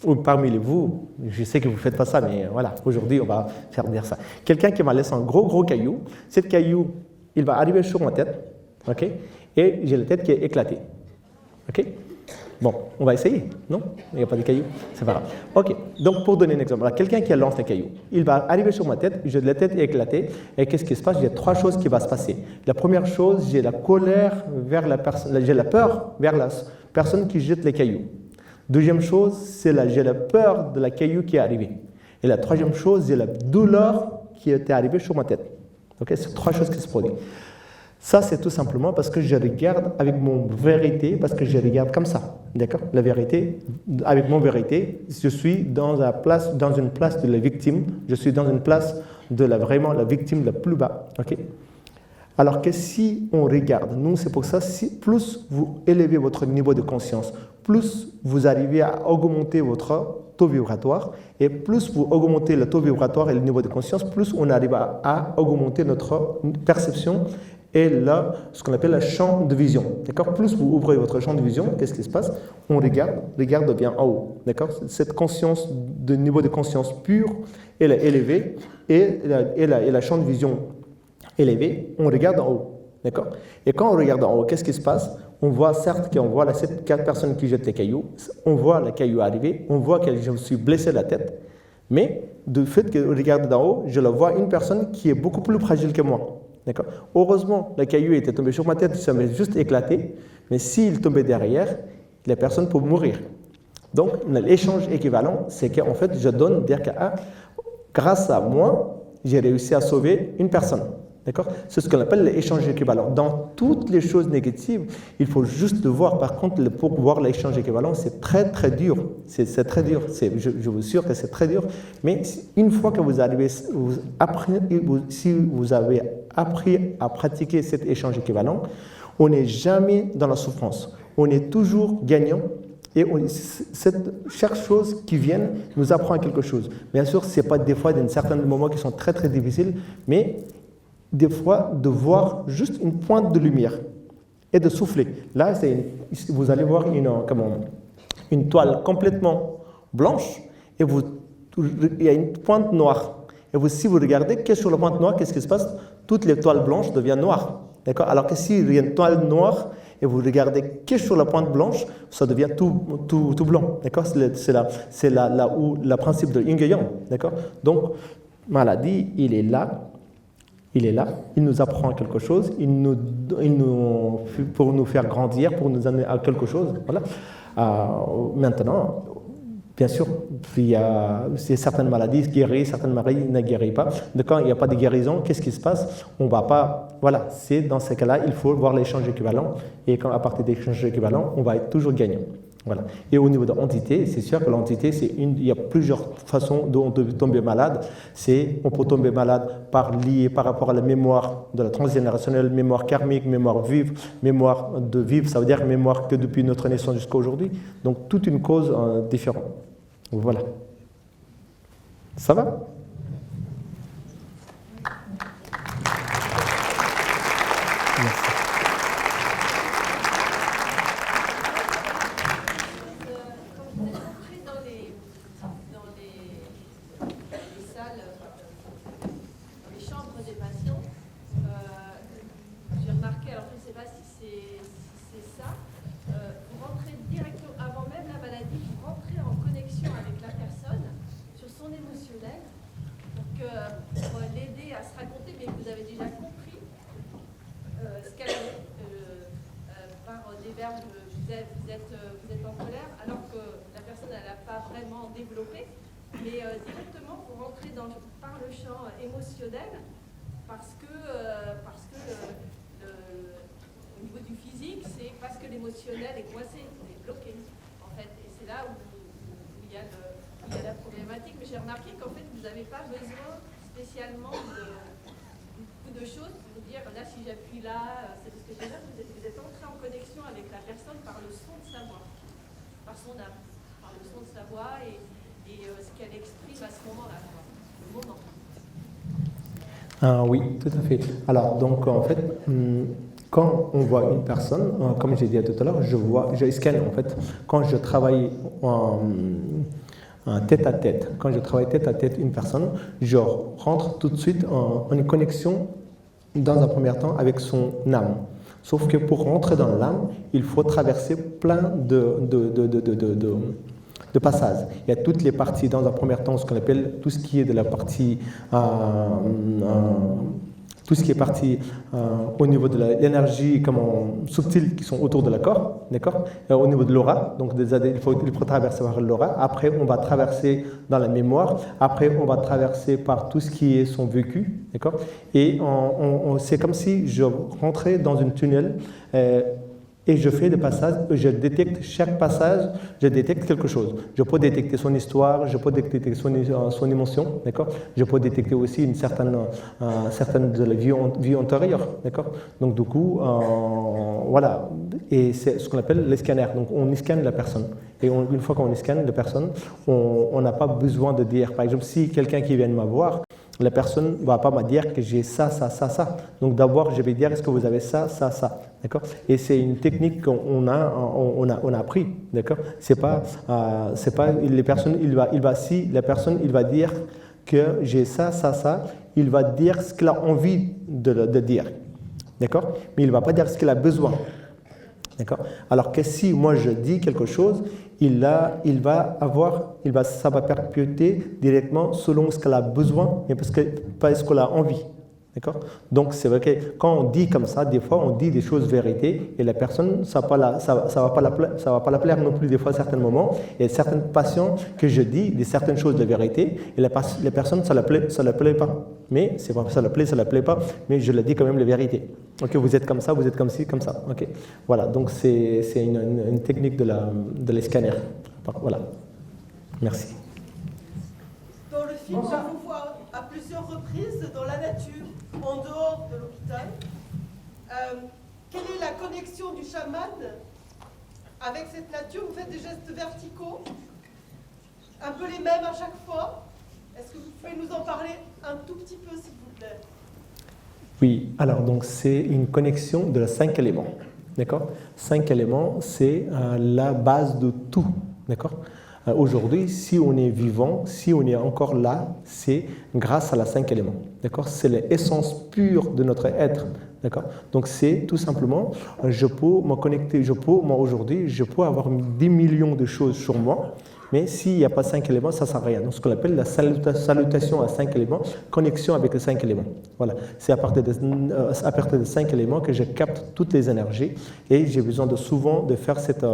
Ou parmi vous, je sais que vous ne faites pas ça, mais voilà, aujourd'hui, on va faire dire ça. Quelqu'un qui m'a laissé un gros caillou, ce caillou, il va arriver sur ma tête, ok? Et j'ai la tête qui est éclatée. Ok? Bon, on va essayer, non? Il n'y a pas de caillou, c'est pas grave. Ok, donc pour donner un exemple, alors, quelqu'un qui lance un caillou, il va arriver sur ma tête, j'ai la tête éclatée, et qu'est-ce qui se passe? J'ai 3 choses qui vont se passer. La première chose, j'ai la colère vers la personne, j'ai la peur vers la personne qui jette les cailloux. Deuxième chose, j'ai la peur de la caillou qui est arrivée. Et la troisième chose, c'est la douleur qui était arrivée sur ma tête. Okay? C'est 3 choses qui se produisent. Ça, c'est tout simplement parce que je regarde avec mon vérité, parce que je regarde comme ça. D'accord? La vérité, avec mon vérité, je suis dans une place de la victime. Je suis dans une place de vraiment la victime la plus bas. Okay? Alors que si on regarde, nous, c'est pour ça, plus vous élevez votre niveau de conscience, plus vous arrivez à augmenter votre taux vibratoire, et plus vous augmentez le taux vibratoire et le niveau de conscience, plus on arrive à augmenter notre perception et ce qu'on appelle le champ de vision. D'accord? Plus vous ouvrez votre champ de vision, qu'est-ce qui se passe? On regarde bien en haut. D'accord? Cette conscience, de niveau de conscience pur, elle est élevée, et la champ de vision élevé, on regarde en haut. D'accord? Et quand on regarde en haut, qu'est-ce qui se passe? On voit certes qu'on voit ces 4 personnes qui jettent les cailloux, on voit le caillou arriver, on voit que je me suis blessé la tête, mais du fait que je regarde d'en haut, je le vois une personne qui est beaucoup plus fragile que moi. D'accord? Heureusement, le caillou était tombé sur ma tête, ça m'a juste éclaté, mais s'il tombait derrière, la personne peut mourir. Donc, l'échange équivalent, c'est qu'en fait, je donne, dire que grâce à moi, j'ai réussi à sauver une personne. D'accord? C'est ce qu'on appelle l'échange équivalent. Dans toutes les choses négatives, il faut juste le voir. Par contre, pour voir l'échange équivalent, c'est très très dur. C'est très dur. Je vous assure que c'est très dur. Mais une fois que vous arrivez, si vous avez appris à pratiquer cet échange équivalent, on n'est jamais dans la souffrance. On est toujours gagnant. Et chaque chose qui vient nous apprend quelque chose. Bien sûr, ce n'est pas des fois, dans certains moments qui sont très très difficiles, mais des fois, de voir juste une pointe de lumière et de souffler. Là, vous allez voir une toile complètement blanche et il y a une pointe noire. Et si vous regardez qu'est-ce sur la pointe noire, qu'est-ce qui se passe? Toutes les toiles blanches deviennent noires. D'accord? Alors que s'il y a une toile noire et vous regardez qu'est-ce sur la pointe blanche, ça devient tout blanc. D'accord? C'est là où le principe de Yin et Yang. D'accord? Donc, maladie, il est là. Il nous apprend quelque chose, pour nous faire grandir, pour nous amener à quelque chose. Voilà. Maintenant, bien sûr, il y a certaines maladies qui guérissent, certaines maladies ne guérissent pas. Quand il n'y a pas de guérison, qu'est-ce qui se passe? On ne va pas. Voilà, c'est dans ces cas-là, il faut voir l'échange équivalent. Et à partir de l'échange équivalent, on va être toujours gagnant. Voilà. Et au niveau de l'entité, c'est sûr que l'entité, il y a plusieurs façons dont on peut tomber malade. On peut tomber malade lié par rapport à la mémoire de la transgénérationnelle, mémoire karmique, mémoire vive, mémoire de vivre, ça veut dire mémoire que depuis notre naissance jusqu'à aujourd'hui. Donc toute une cause différente. Voilà. Ça va? Merci. Vous êtes en colère alors que la personne n'a pas vraiment développé, mais directement vous rentrez par le champ émotionnel parce que au niveau du physique, c'est parce que l'émotionnel est coincé, est bloqué en fait, et c'est là où il y a la problématique. Mais j'ai remarqué qu'en fait vous n'avez pas besoin spécialement de choses pour vous dire là si j'appuie là, c'est parce que déjà vous êtes entré en connexion avec la personne par le son de sa voix, par son âme, par le son de sa voix et ce qu'elle exprime à ce moment-là, le moment. Oui, tout à fait. Alors, donc, en fait, quand on voit une personne, comme j'ai dit tout à l'heure, je scanne, en fait, quand je travaille tête à tête, quand je travaille tête à tête une personne, je rentre tout de suite en une connexion dans un premier temps avec son âme. Sauf que pour rentrer dans l'âme, il faut traverser plein de passages. Il y a toutes les parties dans un premier temps, ce qu'on appelle tout ce qui est de la partie tout ce qui est parti au niveau de l'énergie subtile qui sont autour de la corps, d'accord, au niveau de l'aura, donc il faut traverser par l'aura. Après, on va traverser dans la mémoire. Après, on va traverser par tout ce qui est son vécu, d'accord. Et c'est comme si je rentrais dans une tunnel. Et je fais des passages, je détecte chaque passage, je détecte quelque chose. Je peux détecter son histoire, je peux détecter son émotion, d'accord. Je peux détecter aussi une certaine de la vie antérieure, d'accord. Donc du coup, voilà, et c'est ce qu'on appelle les scanners. Donc on scanne la personne. Et une fois qu'on scanne la personne, on n'a pas besoin de dire, par exemple, si quelqu'un qui vient me voir, la personne ne va pas me dire que j'ai ça. Donc d'abord, je vais dire, est-ce que vous avez ça. D'accord? Et c'est une technique qu'on a appris. D'accord? C'est pas les personnes, si la personne, il va dire que j'ai ça, il va dire ce qu'il a envie de dire. D'accord? Mais il ne va pas dire ce qu'il a besoin. D'accord? Alors que si moi je dis quelque chose, ça va perpétuer directement selon ce qu'elle a besoin, mais pas ce qu'elle a envie. D'accord? Donc c'est vrai que quand on dit comme ça, des fois on dit des choses vérités et la personne, ça va pas la plaire non plus des fois à certains moments. Il y a certaines patients que je dis certaines choses de vérité et la personne, ça la plaît pas. Mais c'est pas ça la plaît pas, mais je le dis quand même la vérité. Ok, vous êtes comme ça, vous êtes comme ci, comme ça. Ok, voilà. Donc c'est une technique de les scanners. Voilà. Merci. Dans le film, on vous voit à plusieurs reprises dans la nature, en dehors de l'hôpital. Quelle est la connexion du chaman avec cette nature? Vous faites des gestes verticaux, un peu les mêmes à chaque fois. Est-ce que vous pouvez nous en parler un tout petit peu, s'il vous plaît? Oui, alors donc c'est une connexion de 5 éléments. D'accord? 5 éléments, c'est la base de tout. D'accord? Aujourd'hui, si on est vivant, si on est encore là, c'est grâce à la 5 éléments. D'accord? C'est l'essence pure de notre être. D'accord? Donc c'est tout simplement, je peux me connecter, moi aujourd'hui, je peux avoir 10 millions de choses sur moi, mais s'il n'y a pas 5 éléments, ça ne sert à rien. Donc ce qu'on appelle la salutation à 5 éléments, connexion avec les 5 éléments. Voilà. C'est à partir de 5 éléments que je capte toutes les énergies et j'ai besoin souvent de faire cette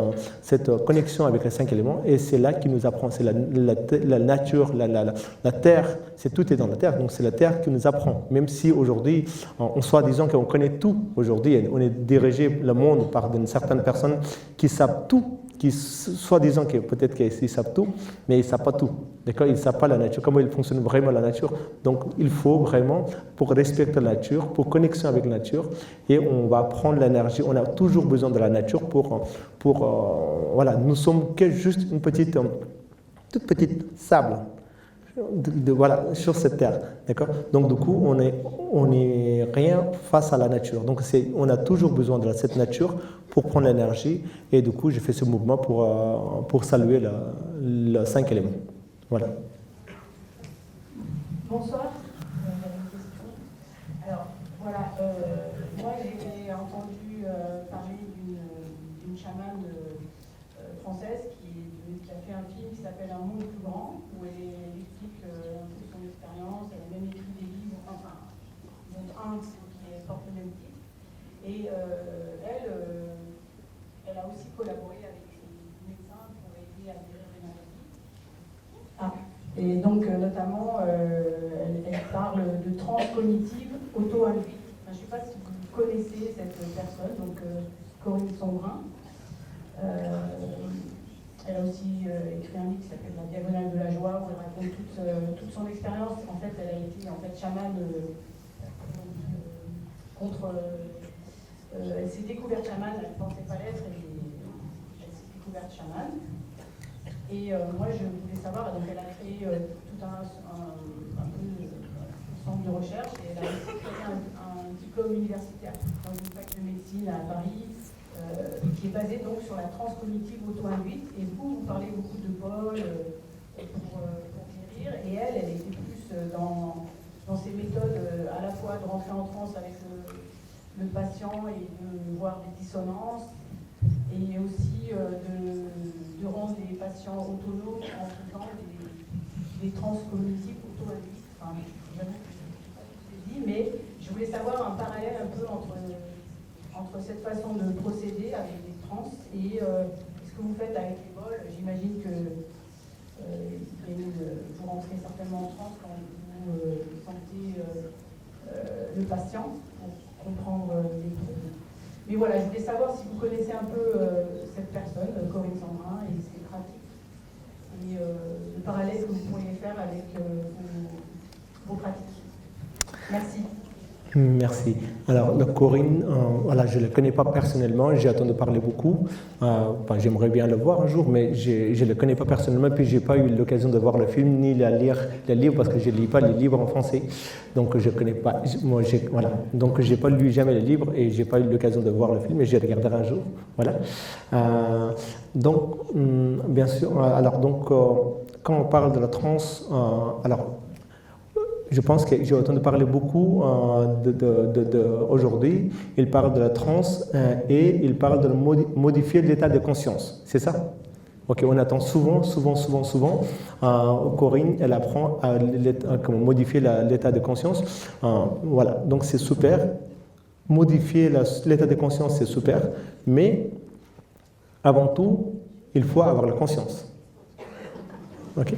connexion avec les 5 éléments et c'est là qu'il nous apprend. C'est la nature, la terre, tout est dans la terre, donc c'est la terre qui nous apprend. Même si aujourd'hui, on soit disant qu'on connaît tout, aujourd'hui on est dirigé le monde par certaines personnes qui savent tout, qui soi-disant que peut-être qu'ils savent tout, mais ils ne savent pas tout. D'accord? Ils ne savent pas la nature, comment il fonctionne vraiment la nature. Donc il faut vraiment, pour respecter la nature, pour connexion avec la nature, et on va prendre l'énergie. On a toujours besoin de la nature voilà, nous sommes que juste une toute petite sable. Voilà, sur cette terre, d'accord? Donc du coup, on est rien face à la nature. Donc on a toujours besoin de cette nature pour prendre l'énergie. Et du coup, j'ai fait ce mouvement pour saluer le 5 éléments. Voilà. Bonsoir. Alors, voilà, moi j'ai entendu parler d'une chamane française qui a fait un film qui s'appelle Un monde plus grand, où elle explique un peu son expérience. Elle a même écrit des livres, enfin, dont un qui porte le même titre. Et elle a aussi collaboré avec des médecins pour aider à guérir les maladies. Et donc, notamment, elle parle de transcognitive auto-induite. Enfin, je ne sais pas si vous connaissez cette personne, donc Corinne Sambrin. Elle a aussi écrit un livre qui s'appelle La Diagonale de la Joie, où elle raconte toute son expérience. En fait, elle a été chamane elle s'est découverte chamane, elle ne pensait pas l'être, elle s'est découverte chamane. Et moi, je voulais savoir, donc elle a créé tout un centre de recherche, et elle a aussi créé un diplôme universitaire dans une fac de médecine à Paris, qui est basé donc sur la transcognitive auto-induite. Et vous parlez beaucoup de bol pour guérir, et elle était plus dans ces méthodes à la fois de rentrer en transe avec le patient et de voir des dissonances, et aussi de rendre les patients autonomes en faisant des transcognitives auto-induites. Enfin, j'avoue que je ne sais pas tout ce que je dis, mais je voulais savoir un parallèle un peu entre cette façon de procéder avec des trans et ce que vous faites avec les bols. J'imagine que vous rentrez certainement en transe quand vous sentez le patient pour comprendre les troubles. Mais voilà, je voulais savoir si vous connaissez un peu cette personne, Corinne Sambrin, et ses pratiques, et le parallèle que vous pourriez faire avec vos pratiques. Merci. Merci. Alors, Corinne, voilà, je ne la connais pas personnellement, j'ai entendu parler beaucoup. J'aimerais bien le voir un jour, mais je ne le connais pas personnellement, puis je n'ai pas eu l'occasion de voir le film ni de lire les livres, parce que je ne lis pas les livres en français. Donc, je ne connais pas. Voilà. Donc, je n'ai pas lu jamais les livres et je n'ai pas eu l'occasion de voir le film, mais je regarderai un jour. Voilà. Donc, bien sûr, alors, donc, quand on parle de la transe, alors, je pense que j'ai entendu parler beaucoup aujourd'hui. Il parle de la transe et il parle de modifier l'état de conscience. C'est ça? Ok, on attend souvent. Corinne, elle apprend à comment modifier l'état de conscience. Voilà, donc c'est super. Modifier l'état de conscience, c'est super. Mais avant tout, il faut avoir la conscience. Ok.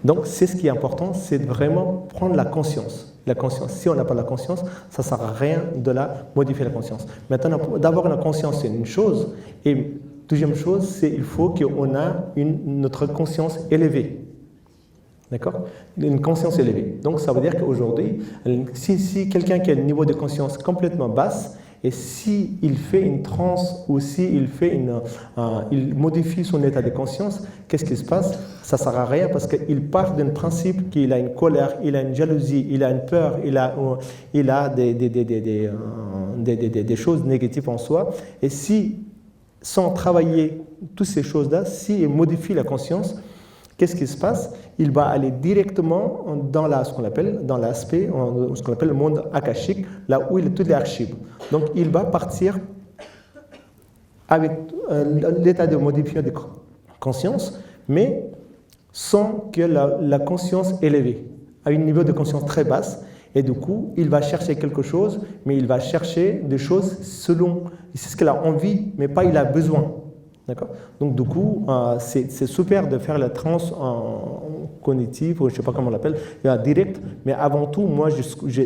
Donc c'est ce qui est important, c'est de vraiment prendre la conscience. La conscience. Si on n'a pas la conscience, ça ne sert à rien de modifier la conscience. Maintenant, d'avoir la conscience, c'est une chose. Et deuxième chose, c'est qu'il faut qu'on ait notre conscience élevée. D'accord? Une conscience élevée. Donc ça veut dire qu'aujourd'hui, si quelqu'un qui a un niveau de conscience complètement basse, et s'il fait une transe ou s'il il modifie son état de conscience, qu'est-ce qui se passe? Ça ne sert à rien parce qu'il part d'un principe qu'il a une colère, il a une jalousie, il a une peur, il a des choses négatives en soi. Et si, sans travailler toutes ces choses-là, s'il modifie la conscience, qu'est-ce qui se passe? Il va aller directement dans ce qu'on appelle le monde akashique, là où il y a toutes les archives. Donc il va partir avec l'état de modifier de conscience, mais sans que la conscience élevée, à un niveau de conscience très basse. Et du coup, il va chercher quelque chose, mais il va chercher des choses selon, c'est ce qu'il a envie, mais pas il a besoin. D'accord? Donc du coup, c'est super de faire la transe cognitive, ou je ne sais pas comment on l'appelle, direct, mais avant tout, moi,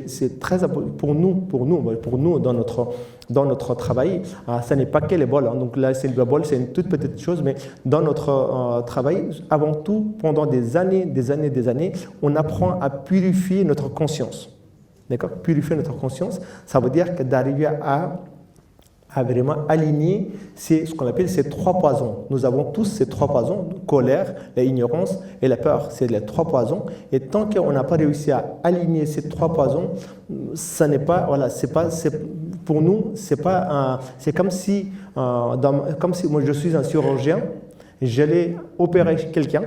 c'est très pour nous dans notre travail, ça n'est pas que les bols. Donc là, le bol, c'est une toute petite chose, mais dans notre travail, avant tout, pendant des années, on apprend à purifier notre conscience. D'accord? Purifier notre conscience, ça veut dire que d'arriver à vraiment aligner ce qu'on appelle ces trois poisons. Nous avons tous ces trois poisons, colère, l'ignorance et la peur. C'est les trois poisons. Et tant qu'on n'a pas réussi à aligner ces trois poisons, ça n'est pas, voilà, pour nous, c'est comme si moi je suis un chirurgien. J'allais opérer quelqu'un,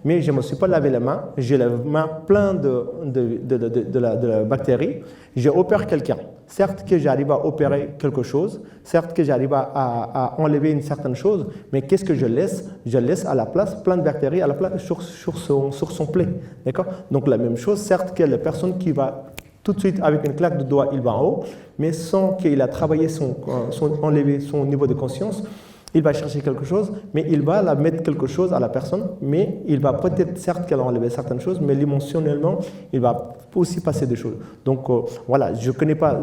mais je ne me suis pas lavé les mains, j'ai les mains pleines de la bactérie, j'opère quelqu'un. Certes que j'arrive à opérer quelque chose, certes que j'arrive à enlever une certaine chose, mais qu'est-ce que je laisse? Je laisse à la place plein de bactéries à la place sur son plaie. D'accord? Donc la même chose, certes que la personne qui va tout de suite avec une claque de doigts, il va en haut, mais sans qu'il a travaillé enlever son niveau de conscience, il va chercher quelque chose, mais il va la mettre quelque chose à la personne, mais il va peut-être, certes qu'elle a enlevé certaines choses, mais émotionnellement, il va aussi passer des choses. Donc voilà, je ne connais pas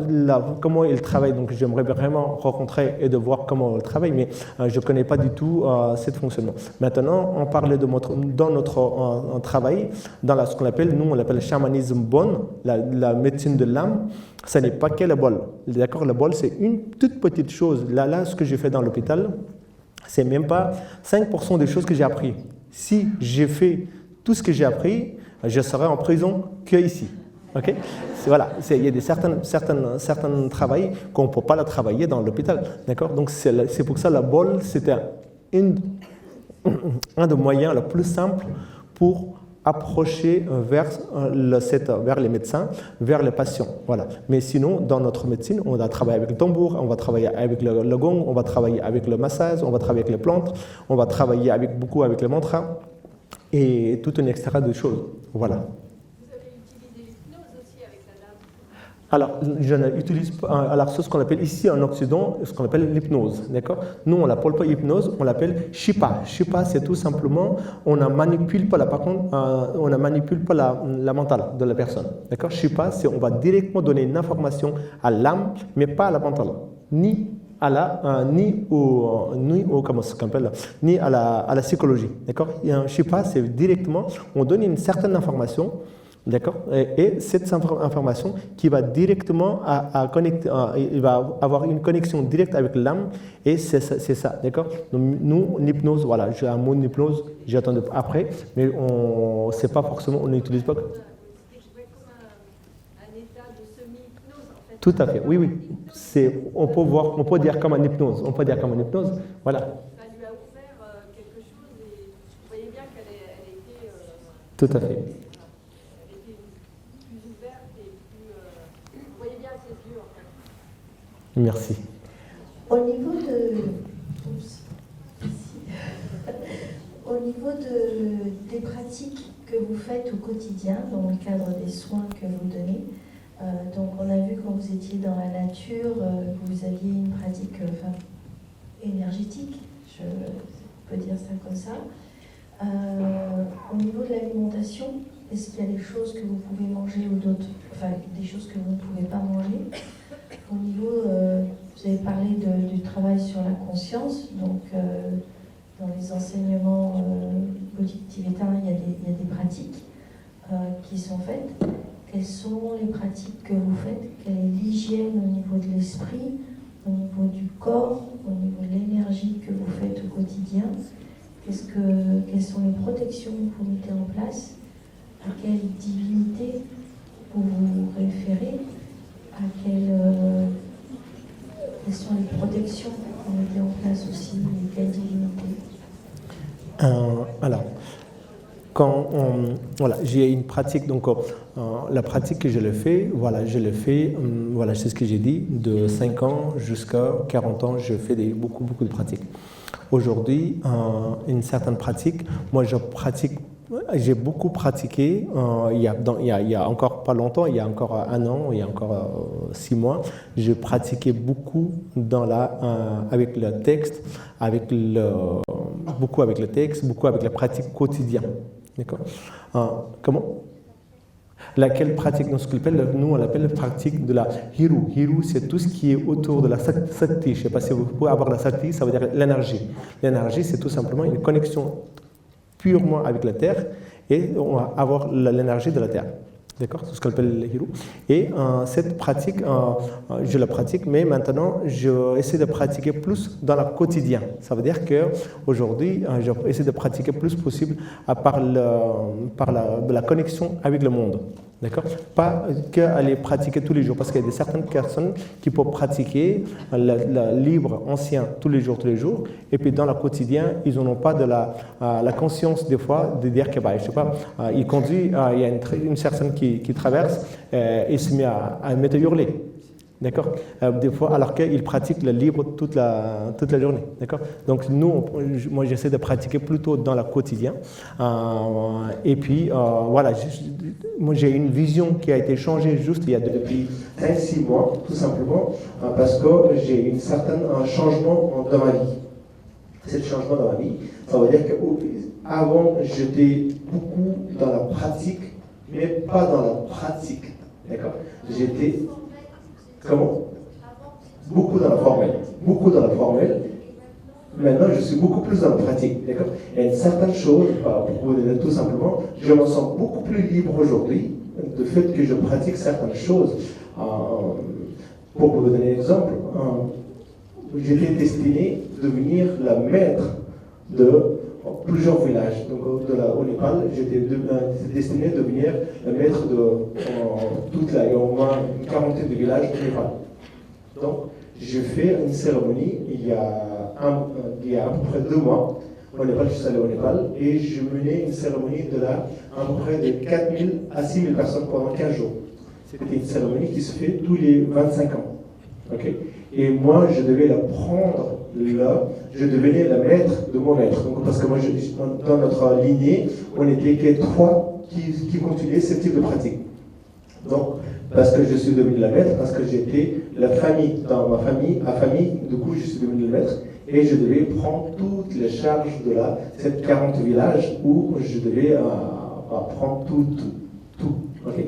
comment il travaille, donc j'aimerais vraiment rencontrer et de voir comment il travaille, mais je ne connais pas du tout ce fonctionnement. Maintenant, on parlait dans notre travail, dans ce qu'on appelle, nous on l'appelle le chamanisme bon, la médecine de l'âme. Ce n'est pas que le bol. D'accord, le bol, c'est une toute petite chose. Là, ce que j'ai fait dans l'hôpital, c'est même pas 5% des choses que j'ai appris. Si j'ai fait tout ce que j'ai appris, je serai en prison que ici. Ok? Voilà, il y a certains travails qu'on ne peut pas travailler dans l'hôpital. D'accord? Donc c'est pour ça que la bol, c'était un des moyens les plus simples pour approcher vers les médecins, vers les patients. Voilà. Mais sinon, dans notre médecine, on va travailler avec le tambour, on va travailler avec le gong, on va travailler avec le massage, on va travailler avec les plantes, on va travailler beaucoup avec les mantras et tout un extra de choses. Voilà. Vous avez utilisé l'hypnose aussi avec la dame? Alors, je n'utilise pas ce qu'on appelle ici en Occident, ce qu'on appelle l'hypnose, d'accord? Nous, on l'appelle pas hypnose, on l'appelle shipa. Shipa, c'est tout simplement, on ne manipule pas la mentale de la personne, d'accord? Shipa, c'est on va directement donner une information à l'âme, mais pas à la mentale, ni à la psychologie, d'accord? Shipa, c'est directement, on donne une certaine information. D'accord? Et cette information qui va directement connecter, il va avoir une connexion directe avec l'âme, et c'est ça, d'accord? Donc, nous, l'hypnose, voilà, j'ai un mot d'hypnose, j'attends après, mais c'est pas forcément, on n'utilise pas. Tout à fait, oui. On peut dire comme un hypnose, voilà. Ça lui a ouvert quelque chose et vous voyez bien qu'elle a été. Tout à fait. Merci. Au niveau de... niveau des pratiques que vous faites au quotidien, dans le cadre des soins que vous donnez, donc on a vu quand vous étiez dans la nature, que vous aviez une pratique énergétique, je peux dire ça comme ça. Au niveau de l'alimentation, est-ce qu'il y a des choses que vous pouvez manger ou d'autres, enfin des choses que vous ne pouvez pas manger? Au niveau, vous avez parlé du travail sur la conscience, donc dans les enseignements bouddhiques tibétains, il y a des pratiques qui sont faites. Quelles sont les pratiques que vous faites? Quelle est l'hygiène au niveau de l'esprit, au niveau du corps, au niveau de l'énergie que vous faites au quotidien? Quelles sont les protections que vous mettez en place? À quelle divinité vous vous référez? À quelles sont les protections que vous mettez en place aussi? Et quelle divinité? Alors, voilà, j'ai une pratique, donc la pratique que je le fais, voilà, c'est ce que j'ai dit, de 5 ans jusqu'à 40 ans, je fais beaucoup de pratiques. Aujourd'hui, une certaine pratique, moi j'ai beaucoup pratiqué, il y a encore pas longtemps, il y a encore 1 an, il y a encore 6 mois, je pratiquais beaucoup avec le texte, beaucoup avec le texte, beaucoup avec la pratique quotidienne. D'accord. Comment? Laquelle pratique, nous on l'appelle la pratique de la Hiru. Hiru, c'est tout ce qui est autour de la Sakti. Je ne sais pas si vous pouvez avoir la Sakti, ça veut dire l'énergie. L'énergie, c'est tout simplement une connexion purement avec la Terre et on va avoir l'énergie de la Terre. D'accord, c'est ce qu'on appelle le Hiru. Et cette pratique, je la pratique, mais maintenant, j'essaie de pratiquer plus dans le quotidien. Ça veut dire qu'aujourd'hui, j'essaie de pratiquer plus possible par la connexion avec le monde. D'accord? Pas qu'aller pratiquer tous les jours, parce qu'il y a certaines personnes qui peuvent pratiquer le libre ancien tous les jours, et puis dans le quotidien, ils n'ont pas de la conscience des fois de dire que, je sais pas, il conduit, il y a une personne qui traverse, et il se met à mettre à hurler. D'accord? Des fois, alors qu'il pratique le libre toute la journée. D'accord? Donc, moi, j'essaie de pratiquer plutôt dans le quotidien. Et puis, voilà, moi, j'ai une vision qui a été changée juste depuis 5-6 mois, tout simplement, parce que j'ai eu un changement dans ma vie. Ce changement dans ma vie, ça veut dire qu'avant, j'étais beaucoup dans la pratique, mais pas dans la pratique. D'accord? J'étais... Comment? Beaucoup dans la formelle. Maintenant, je suis beaucoup plus dans la pratique. D'accord? Il y a une certaine chose, pour vous dire tout simplement, je me sens beaucoup plus libre aujourd'hui du fait que je pratique certaines choses. Pour vous donner un exemple, j'étais destiné à devenir la maître de plusieurs villages. Donc, au Népal, j'étais destiné à devenir le maître de il y a au moins une quarantaine de villages au Népal. Donc, j'ai fait une cérémonie il y a à peu près 2 mois. Au Népal, je suis allé au Népal et je menais une cérémonie à peu près de 4000 à 6000 personnes pendant 15 jours. C'était une cérémonie qui se fait tous les 25 ans. Okay? Et moi, je devais la prendre là, je devenais la maître de mon maître. Donc, parce que moi, dans notre lignée, on n'était que 3 qui continuaient ce type de pratique. Donc, parce que je suis devenu la maître, parce que j'étais la famille, dans ma famille, du coup, je suis devenu le maître, et je devais prendre toutes les charges de ces 40 villages où je devais prendre tout. Okay.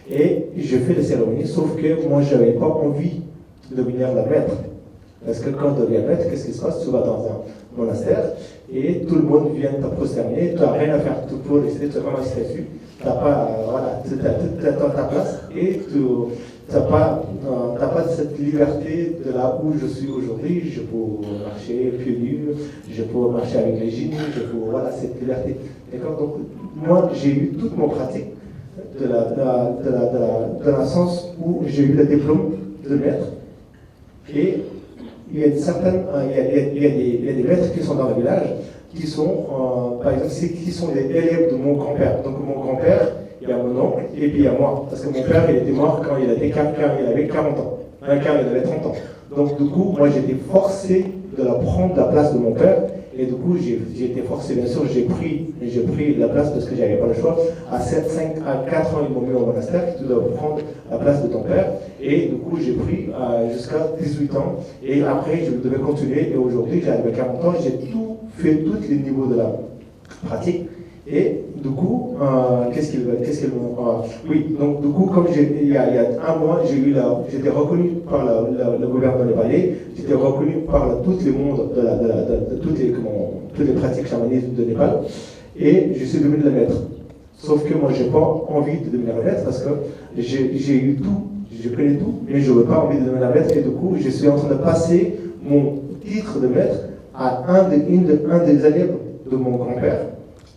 Et je fais les cérémonies, sauf que moi, je n'avais pas envie de devenir la maître. Parce que quand tu deviens maître, qu'est-ce qui se passe? Tu vas dans un monastère et tout le monde vient te prosterner, tu n'as rien à faire, tu peux rester, tu as vraiment un statut, tu n'as pas, tu as ta place et tu n'as pas cette liberté de là où je suis aujourd'hui. Je peux marcher pieds nus, je peux marcher avec les jeans, cette liberté. D'accord? Donc, moi, j'ai eu toute mon pratique de la sens où j'ai eu le diplôme de maître. Et il y a des maîtres qui sont dans le village, qui sont, par exemple, qui sont des élèves de mon grand-père. Donc mon grand-père, il y a mon oncle, et puis il y a moi. Parce que mon père, il était mort quand il avait 40 ans. Quand il avait 30 ans. Donc du coup, moi j'étais forcé de prendre la place de mon père, Et du coup, j'ai été forcé, bien sûr, j'ai pris la place parce que j'avais pas le choix. À 4 ans, ils m'ont mis au monastère, tu dois prendre la place de ton père. Et du coup, j'ai pris jusqu'à 18 ans. Et après, je devais continuer. Et aujourd'hui, j'arrive à 40 ans, j'ai tout fait, tous les niveaux de la pratique. Et du coup, qu'est-ce qu'ils m'ont... oui, donc du coup, comme il y a un mois, j'étais reconnu par le gouvernement népalais, j'étais reconnu par tous les mondes de toutes les pratiques chamanisme de Népal, et je suis devenu le maître. Sauf que moi, je n'ai pas envie de devenir le maître parce que j'ai eu tout, je connais tout, mais je n'ai pas envie de devenir le maître, et du coup, je suis en train de passer mon titre de maître à un des élèves de mon grand-père,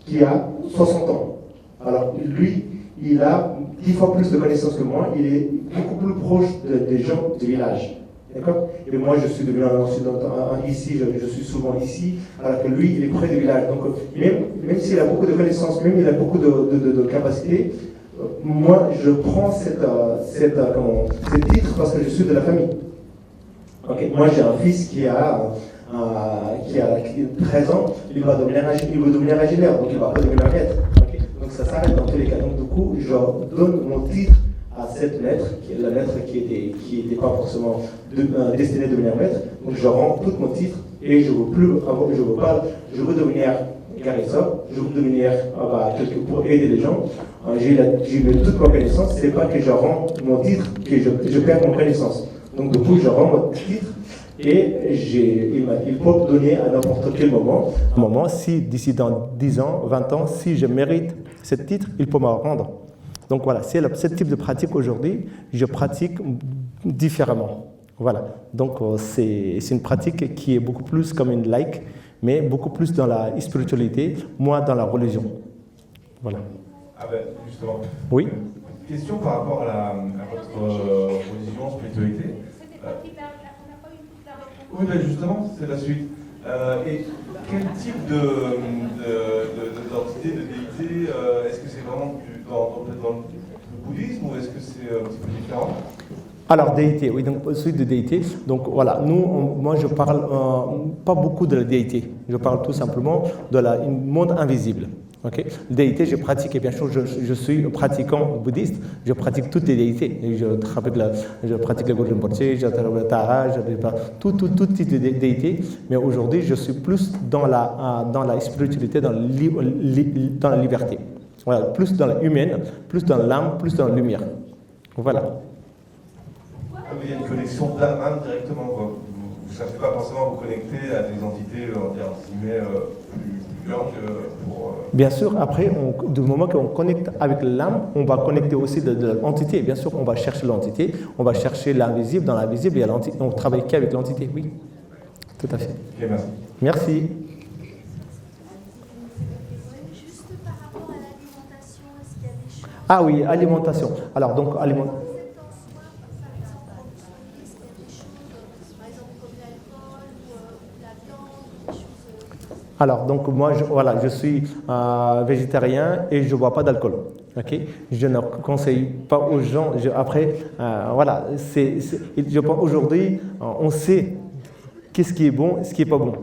qui a 60 ans. Alors lui, il a 10 fois plus de connaissances que moi, il est beaucoup plus proche des gens du village. D'accord? Et moi, je suis devenu un occidental ici, je suis souvent ici, alors que lui, il est près du village. Donc même s'il a beaucoup de connaissances, même s'il a beaucoup de capacités, moi, je prends ces titres parce que je suis de la famille. Okay? Moi, j'ai un fils qui a 13 ans, il va devenir ingénieur, donc il ne va pas devenir maître. Okay? Donc ça s'arrête dans tous les cas. Donc du coup, je donne mon titre à cette maître, qui est la maître qui n'était pas forcément destinée à devenir maître. Donc je rends tout mon titre et je veux devenir guérisseur, je veux devenir pour aider les gens. J'ai mis toute ma connaissance, c'est pas que je rends mon titre que je perds mon connaissance. Donc du coup, je rends mon titre. Et il peut donner à n'importe quel moment, si d'ici dans 10 ans, 20 ans, si je mérite ce titre, il peut me rendre. Donc voilà, c'est ce type de pratique aujourd'hui, je pratique différemment. Voilà, donc c'est une pratique qui est beaucoup plus comme une laïque, mais beaucoup plus dans la spiritualité, moins dans la religion. Voilà. Ah ben, justement. Oui. Question par rapport à votre religion, spiritualité. Oui, ben justement, c'est la suite. Et quel type d'entité, de déité, est-ce que c'est vraiment dans le bouddhisme ou est-ce que c'est un petit peu différent? Alors, déité, oui, donc suite de déité. Donc voilà, moi je parle pas beaucoup de la déité, je parle tout simplement de monde invisible. Okay. Déité, je pratique, et bien sûr, je suis pratiquant bouddhiste, je pratique toutes les déités. Je pratique le Golden Rinpoche, je pratique le Tara, tout type de déités. Mais aujourd'hui, je suis plus dans la spiritualité, dans la liberté. Voilà, plus dans l'humaine, plus dans l'âme, plus dans la lumière. Voilà. Il y a une connexion d'âme directement, quoi. Vous ne cherchez pas forcément à vous connecter à des entités, Bien sûr, après, du moment qu'on connecte avec l'âme, on va connecter aussi de l'entité. Bien sûr, on va chercher l'entité, on va chercher l'invisible. Dans l'invisible, il y a l'entité. On travaille qu'avec l'entité, oui. Tout à fait. Okay, merci. Merci. Juste par rapport à l'alimentation, est-ce qu'il y a des choses... Ah oui, alimentation. Alors, donc, alimentation. Alors, donc moi, je suis végétarien et je ne bois pas d'alcool. Okay? Je ne conseille pas aux gens. Aujourd'hui, on sait qu'est-ce qui est bon et ce qui n'est pas bon.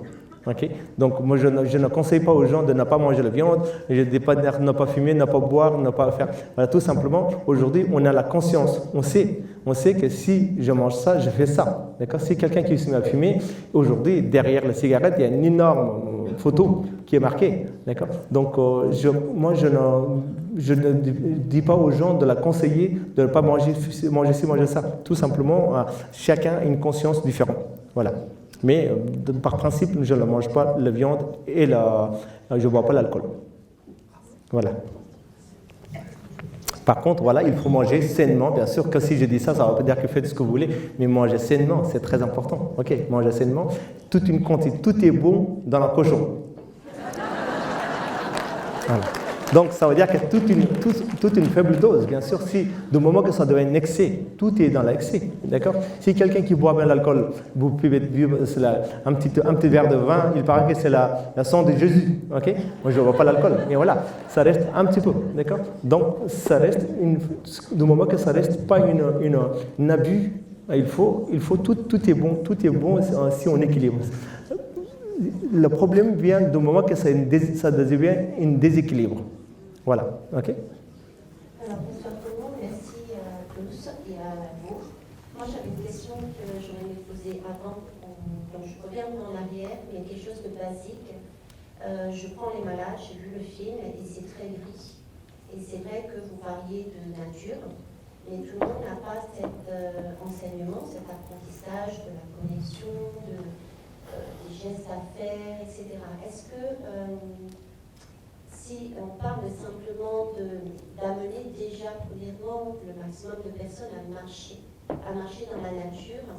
Okay? Donc, moi, je ne conseille pas aux gens de ne pas manger la viande, de ne pas fumer, ne pas boire, ne pas faire... Voilà, tout simplement, aujourd'hui, on a la conscience. On sait que si je mange ça, je fais ça. D'accord? Si quelqu'un qui se met à fumer, aujourd'hui, derrière la cigarette, il y a une énorme photo qui est marquée. D'accord? Donc, je ne dis pas aux gens de la conseiller de ne pas manger ci, manger ça. Tout simplement, chacun a une conscience différente. Voilà. Mais par principe, je ne mange pas la viande et je ne bois pas l'alcool. Voilà. Par contre, voilà, il faut manger sainement. Bien sûr que si je dis ça, ça ne va pas dire que faites ce que vous voulez, mais manger sainement, c'est très important. Ok, manger sainement. Toute une quantité, tout est bon dans la cochon. Voilà. Donc, ça veut dire que toute une faible dose, bien sûr, si du moment que ça devient un excès, tout est dans l'excès, d'accord? Si quelqu'un qui boit bien l'alcool, vous pouvez un petit verre de vin, il paraît que c'est la sang de Jésus, ok? Moi, je ne bois pas l'alcool, mais voilà, ça reste un petit peu, d'accord? Donc, ça reste, du moment que ça reste pas un abus, il faut tout est bon si on équilibre. le problème vient du moment que ça devient un déséquilibre. Voilà, ok. Alors, bonsoir tout le monde, merci à tous et à vous. Moi, j'avais une question que j'aurais aimé poser avant, donc je reviens en arrière, mais quelque chose de basique. Je prends les malades, j'ai vu le film et c'est très gris. Et c'est vrai que vous parliez de nature, mais tout le monde n'a pas cet enseignement, cet apprentissage de la connexion, des gestes à faire, etc. Est-ce que si on parle simplement d'amener déjà premièrement le maximum de personnes à marcher dans la nature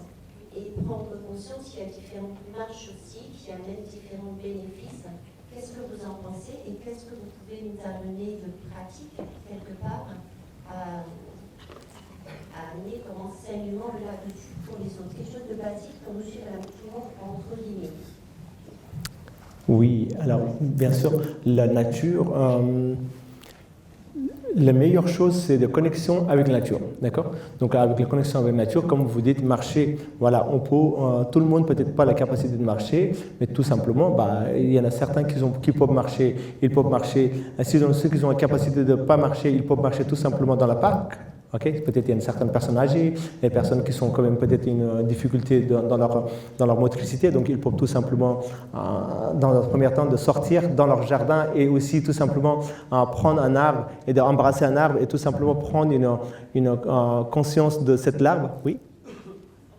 et prendre conscience qu'il y a différentes marches aussi, qui amènent différents bénéfices, qu'est-ce que vous en pensez et qu'est-ce que vous pouvez nous amener de pratique quelque part à amener comme enseignement là-dessus pour les autres? Quelque chose de basique pour nous suivre tout le monde entre guillemets. Oui, alors bien sûr, la nature, la meilleure chose, c'est la connexion avec la nature, d'accord? Donc avec la connexion avec la nature, comme vous dites, marcher, voilà, on peut, tout le monde peut-être pas la capacité de marcher, mais tout simplement, il y en a certains qui peuvent marcher, ceux qui ont la capacité de ne pas marcher, ils peuvent marcher tout simplement dans le parc. Okay? Peut-être il y a une certaine personne âgée, des personnes qui sont quand même peut-être une difficulté dans leur motricité, donc ils peuvent tout simplement, dans le premier temps, de sortir dans leur jardin et aussi tout simplement prendre un arbre et d'embrasser un arbre et tout simplement prendre une conscience de cet arbre. Oui. En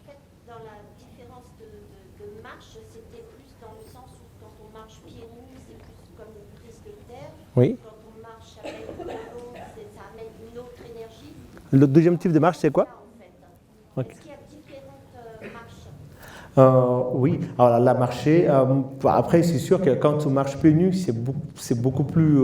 fait, dans la différence de marche, c'était plus dans le sens où quand on marche pieds nus, c'est plus comme une prise de terre. Oui. Quand on marche avec le vélo, ça amène une autre énergie. Le deuxième type de marche, c'est quoi? Okay. Est-ce qu'il y a différentes marches? Oui, alors la marcher, après c'est sûr que quand on marche pieds nus, c'est beaucoup plus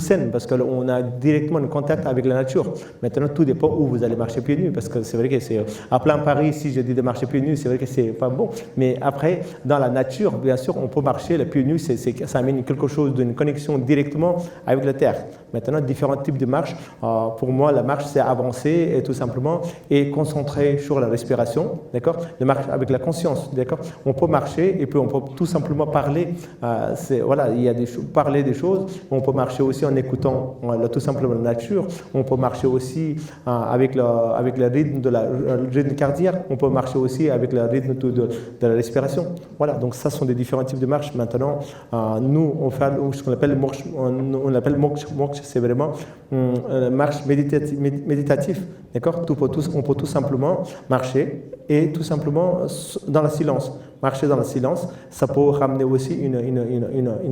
sain parce qu'on a directement un contact avec la nature. Maintenant, tout dépend où vous allez marcher pieds nus parce que c'est vrai que c'est à plein Paris, si je dis de marcher pieds nus, c'est vrai que c'est pas bon. Mais après, dans la nature, bien sûr, on peut marcher les pieds nus, ça amène quelque chose d'une connexion directement avec la terre. Maintenant, différents types de marches. Pour moi, la marche, c'est avancer et tout simplement et concentrer sur la respiration, d'accord? La marche avec la conscience, d'accord? On peut marcher et puis on peut tout simplement parler. Voilà, il y a parler des choses. On peut marcher aussi en écoutant tout simplement la nature. On peut marcher aussi avec le rythme cardiaque. On peut marcher aussi avec le rythme de la respiration. Voilà, donc ça sont des différents types de marches. Maintenant, nous, on fait ce qu'on appelle moksha, c'est vraiment une marche méditative. D'accord? On peut tout simplement marcher et tout simplement dans le silence. Marcher dans le silence, ça peut ramener aussi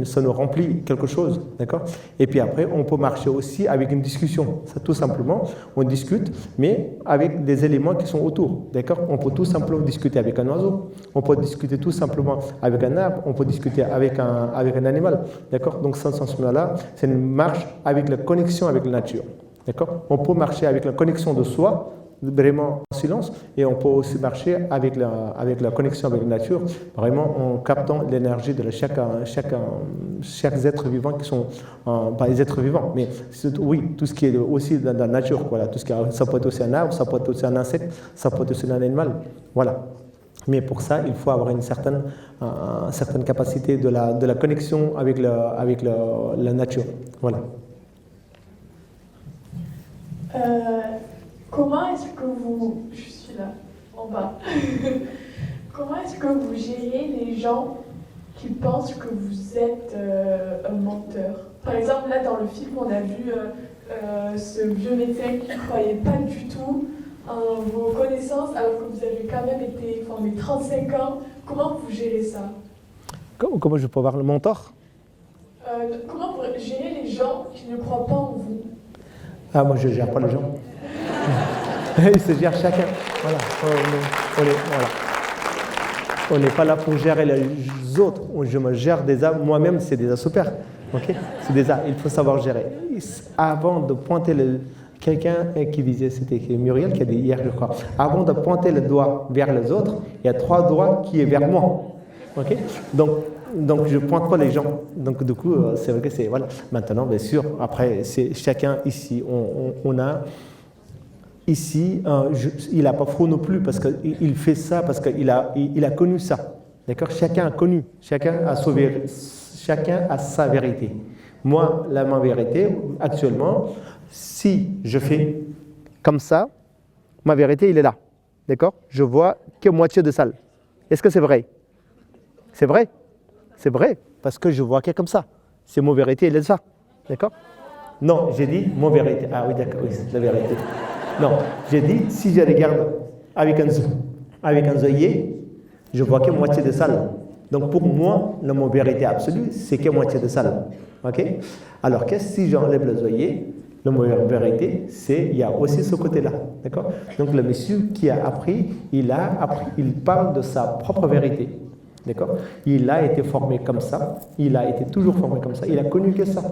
ça nous remplit quelque chose, d'accord? Et puis après, on peut marcher aussi avec une discussion. Ça, tout simplement, on discute, mais avec des éléments qui sont autour, d'accord? On peut tout simplement discuter avec un oiseau, on peut discuter tout simplement avec un arbre, on peut discuter avec un animal, d'accord? Donc, ce sens-là, c'est une marche avec la connexion avec la nature, d'accord? On peut marcher avec la connexion de soi, vraiment en silence, et on peut aussi marcher avec la connexion avec la nature, vraiment en captant l'énergie de chaque être vivant qui sont pas les êtres vivants, mais oui, tout ce qui est aussi dans la nature, voilà, tout ce qui ça peut être aussi un arbre, ça peut être aussi un insecte, ça peut être aussi un animal, voilà. Mais pour ça, il faut avoir une certaine capacité de la connexion avec la nature, voilà. Comment est-ce que vous... Je suis là, en bas. Comment est-ce que vous gérez les gens qui pensent que vous êtes un menteur? Par exemple, là, dans le film, on a vu ce vieux médecin qui ne croyait pas du tout en vos connaissances, alors que vous avez quand même été formé 35 ans. Comment vous gérez ça? Comment je peux avoir le mentor? Comment vous gérez les gens qui ne croient pas en vous? Ah, moi, je ne gère pas les gens. Il se gère chacun. Voilà. On n'est pas là pour gérer les autres. Je me gère déjà moi-même, c'est déjà super. Okay? C'est déjà, il faut savoir gérer. Avant de pointer quelqu'un qui disait, c'était Muriel qui a dit hier, je crois, avant de pointer le doigt vers les autres, il y a 3 doigts qui est vers moi. Okay? Donc je ne pointe pas les gens. Donc du coup, c'est vrai que c'est... Voilà. Maintenant, bien sûr, après, c'est chacun ici. On a... Ici, il n'a pas faux non plus parce qu'il fait ça, parce qu'il a connu ça. D'accord? Chacun a connu, chacun a sa vérité. Moi, ma vérité, actuellement, si je fais comme ça, ma vérité, il est là. D'accord? Je vois que moitié de salle. Est-ce que c'est vrai? C'est vrai? C'est vrai, parce que je vois que comme ça. C'est mon vérité, il est ça. D'accord? Non, j'ai dit mon vérité. Ah oui, d'accord, oui, c'est la vérité. Non, j'ai dit, si je regarde avec un œillet, je vois que moitié de salle. Donc pour moi, mon vérité absolue, c'est que moitié de salle. Ok? Alors que si j'enlève les œillets, la vérité, il y a aussi ce côté-là. D'accord? Donc le monsieur qui a appris, il parle de sa propre vérité. D'accord? Il a été formé comme ça, il a été toujours formé comme ça, il a connu que ça.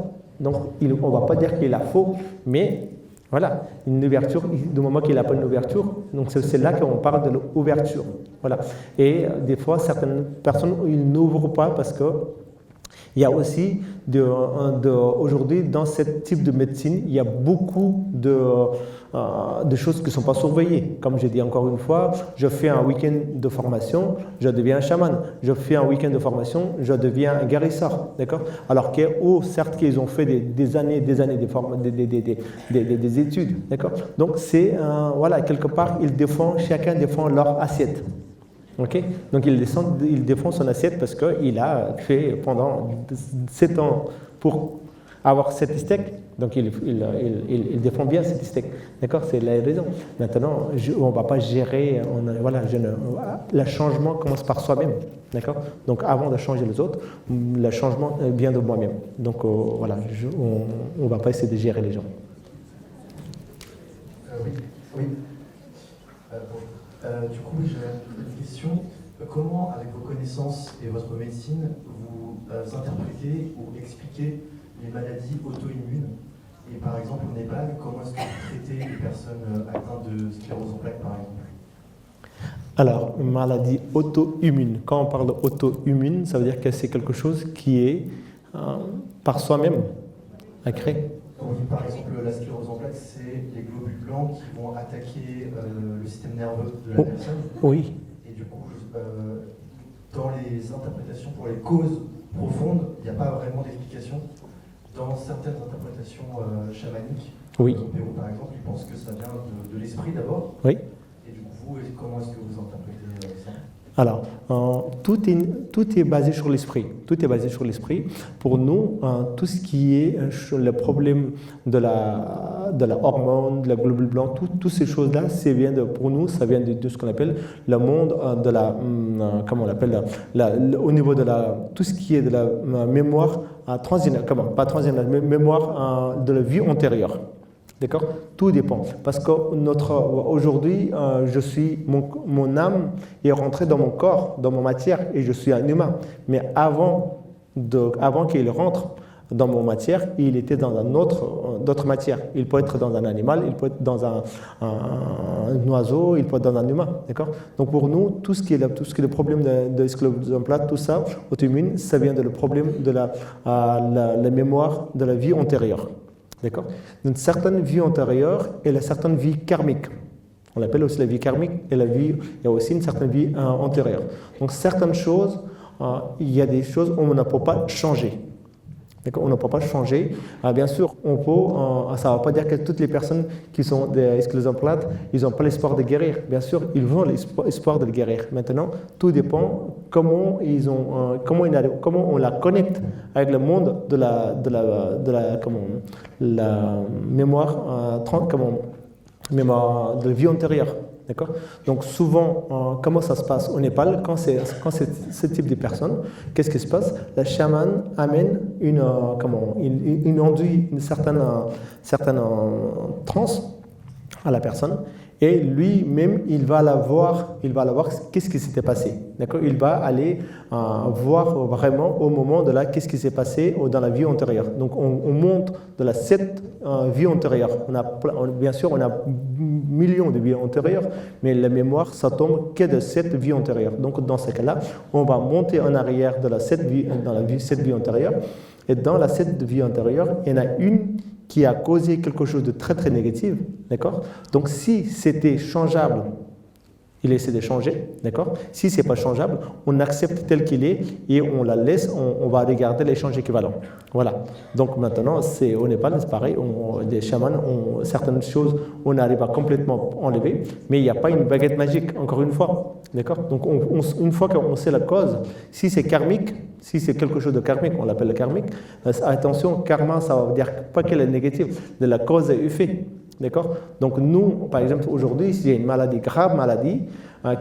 Donc on ne va pas dire qu'il a faux, mais voilà, une ouverture, du moment qu'il n'a pas une ouverture, donc c'est là qu'on parle de l'ouverture. Voilà. Et des fois, certaines personnes, ils n'ouvrent pas parce que il y a aussi, aujourd'hui, dans ce type de médecine, il y a beaucoup de choses qui ne sont pas surveillées. Comme j'ai dit encore une fois, je fais un week-end de formation, je deviens un chaman. Je fais un week-end de formation, je deviens un guérisseur. D'accord? Alors que, certes, qu'ils ont fait des années des études. D'accord? Donc, voilà, quelque part, chacun défend leur assiette. Okay? Donc il défend son assiette parce qu'il a fait pendant 7 ans pour avoir cette steak. Donc il défend bien cette steak. D'accord? C'est la raison. Maintenant, on ne va pas gérer. Le changement commence par soi-même. D'accord? Donc avant de changer les autres, le changement vient de moi-même. Donc voilà, on ne va pas essayer de gérer les gens. Oui. Du coup, j'avais une question. Comment, avec vos connaissances et votre médecine, vous interprétez ou expliquez les maladies auto-immunes? Et par exemple, au Népal, comment est-ce que vous traitez les personnes atteintes de sclérose en plaques, par exemple? Alors, une maladie auto-immune. Quand on parle d'auto-immune, ça veut dire que c'est quelque chose qui est par soi-même à créer. Oui, par exemple, la sclérose en plaques, c'est les globules blancs qui vont attaquer le système nerveux de la personne. Oui. Et du coup, dans les interprétations pour les causes profondes, il n'y a pas vraiment d'explication. Dans certaines interprétations chamaniques, oui. Au Pérou par exemple, ils pensent que ça vient de l'esprit d'abord. Oui. Et du coup, comment est-ce que vous interprétez ça? Alors, tout est basé sur l'esprit. Tout est basé sur l'esprit. Pour nous, tout ce qui est le problème de la hormone, de la globule blanc, toutes ces choses-là, pour nous, ça vient de ce qu'on appelle le monde de la, comment on l'appelle, au niveau de tout ce qui est de la mémoire transgénérale, pas transgénérale, mais mémoire de la vie antérieure. D'accord? Tout dépend. Parce que aujourd'hui, mon âme est rentrée dans mon corps, dans ma matière, et je suis un humain. Mais avant qu'il rentre dans mon matière, il était dans d'autres matières. Il peut être dans un animal, il peut être dans un oiseau, il peut être dans un humain. D'accord? Donc pour nous, tout ce qui est le problème de sclérose en plaques, tout ça, auto-immune, ça vient le problème de la mémoire de la vie antérieure. D'accord? Une certaine vie antérieure et une certaine vie karmique. On l'appelle aussi la vie karmique et il y a aussi une certaine vie antérieure. Donc certaines choses, il y a des choses où on ne peut pas changer. On ne peut pas changer. Bien sûr, ça ne veut pas dire que toutes les personnes qui sont des sclérose en plaques, ils n'ont pas l'espoir de guérir. Bien sûr, ils ont l'espoir de le guérir. Maintenant, tout dépend comment on la connecte avec le monde de la mémoire, mémoire de la vie antérieure. D'accord? Donc souvent, comment ça se passe au Népal, quand c'est ce type de personnes, qu'est-ce qui se passe? La chamane amène une certaine transe à la personne, et lui-même, il va la voir qu'est-ce qui s'était passé. D'accord? Il va aller voir vraiment au moment de là qu'est-ce qui s'est passé dans la vie antérieure. Donc on monte de la 7 vie antérieure. Bien sûr, on a millions de vies antérieures, mais la mémoire, ça tombe que de 7 vies antérieures. Donc dans ce cas-là, on va monter en arrière de la 7 vie antérieure. Et dans la 7 vie antérieure, il y en a une qui a causé quelque chose de très très négatif, d'accord? Donc si c'était changeable, il essaie de changer, d'accord? Si c'est pas changeable, on accepte tel qu'il est et on la laisse, on va regarder les changes équivalents. Voilà. Donc maintenant, au Népal, c'est pareil, des chamans, certaines choses, on arrive à complètement enlever, mais il n'y a pas une baguette magique, encore une fois, d'accord? Donc une fois qu'on sait la cause, si c'est karmique, si c'est quelque chose de karmique, on l'appelle le karmique, attention, karma, ça veut dire pas qu'elle est négative, de la cause et effet. D'accord? Donc nous, par exemple, aujourd'hui, si j'ai une maladie, grave maladie,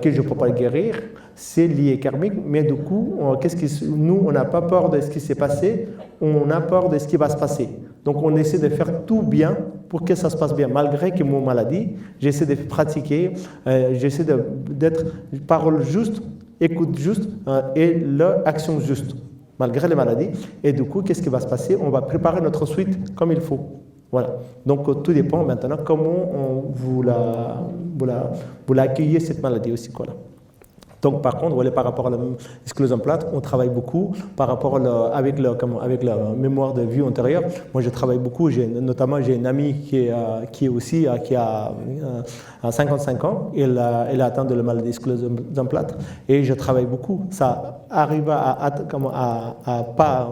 que je ne peux pas guérir, c'est lié karmique, mais du coup, nous, on n'a pas peur de ce qui s'est passé, on a peur de ce qui va se passer. Donc on essaie de faire tout bien pour que ça se passe bien. Malgré que mon maladie, j'essaie de pratiquer, j'essaie d'être parole juste, écoute juste et l'action juste, malgré les maladies. Et du coup, qu'est-ce qui va se passer? On va préparer notre suite comme il faut. Voilà. Donc tout dépend maintenant comment vous l'accueillez cette maladie aussi. Voilà. Donc par contre, voilà, par rapport à la sclérose plate, on travaille beaucoup par rapport avec la mémoire de vie antérieure. Moi, je travaille beaucoup. Notamment, j'ai une amie qui a 55 ans. Elle est atteinte de la maladie sclérose plate et je travaille beaucoup. Ça arrive à pas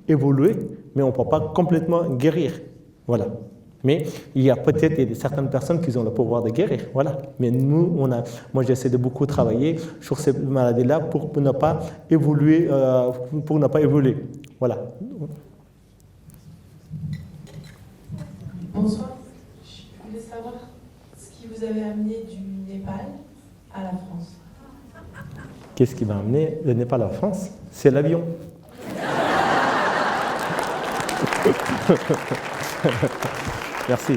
évoluer, mais on ne peut pas complètement guérir. Voilà. Mais il y a peut-être certaines personnes qui ont le pouvoir de guérir. Voilà. Mais moi, j'essaie de beaucoup travailler sur ces maladies-là pour ne pas évoluer. Voilà. Bonsoir. Je voulais savoir ce qui vous avait amené du Népal à la France. Qu'est-ce qui m'a amené le Népal à la France? C'est l'avion. Merci.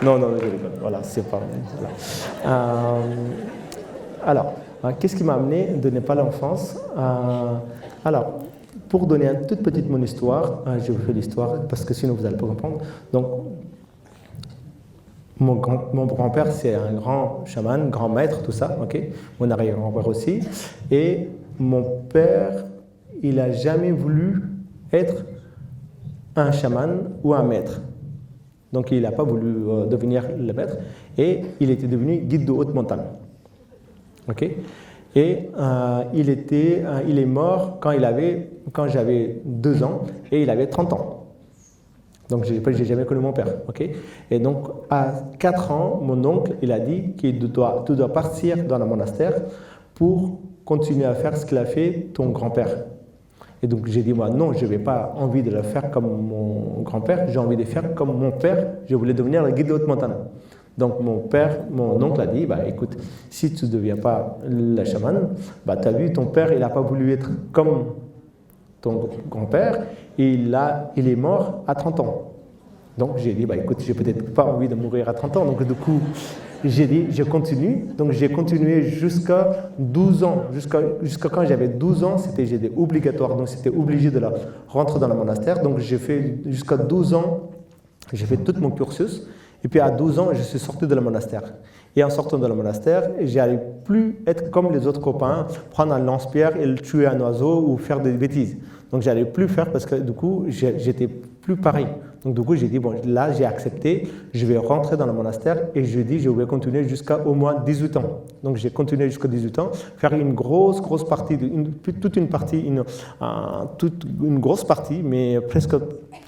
Non, je rigole. Voilà, c'est pas. Voilà. Alors, qu'est-ce qui m'a amené de Népal en France? Alors, pour donner une toute petite mon histoire, je vous fais l'histoire parce que sinon vous n'allez pas comprendre. Donc, mon grand-père, c'est un grand chaman, grand maître, tout ça, ok? Mon arrière-grand-père aussi. Et mon père, il n'a jamais voulu être un chaman ou un maître. Donc il n'a pas voulu devenir le maître et il était devenu guide de haute montagne. Okay? Et il est mort quand j'avais 2 ans et il avait 30 ans. Donc je n'ai jamais connu mon père. Okay? Et donc à 4 ans, mon oncle il a dit que tu dois partir dans le monastère pour continuer à faire ce qu'il a fait ton grand-père. Et donc j'ai dit, moi non, je n'avais pas envie de le faire comme mon grand-père, j'ai envie de faire comme mon père, je voulais devenir le guide de haute montagne. Donc mon oncle a dit, écoute, si tu ne deviens pas le chaman, tu as vu, ton père, il n'a pas voulu être comme ton grand-père, et il est mort à 30 ans. Donc j'ai dit, écoute, j'ai peut-être pas envie de mourir à 30 ans, donc du coup, j'ai dit, je continue. Donc j'ai continué jusqu'à 12 ans. Jusqu'à quand j'avais 12 ans, j'étais obligatoire. Donc c'était obligé de rentrer dans le monastère. Donc j'ai fait jusqu'à 12 ans, j'ai fait tout mon cursus. Et puis à 12 ans, je suis sorti de le monastère. Et en sortant de le monastère, j'allais plus être comme les autres copains, prendre un lance-pierre et tuer un oiseau ou faire des bêtises. Donc j'allais plus faire parce que du coup, j'étais plus pareil. Donc du coup, j'ai dit, bon, là, j'ai accepté, je vais rentrer dans le monastère et je dis, je vais continuer jusqu'à au moins 18 ans. Donc j'ai continué jusqu'à 18 ans, faire une grosse partie, toute une grosse partie, mais presque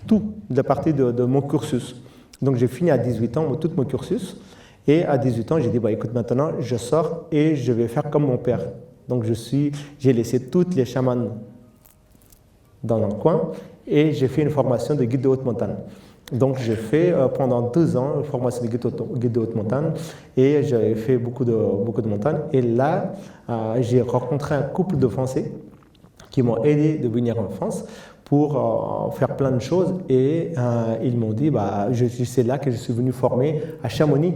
toute la partie de mon cursus. Donc j'ai fini à 18 ans tout mon cursus. Et à 18 ans, j'ai dit, écoute, maintenant, je sors et je vais faire comme mon père. Donc j'ai laissé toutes les chamans dans le coin et j'ai fait une formation de guide de haute montagne. Donc j'ai fait pendant 2 ans une formation de guide de haute montagne et j'ai fait beaucoup de montagnes. Et là, j'ai rencontré un couple de Français qui m'ont aidé de venir en France pour faire plein de choses. Et ils m'ont dit, c'est là que je suis venu former à Chamonix.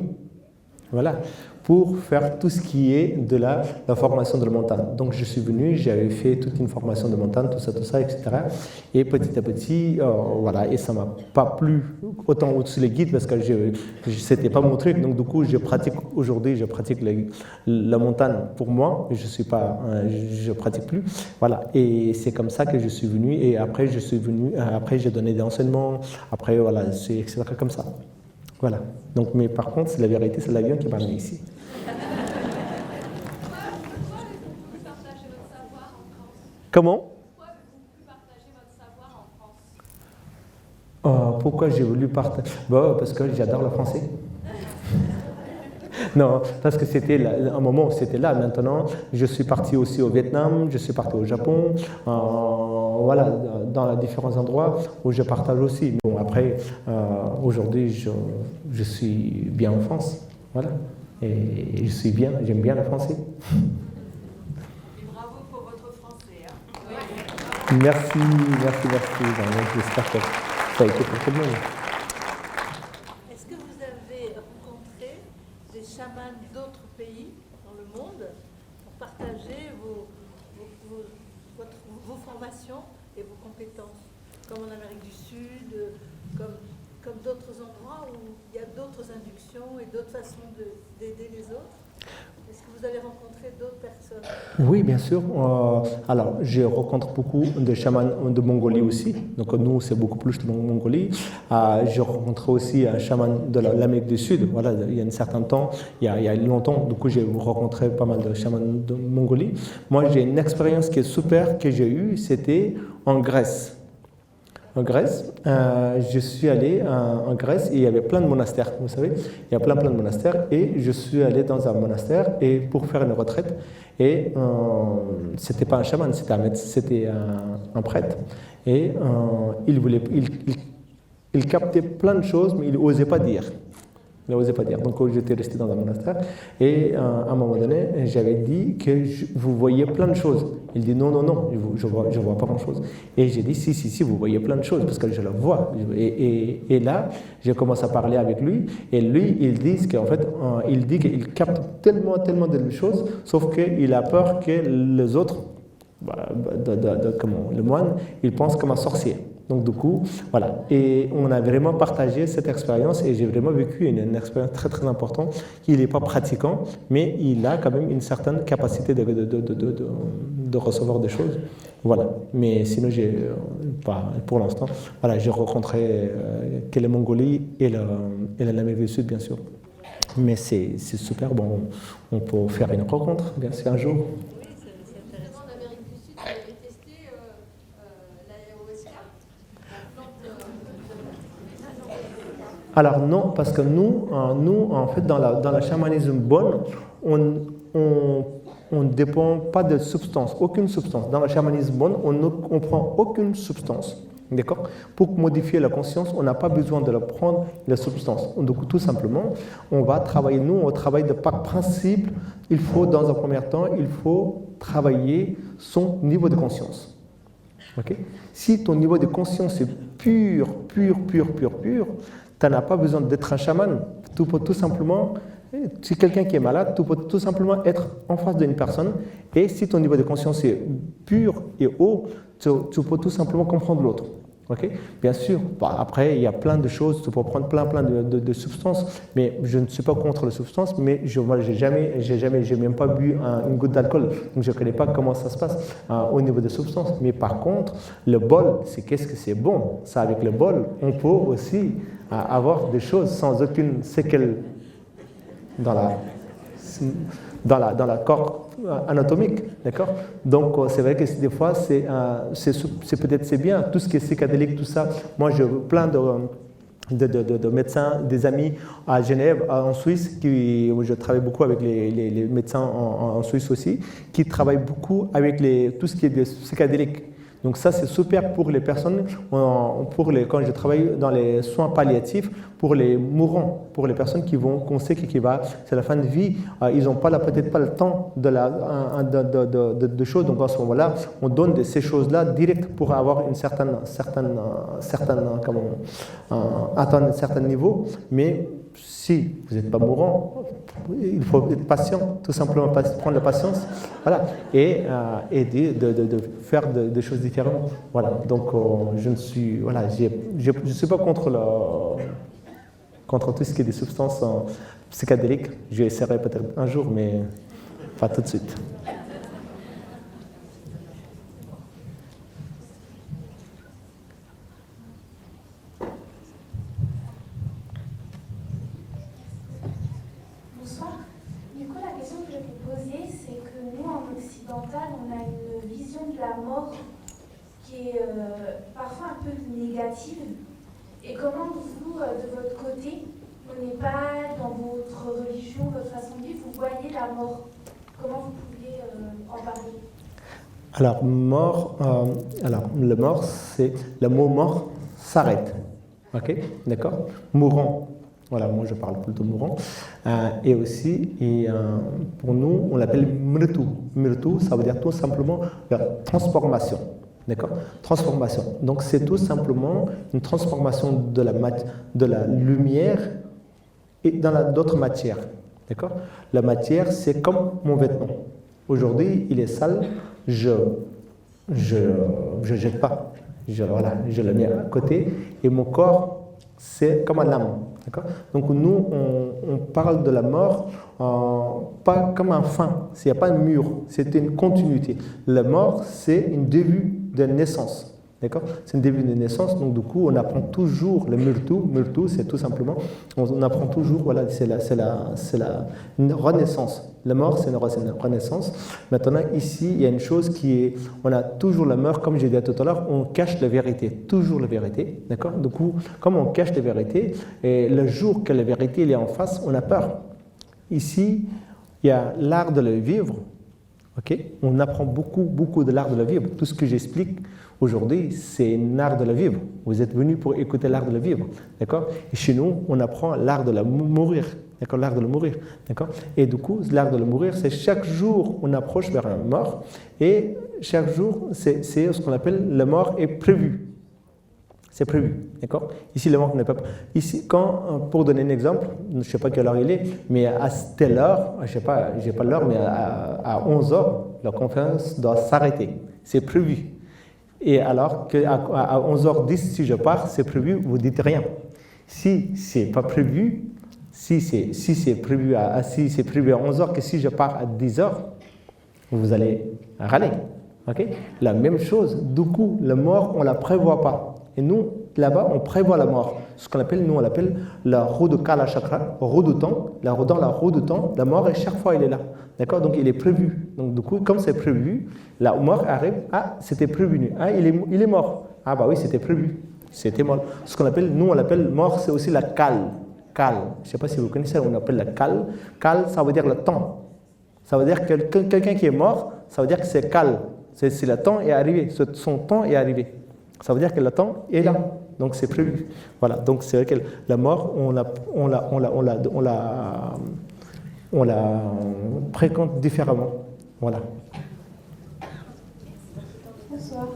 Voilà, pour faire tout ce qui est de la formation de la montagne. Donc je suis venu, j'avais fait toute une formation de montagne, tout ça, etc. Et petit à petit, voilà, et ça ne m'a pas plu autant au-dessus les guides parce que c'était pas mon truc. Donc du coup, aujourd'hui, je pratique la montagne pour moi, mais je pratique plus. Voilà, et c'est comme ça que je suis venu. Et après, j'ai donné des enseignements. Après, voilà, c'est etc. comme ça. Voilà. Donc, mais par contre, c'est la vérité, c'est l'avion qui m'a amené ici. Comment? Pourquoi j'ai voulu partager? Parce que j'adore le français. Non, parce que c'était un moment où c'était là. Maintenant, je suis parti aussi au Vietnam, je suis parti au Japon, voilà, dans différents endroits où je partage aussi. Bon, après, aujourd'hui, je suis bien en France, voilà, et je suis bien, j'aime bien le français. Et bravo pour votre français. Hein. Merci. J'espère que ça a été pour tout le monde. Est-ce que vous avez rencontré des chamans d'autres pays dans le monde pour partager vos formations et vos compétences, comme en Amérique du Sud, comme d'autres endroits où il y a d'autres inductions et d'autres façons d'aider les autres? Est-ce que vous avez rencontré d'autres personnes? Oui, bien sûr. Alors, je rencontre beaucoup de chamans de Mongolie aussi. Donc, nous, c'est beaucoup plus de Mongolie. J'ai rencontré aussi un chaman de l'Amérique du Sud. Voilà, il y a un certain temps, il y a longtemps. Du coup, j'ai rencontré pas mal de chamans de Mongolie. Moi, j'ai une expérience qui est super que j'ai eue. C'était en Grèce. En Grèce, je suis allé en Grèce et il y avait plein de monastères, vous savez, il y a plein de monastères et je suis allé dans un monastère et pour faire une retraite et c'était pas un chaman, c'était un prêtre et il captait plein de choses mais il n'osait pas dire. Il n'osait pas dire. Donc j'étais resté dans un monastère et à un moment donné, j'avais dit que vous voyez plein de choses. Il dit non, je vois pas grand-chose. Et j'ai dit si, vous voyez plein de choses parce que je la vois. Et là, j'ai commencé à parler avec lui et lui, il dit qu'en fait, il dit qu'il capte tellement de choses, sauf qu'il a peur que les autres, le moine, il pense comme un sorcier. Donc du coup, voilà. Et on a vraiment partagé cette expérience et j'ai vraiment vécu une expérience très importante. Il n'est pas pratiquant, mais il a quand même une certaine capacité de recevoir des choses. Voilà. Mais sinon, pour l'instant, voilà, j'ai rencontré que la Mongolie et l'Amérique du Sud, bien sûr. Mais c'est super, bon, on peut faire une rencontre, bien sûr, un jour. Alors non, parce que nous en fait, dans le chamanisme bon, on ne dépend pas de substance, aucune substance. Dans le chamanisme bon, on ne prend aucune substance. D'accord? Pour modifier la conscience, on n'a pas besoin de la prendre, la substance. Donc tout simplement, on va travailler, on travaille par principe. Il faut, dans un premier temps, il faut travailler son niveau de conscience. Okay? Si ton niveau de conscience est pur, tu n'as pas besoin d'être un chaman. Tu peux tout simplement, si quelqu'un qui est malade, tu peux tout simplement être en face d'une personne et si ton niveau de conscience est pur et haut, tu peux tout simplement comprendre l'autre. Okay? Bien sûr, après il y a plein de choses, tu peux prendre plein de substances, mais je ne suis pas contre les substances, mais j'ai même pas bu une goutte d'alcool, donc je ne connais pas comment ça se passe au niveau des substances. Mais par contre, le bol, c'est qu'est-ce que c'est bon. Ça, avec le bol, on peut aussi avoir des choses sans aucune séquelle dans la corps anatomique, d'accord? Donc c'est vrai que des fois c'est bien tout ce qui est psychédélique, tout ça. Moi j'ai plein de médecins, des amis à Genève, en Suisse, où je travaille beaucoup avec les médecins en Suisse aussi, qui travaillent beaucoup avec tout ce qui est psychédélique. Donc ça, c'est super pour les personnes, quand je travaille dans les soins palliatifs, pour les mourants, pour les personnes qu'on sait que c'est la fin de vie, ils n'ont peut-être pas le temps de choses. Donc à ce moment-là, on donne ces choses-là direct pour avoir atteindre un certain niveau. Mais si vous n'êtes pas mourant, il faut être patient, tout simplement prendre la patience, voilà, et de faire des choses différentes. Voilà. Donc je ne suis pas contre tout ce qui est des substances psychédéliques. J'essaierai peut-être un jour, mais pas tout de suite. Du coup, la question que je vais poser, c'est que nous, en occidental, on a une vision de la la mort qui est parfois un peu négative. Et comment vous, de votre côté, au Népal, dans votre religion, votre façon de vivre, vous voyez la mort? Comment vous pouviez en parler? Alors, le mort, c'est le mot mort s'arrête. Ok, d'accord. Mourant. Voilà, moi je parle plutôt mourant. Et aussi, pour nous, on l'appelle mritu. Mritu, ça veut dire tout simplement la transformation. D'accord? Transformation. Donc c'est tout simplement une transformation de la lumière et dans d'autres matières. D'accord? La matière, c'est comme mon vêtement. Aujourd'hui, il est sale, je jette pas. Je le mets à côté. Et mon corps, c'est comme un âme. D'accord? Donc nous, on parle de la mort pas comme un fin. Il n'y a pas un mur, c'est une continuité. La mort, c'est un début de naissance. D'accord? C'est un début de naissance, donc du coup, on apprend toujours le murtu. Murtu, c'est tout simplement, on apprend toujours, voilà, c'est une renaissance. La mort, c'est une renaissance. Maintenant, ici, il y a une chose qui est, on a toujours la mort, comme j'ai dit tout à l'heure, on cache la vérité, toujours la vérité. D'accord? Du coup, comme on cache la vérité, et le jour que la vérité elle est en face, on a peur. Ici, il y a l'art de le vivre. Okay? On apprend beaucoup de l'art de le vivre. Tout ce que j'explique aujourd'hui, c'est un art de le vivre. Vous êtes venus pour écouter l'art de le vivre. D'accord? Et chez nous, on apprend l'art de le mourir. D'accord? L'art de le mourir. D'accord? Et du coup, l'art de le mourir, c'est chaque jour, on approche vers un mort. Et chaque jour, c'est ce qu'on appelle la mort est prévue. C'est prévu, d'accord? Ici, le mort n'est pas... Ici, pour donner un exemple, je ne sais pas quelle heure il est, mais à telle heure, je n'ai pas l'heure, mais à 11h, la conférence doit s'arrêter. C'est prévu. Et alors qu'à 11h10, si je pars, c'est prévu, vous ne dites rien. Si ce n'est pas prévu, si c'est prévu à 11h, que si je pars à 10h, vous allez râler. Okay? La même chose, du coup, la mort, on ne la prévoit pas. Et nous, là-bas, on prévoit la mort. Ce qu'on appelle, nous, on l'appelle la roue de Kala Chakra, roue de temps. Dans la roue de temps, la mort, et chaque fois, il est là. D'accord? Donc, il est prévu. Donc, du coup, comme c'est prévu, la mort arrive. Ah, c'était prévenu. Ah, il est mort. Ah, bah oui, c'était prévu. C'était mort. Ce qu'on appelle, nous, on l'appelle mort, c'est aussi la cale. Cale. Je ne sais pas si vous connaissez, on appelle la cale. Cale, ça veut dire le temps. Ça veut dire que quelqu'un qui est mort, ça veut dire que c'est cale. C'est le temps est arrivé. Son temps est arrivé. Ça veut dire que le temps est là, donc c'est prévu. Voilà, donc c'est vrai que la mort, on la fréquente différemment. Voilà. Bonsoir.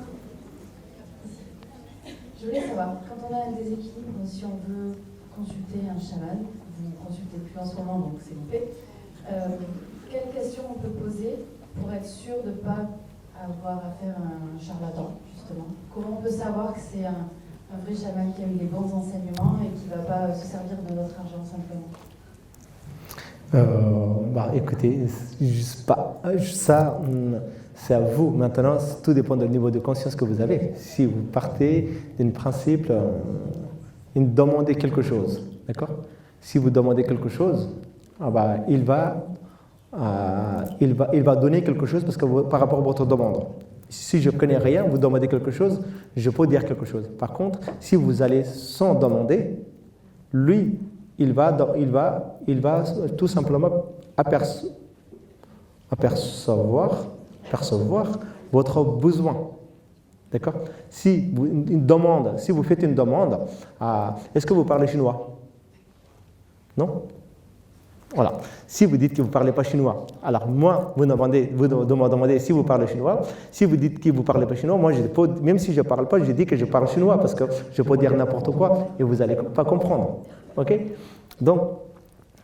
Je voulais savoir, quand on a un déséquilibre, si on veut consulter un chaman, vous ne consultez plus en ce moment, donc c'est loupé, quelles questions on peut poser pour être sûr de ne pas avoir affaire à un charlatan, justement? Comment on peut savoir que c'est un vrai chaman qui a eu les bons enseignements et qui ne va pas se servir de notre argent simplement? Écoutez, ça, c'est à vous. Maintenant, tout dépend du niveau de conscience que vous avez. Si vous partez d'un principe, demandez quelque chose, d'accord? Si vous demandez quelque chose, il va donner quelque chose parce que par rapport à votre demande. Si je ne connais rien, vous demandez quelque chose, je peux dire quelque chose. Par contre, si vous allez sans demander, lui, il va tout simplement percevoir votre besoin. D'accord? Si vous faites une demande, est-ce que vous parlez chinois? Non? Voilà. Si vous dites que vous ne parlez pas chinois, alors moi, vous me demandez si vous parlez chinois. Si vous dites que vous ne parlez pas chinois, moi, même si je ne parle pas, je dis que je parle chinois parce que je peux dire n'importe quoi et vous n'allez pas comprendre. Ok? Donc,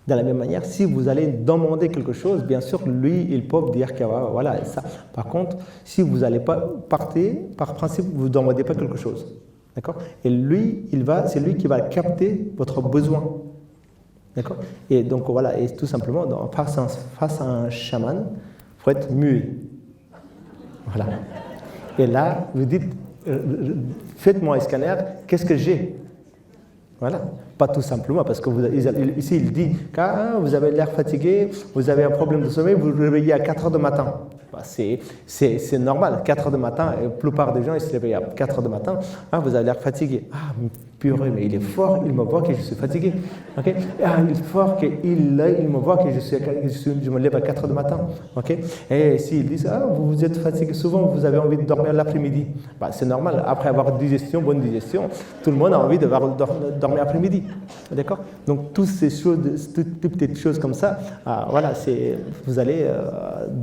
de la même manière, si vous allez demander quelque chose, bien sûr, lui, il peut dire que voilà, ça. Par contre, si vous n'allez pas partir, par principe, vous ne demandez pas quelque chose. D'accord? Et lui, c'est lui qui va capter votre besoin. D'accord? Et donc voilà, et tout simplement, face à un chaman, il faut être muet. Voilà. Et là, vous dites, faites-moi un scanner, qu'est-ce que j'ai? Voilà. Pas tout simplement, parce que ici, il dit que vous avez l'air fatigué, vous avez un problème de sommeil, vous vous réveillez à 4 heures du matin. C'est normal, 4 heures du matin, la plupart des gens ils se réveillent à 4 heures du matin, vous avez l'air fatigué. Ah, purée, mais il est fort, il me voit que je suis fatigué. Okay? Ah, il est fort qu'il me voit que je me lève à 4 heures du matin. Okay? Et s'ils disent, vous êtes fatigué souvent, vous avez envie de dormir l'après-midi. C'est normal, après avoir bonne digestion, tout le monde a envie de dormir l'après-midi. D'accord? Donc, toutes ces choses, toutes petites choses comme ça, voilà, vous allez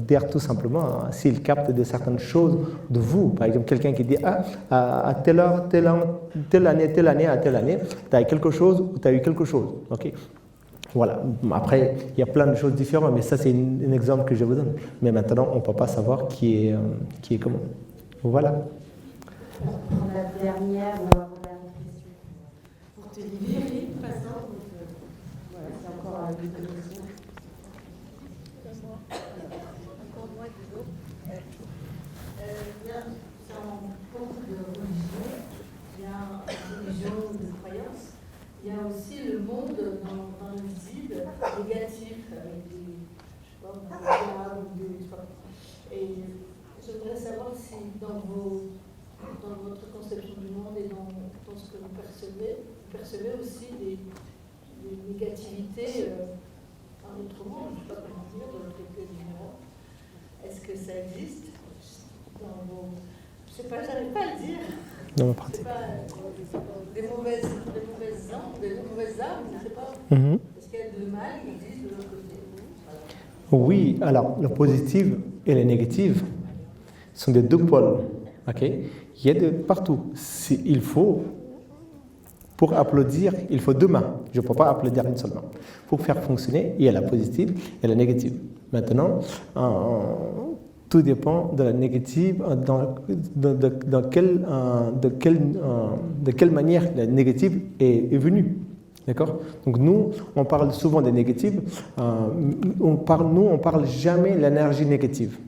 dire tout simplement, s'il capte de certaines choses de vous. Par exemple, quelqu'un qui dit, à telle heure, telle année, à telle année, tu as quelque chose ou tu as eu quelque chose. Okay? Voilà. Après, il y a plein de choses différentes, mais ça, c'est un exemple que je vous donne. Mais maintenant, on ne peut pas savoir qui est comment. Voilà. Pour la dernière, on va avoir la question. Pour te libérer, passant. Voilà, c'est encore une question. Encore moins que d'autres. Dans beaucoup de religions, il y a une religion de croyance. Il y a aussi le monde dans le visible négatif, avec des, je sais pas, des diables, et je voudrais savoir si dans votre conception du monde et dans ce que vous percevez aussi des négativités dans notre monde, je ne sais pas comment dire, dans quelques numéros. Est-ce que ça existe dans vos... Je ne sais pas, j'arrive pas à le dire. Dans ma pratique. Des mauvaises âmes, je ne sais pas. Est-ce qu'il y a de mal qui existe de l'autre côté? Oui, alors le positif et le négatif sont des deux pôles. Okay? Il y a de partout. Il faut, pour applaudir, il faut deux mains. Je ne peux pas applaudir une seule main. Pour faire fonctionner, il y a la positive et la négative. Maintenant, tout dépend de la négative, de quelle manière la négative est venue. D'accord? Donc nous, on parle souvent des négatives. On parle jamais de l'énergie négative.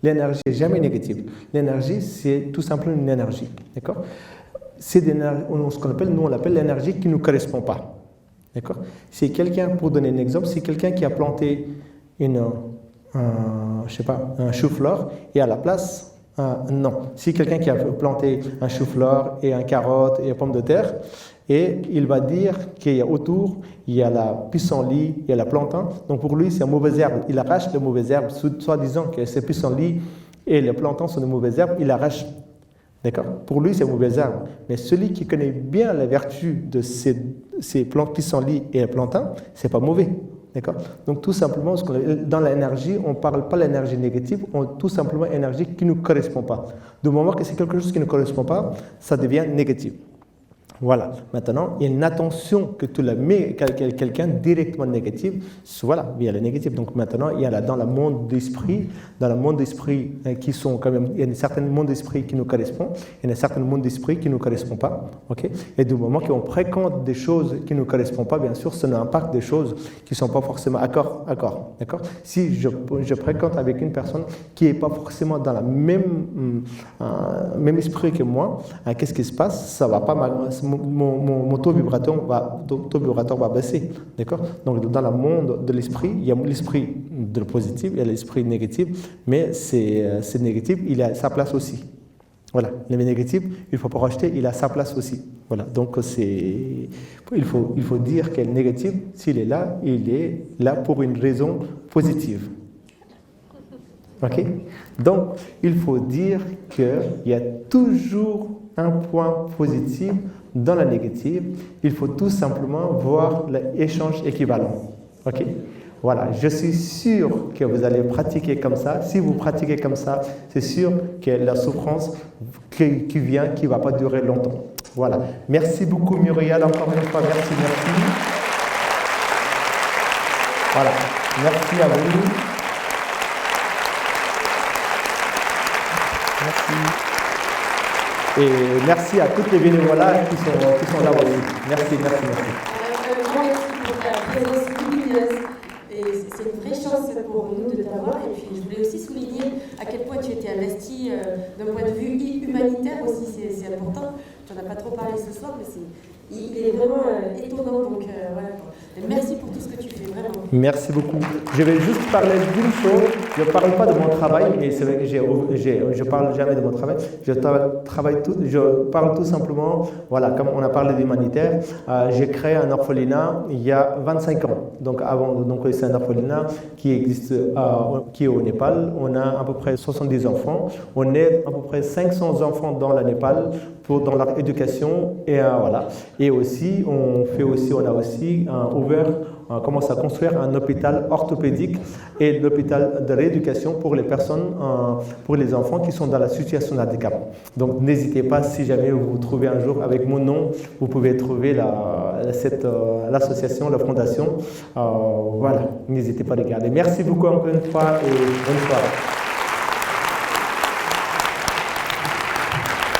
L'énergie n'est jamais négative. L'énergie, c'est tout simplement une énergie. D'accord? C'est ce qu'on appelle, nous on l'appelle l'énergie qui ne nous correspond pas. D'accord? C'est quelqu'un, pour donner un exemple, c'est quelqu'un qui a planté un chou-fleur et à la place, non. Si quelqu'un qui a planté un chou-fleur et un carotte et une pomme de terre, et il va dire qu'il y a autour, il y a la pissenlit, il y a la plantain, donc pour lui c'est une mauvaise herbe. Il arrache les mauvaises herbes, soit disant que ces pissenlits et les plantains sont de mauvaises herbes, il arrache. D'accord? Pour lui c'est une mauvaise herbe. Mais celui qui connaît bien la vertu de ces pissenlits et les plantains, c'est pas mauvais. D'accord? Donc tout simplement, dans l'énergie, on ne parle pas de l'énergie négative, on tout simplement énergie qui ne nous correspond pas. Du moment que c'est quelque chose qui ne correspond pas, ça devient négatif. Voilà. Maintenant, il y a une attention que tu la mets quelqu'un directement négatif. Voilà, il y a le négatif. Donc maintenant, il y a dans le monde d'esprit, qui sont quand même, il y a un certain monde d'esprit qui nous correspond, il y a un certain monde d'esprit qui ne nous correspond pas. Okay? Et du moment qu'on fréquente des choses qui ne nous correspondent pas, bien sûr, ça impacte des choses qui ne sont pas forcément accord. D'accord? Si je fréquente avec une personne qui n'est pas forcément dans la même esprit que moi, qu'est-ce qui se passe? Ça va pas mon taux vibratoire va baisser. D'accord? Donc, dans le monde de l'esprit, il y a l'esprit de positif, il y a l'esprit négatif, mais c'est négatif, il a sa place aussi. Voilà. Le négatif, il ne faut pas rejeter, il a sa place aussi. Voilà. Donc, il faut dire que le négatif, s'il est là, il est là pour une raison positive. Ok? Donc, il faut dire qu'il y a toujours un point positif dans la négative. Il faut tout simplement voir l'échange équivalent. Ok? Voilà, je suis sûr que vous allez pratiquer comme ça. Si vous pratiquez comme ça, c'est sûr que la souffrance qui vient, qui ne va pas durer longtemps. Voilà. Merci beaucoup Muriel, encore une fois, merci. Voilà, merci à vous. Merci. Et merci à toutes les bénévoles qui sont là aussi. Merci. Un grand merci pour ta présence lumineuse. Et c'est une vraie chance pour nous de t'avoir. Et puis je voulais aussi souligner à quel point tu étais investi d'un point de vue humanitaire aussi. C'est important. Tu n'en as pas trop parlé ce soir, mais il est vraiment étonnant. Donc voilà. Et merci pour tout ce que tu fais, vraiment. Merci beaucoup. Je vais juste parler d'une chose. Je ne parle pas de mon travail, mais c'est vrai que je ne parle jamais de mon travail. Je parle tout simplement, voilà, comme on a parlé d'humanitaire, j'ai créé un orphelinat il y a 25 ans. Donc c'est un orphelinat qui existe, qui est au Népal. On a à peu près 70 enfants. On aide à peu près 500 enfants dans le Népal dans leur éducation. Et voilà. Et aussi, on a aussi commence à construire un hôpital orthopédique et l'hôpital de rééducation pour les personnes, pour les enfants qui sont dans la situation de handicap. Donc n'hésitez pas, si jamais vous vous trouvez un jour avec mon nom, vous pouvez trouver l'association, la fondation. Voilà, n'hésitez pas à regarder. Merci beaucoup encore une fois et bonne soirée.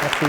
Merci.